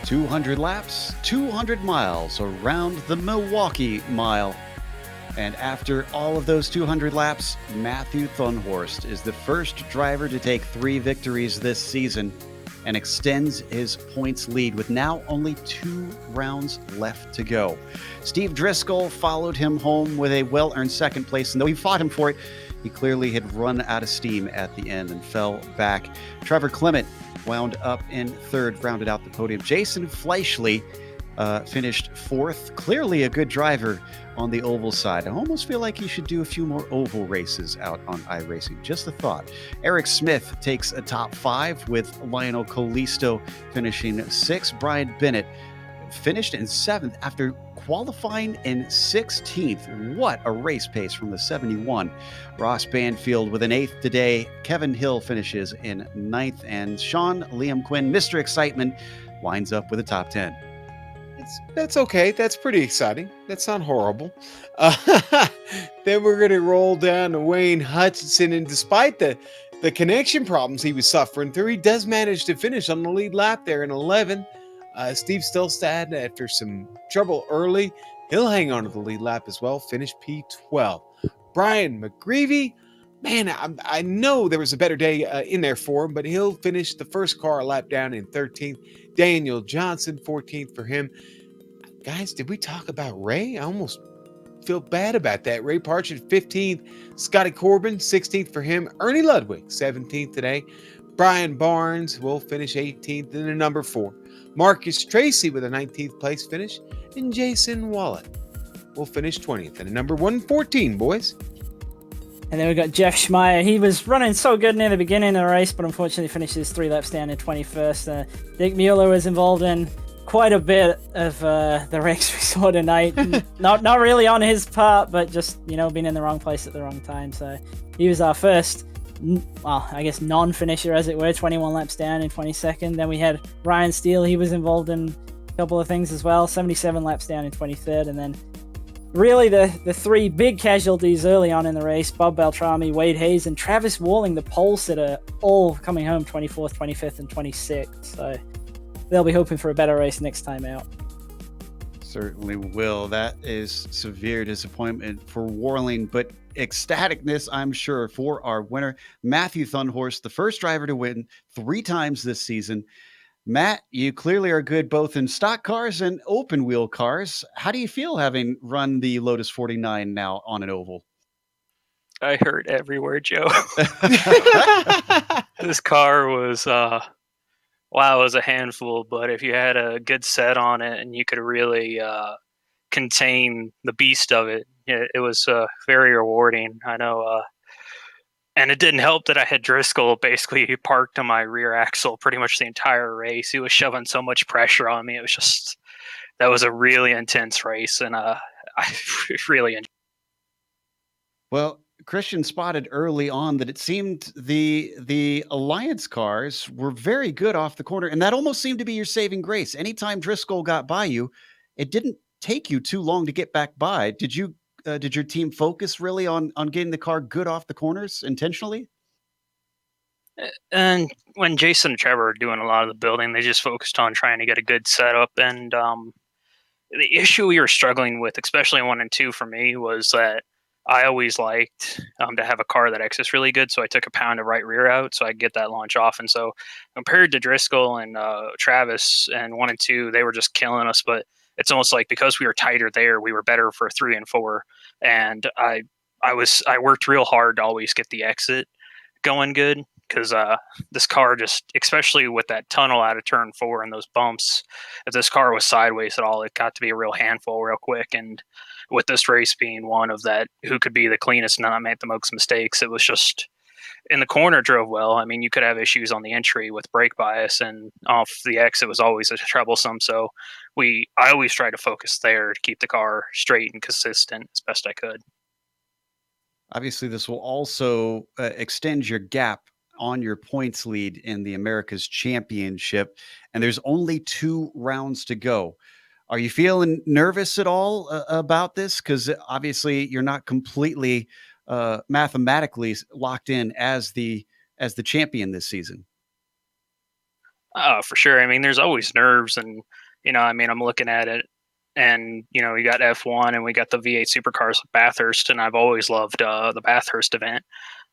200 laps, 200 miles around the Milwaukee Mile. And after all of those 200 laps, Matthew Thunhorst is the first driver to take 3 victories this season and extends his points lead with now only 2 rounds left to go. Steve Driscoll followed him home with a well-earned second place, and though he fought him for it, he clearly had run out of steam at the end and fell back. Trevor Clement wound up in third, rounded out the podium. Jason Fleischle finished fourth. Clearly a good driver on the oval side. I almost feel like he should do a few more oval races out on iRacing. Just a thought. Eric Smith takes a top 5 with Lionel Colisto finishing 6th. Brian Bennett finished in 7th after qualifying in 16th. What a race pace from the 71. Ross Banfield with an 8th today. Kevin Hill finishes in 9th. And Sean Liam Quinn, Mr. Excitement, winds up with a top 10. That's okay. That's pretty exciting. That's not horrible. Then we're going to roll down to Wayne Hutchinson, and despite the connection problems he was suffering through, he does manage to finish on the lead lap there in 11th. Steve Stilstad, after some trouble early, he'll hang on to the lead lap as well, finish P12. Brian McGreevy, man, I know there was a better day in there for him, but he'll finish the first car a lap down in 13th. Daniel Johnson, 14th for him. Guys, did we talk about Ray? I almost feel bad about that. Ray Partridge, 15th. Scotty Corbin, 16th for him. Ernie Ludwig, 17th today. Brian Barnes will finish 18th in the number 4. Marcus Tracy with a 19th place finish. And Jason Wallet will finish 20th in the number 114, boys. And then we got Jeff Schmeier. He was running so good near the beginning of the race, but unfortunately finishes 3 laps down in 21st. Dick Mueller was involved in quite a bit of the wrecks we saw tonight. not really on his part, but just, being in the wrong place at the wrong time. So he was our first, non-finisher, as it were, 21 laps down in 22nd. Then we had Ryan Steele. He was involved in a couple of things as well, 77 laps down in 23rd. And then really the 3 big casualties early on in the race, Bob Beltrami, Wade Hayes, and Travis Walling, the pole sitter, all coming home 24th, 25th, and 26th. So they'll be hoping for a better race next time out. Certainly will. That is severe disappointment for Warling, but ecstaticness, I'm sure, for our winner, Matthew Thunhorst, the first driver to win 3 times this season. Matt, you clearly are good both in stock cars and open wheel cars. How do you feel having run the Lotus 49 now on an oval? I heard everywhere, Joe. This car was, it was a handful, but if you had a good set on it and you could really contain the beast of it, it was very rewarding. I know, and it didn't help that I had Driscoll basically parked on my rear axle pretty much the entire race. He was shoving so much pressure on me. It was just, that was a really intense race, and I really enjoyed it. Well, Christian spotted early on that it seemed the Alliance cars were very good off the corner, and that almost seemed to be your saving grace. Anytime Driscoll got by you, it didn't take you too long to get back by. Did your team focus really on getting the car good off the corners intentionally? And when Jason and Trevor were doing a lot of the building, they just focused on trying to get a good setup. And the issue we were struggling with, especially 1 and 2 for me, was that I always liked to have a car that exits really good, so I took a pound of right rear out so I could get that launch off. And so compared to Driscoll and Travis and 1 and 2, they were just killing us. But it's almost like because we were tighter there, we were better for 3 and 4. And I worked real hard to always get the exit going good, because this car just, especially with that tunnel out of turn 4 and those bumps, if this car was sideways at all, it got to be a real handful real quick. And with this race being one of that, who could be the cleanest and not make the most mistakes, it was just, in the corner drove well. I mean, you could have issues on the entry with brake bias, and off the exit was always troublesome. So I always tried to focus there to keep the car straight and consistent as best I could. Obviously, this will also extend your gap on your points lead in the America's Championship, and there's only 2 rounds to go. Are you feeling nervous at all about this? Because obviously you're not completely mathematically locked in as the champion this season. Oh, for sure. I mean, there's always nerves, and I mean, I'm looking at it, and we got F1, and we got the V8 supercars with Bathurst, and I've always loved the Bathurst event,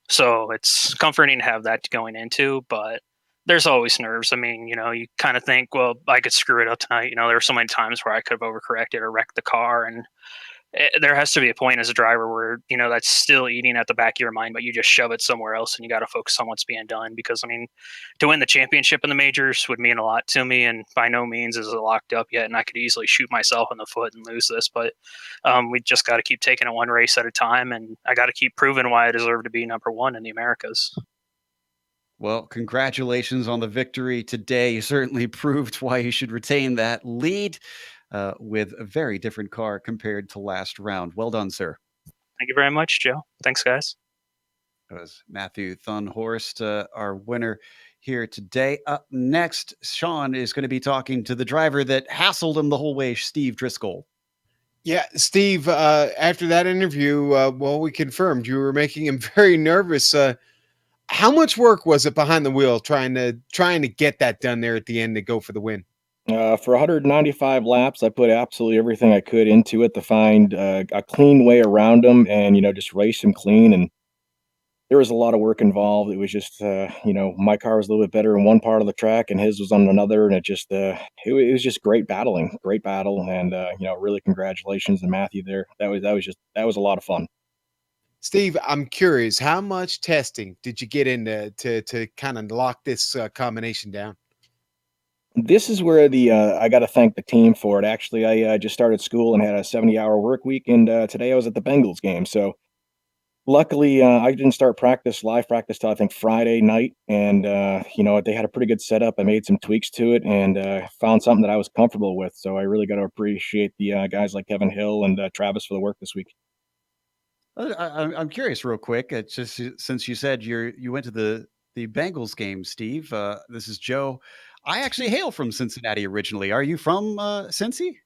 so it's comforting to have that going into. But there's always nerves. I mean, you kind of think, well, I could screw it up tonight. There were so many times where I could have overcorrected or wrecked the car, and there has to be a point as a driver where that's still eating at the back of your mind, but you just shove it somewhere else and you got to focus on what's being done. Because I mean, to win the championship in the majors would mean a lot to me, and by no means is it locked up yet, and I could easily shoot myself in the foot and lose this. But we just got to keep taking it one race at a time, and I got to keep proving why I deserve to be number one in the Americas. Well, congratulations on the victory today. You certainly proved why you should retain that lead with a very different car compared to last round. Well done, sir. Thank you very much, Joe. Thanks, guys. That was Matthew Thunhorst, our winner here today. Up next, Sean is going to be talking to the driver that hassled him the whole way, Steve Driscoll. Yeah, Steve, after that interview, well, we confirmed you were making him very nervous. How much work was it behind the wheel trying to get that done there at the end to go for the win? For 195 laps, I put absolutely everything I could into it to find a clean way around them and, just race them clean. And there was a lot of work involved. It was just, my car was a little bit better in one part of the track and his was on another. And it was just great battle. And, really congratulations to Matthew there. That was a lot of fun. Steve, I'm curious, how much testing did you get into to kind of lock this combination down? This is where I got to thank the team for it. Actually, I just started school and had a 70-hour work week, and today I was at the Bengals game. So luckily, I didn't start live practice till I think Friday night, and they had a pretty good setup. I made some tweaks to it and found something that I was comfortable with. So I really got to appreciate the guys like Kevin Hill and Travis for the work this week. I'm curious, real quick. Just since you said you went to the Bengals game, Steve. This is Joe. I actually hail from Cincinnati originally. Are you from Cincy?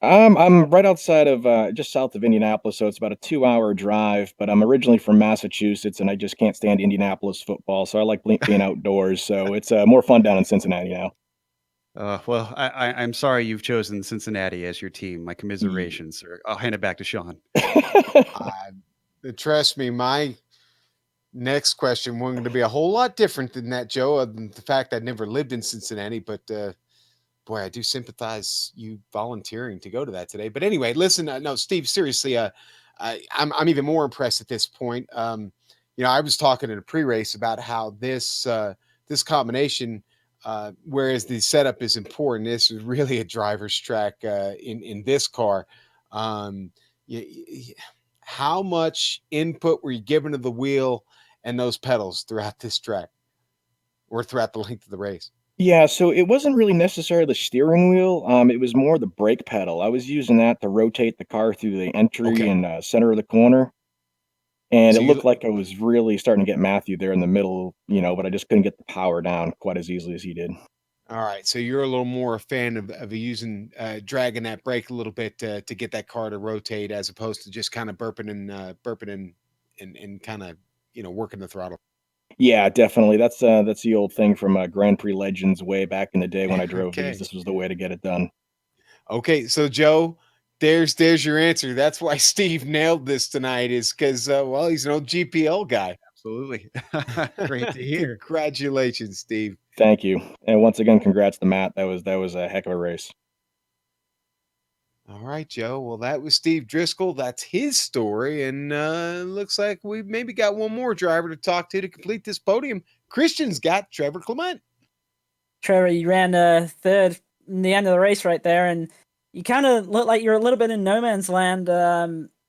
I'm right outside of just south of Indianapolis, so it's about a 2-hour drive. But I'm originally from Massachusetts, and I just can't stand Indianapolis football, so I like being outdoors. So it's more fun down in Cincinnati now. Well, I'm sorry you've chosen Cincinnati as your team. My commiserations, sir. I'll hand it back to Sean. Trust me, my next question wasn't going to be a whole lot different than that, Joe, other than the fact I never lived in Cincinnati. But boy, I do sympathize you volunteering to go to that today. But anyway, listen, no, Steve, seriously, I'm even more impressed at this point. I was talking in a pre-race about how this combination. Whereas the setup is important, this is really a driver's track in this car. How much input were you given to the wheel and those pedals throughout this track or throughout the length of the race? Yeah, so it wasn't really necessarily the steering wheel. It was more the brake pedal. I was using that to rotate the car through the entry and center of the corner. And it looked like I was really starting to get Matthew there in the middle, but I just couldn't get the power down quite as easily as he did. All right. So you're a little more a fan of using, dragging that brake a little bit to get that car to rotate as opposed to just kind of burping and kind of, working the throttle. Yeah, definitely. That's the old thing from Grand Prix Legends way back in the day when I drove these. This was the way to get it done. Okay. So Joe, there's your answer. That's why Steve nailed this tonight is because, he's an old GPL guy. Absolutely. Great to hear. Congratulations, Steve. Thank you. And once again, congrats to Matt. That was a heck of a race. All right, Joe. Well, that was Steve Driscoll. That's his story. And looks like we maybe got one more driver to talk to complete this podium. Christian's got Trevor Clement. Trevor, you ran third in the end of the race right there, and you kind of looked like you're a little bit in no man's land.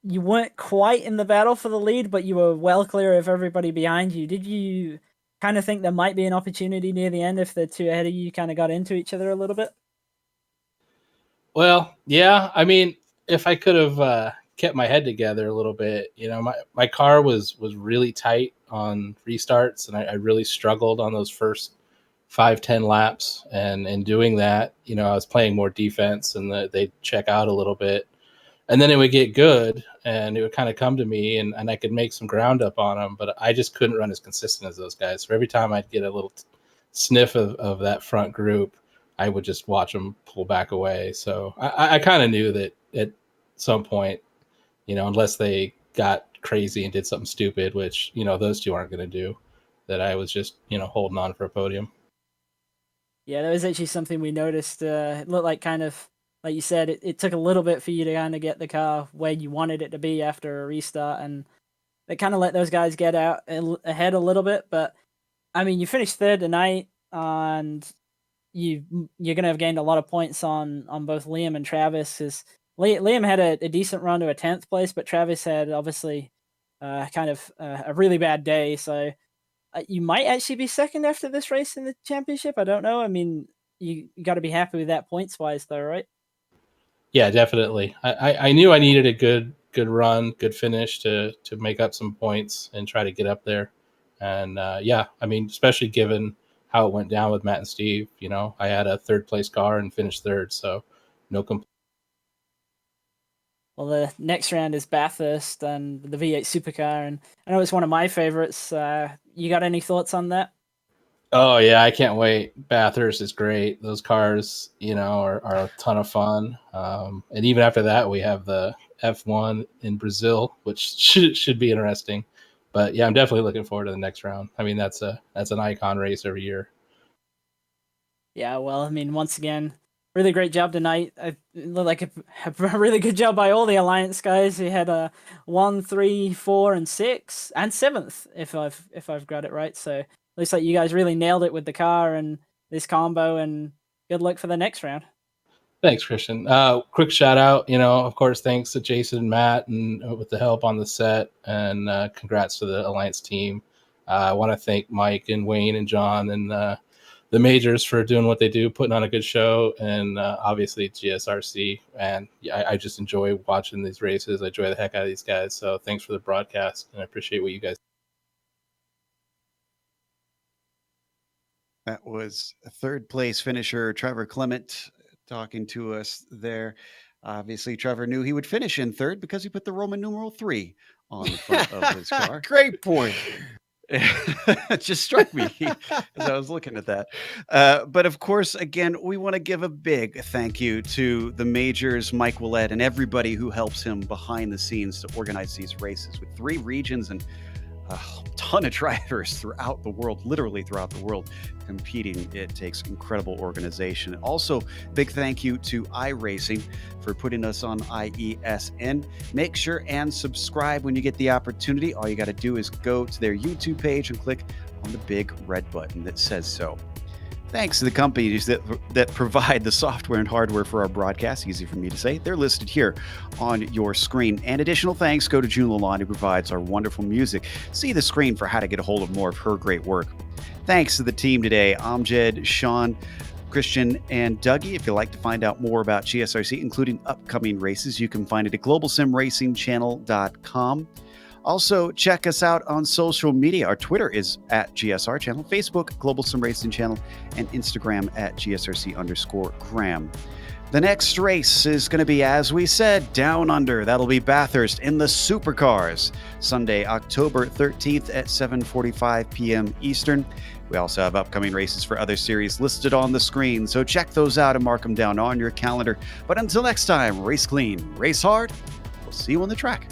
You weren't quite in the battle for the lead, but you were well clear of everybody behind you. Did you kind of think there might be an opportunity near the end if the two ahead of you kind of got into each other a little bit? Well, yeah. I mean, if I could have kept my head together a little bit, my car was really tight on restarts, and I really struggled on those first 5-10 laps. And in doing that, I was playing more defense, and they'd check out a little bit. And then it would get good, and it would kind of come to me, and I could make some ground up on them, but I just couldn't run as consistent as those guys. So every time I'd get a little sniff of that front group, I would just watch them pull back away. So I kind of knew that at some point, unless they got crazy and did something stupid, which, those two aren't going to do, that I was just, holding on for a podium. Yeah, that was actually something we noticed. It looked like kind of, like you said, it took a little bit for you to kind of get the car where you wanted it to be after a restart, and it kind of let those guys get out ahead a little bit. But, I mean, you finished third tonight, and you're going to have gained a lot of points on both Liam and Travis, because Liam had a decent run to a 10th place, but Travis had obviously kind of a really bad day, so you might actually be second after this race in the championship. I don't know. I mean, you got to be happy with that points-wise, though, right? Yeah, definitely. I knew I needed a good run, good finish to make up some points and try to get up there. And yeah, I mean, especially given how it went down with Matt and Steve, I had a third place car and finished third, so no complaints. Well, the next round is Bathurst and the V8 supercar, and I know it's one of my favorites. You got any thoughts on that? Oh yeah, I can't wait. Bathurst is great. Those cars, are a ton of fun. And even after that, we have the F1 in Brazil, which should be interesting. But yeah, I'm definitely looking forward to the next round. I mean, that's an icon race every year. Yeah, well, I mean, once again, really great job tonight. It looked like a really good job by all the Alliance guys. We had a 1, 3, 4, and 6, and 7th, if I've got it right. So looks like you guys really nailed it with the car and this combo, and good luck for the next round. Thanks, Christian. Quick shout out, of course, thanks to Jason and Matt and with the help on the set, and congrats to the Alliance team. I want to thank Mike and Wayne and John and the majors for doing what they do, putting on a good show, and obviously GSRC. And I just enjoy watching these races. I enjoy the heck out of these guys. So thanks for the broadcast, and I appreciate what you guys do. That was a third place finisher, Trevor Clement, talking to us there. Obviously, Trevor knew he would finish in third because he put the Roman numeral 3 on the front of his car. Great point. It just struck me as I was looking at that. But of course, again, we want to give a big thank you to the majors, Mike Willett, and everybody who helps him behind the scenes to organize these races with 3 regions and a ton of drivers throughout the world, literally throughout the world, competing. It takes incredible organization. Also, big thank you to iRacing for putting us on IESN. Make sure and subscribe when you get the opportunity. All you got to do is go to their YouTube page and click on the big red button that says so. Thanks to the companies that provide the software and hardware for our broadcast. Easy for me to say. They're listed here on your screen. And additional thanks go to June Lalonde, who provides our wonderful music. See the screen for how to get a hold of more of her great work. Thanks to the team today, Amjad, Sean, Christian, and Dougie. If you'd like to find out more about GSRC, including upcoming races, you can find it at globalsimracingchannel.com. Also, check us out on social media. Our Twitter is at GSR Channel, Facebook, Global Sim Racing Channel, and Instagram at GSRC_Graham. The next race is going to be, as we said, Down Under. That'll be Bathurst in the Supercars, Sunday, October 13th at 7:45 p.m. Eastern. We also have upcoming races for other series listed on the screen, so check those out and mark them down on your calendar. But until next time, race clean, race hard. We'll see you on the track.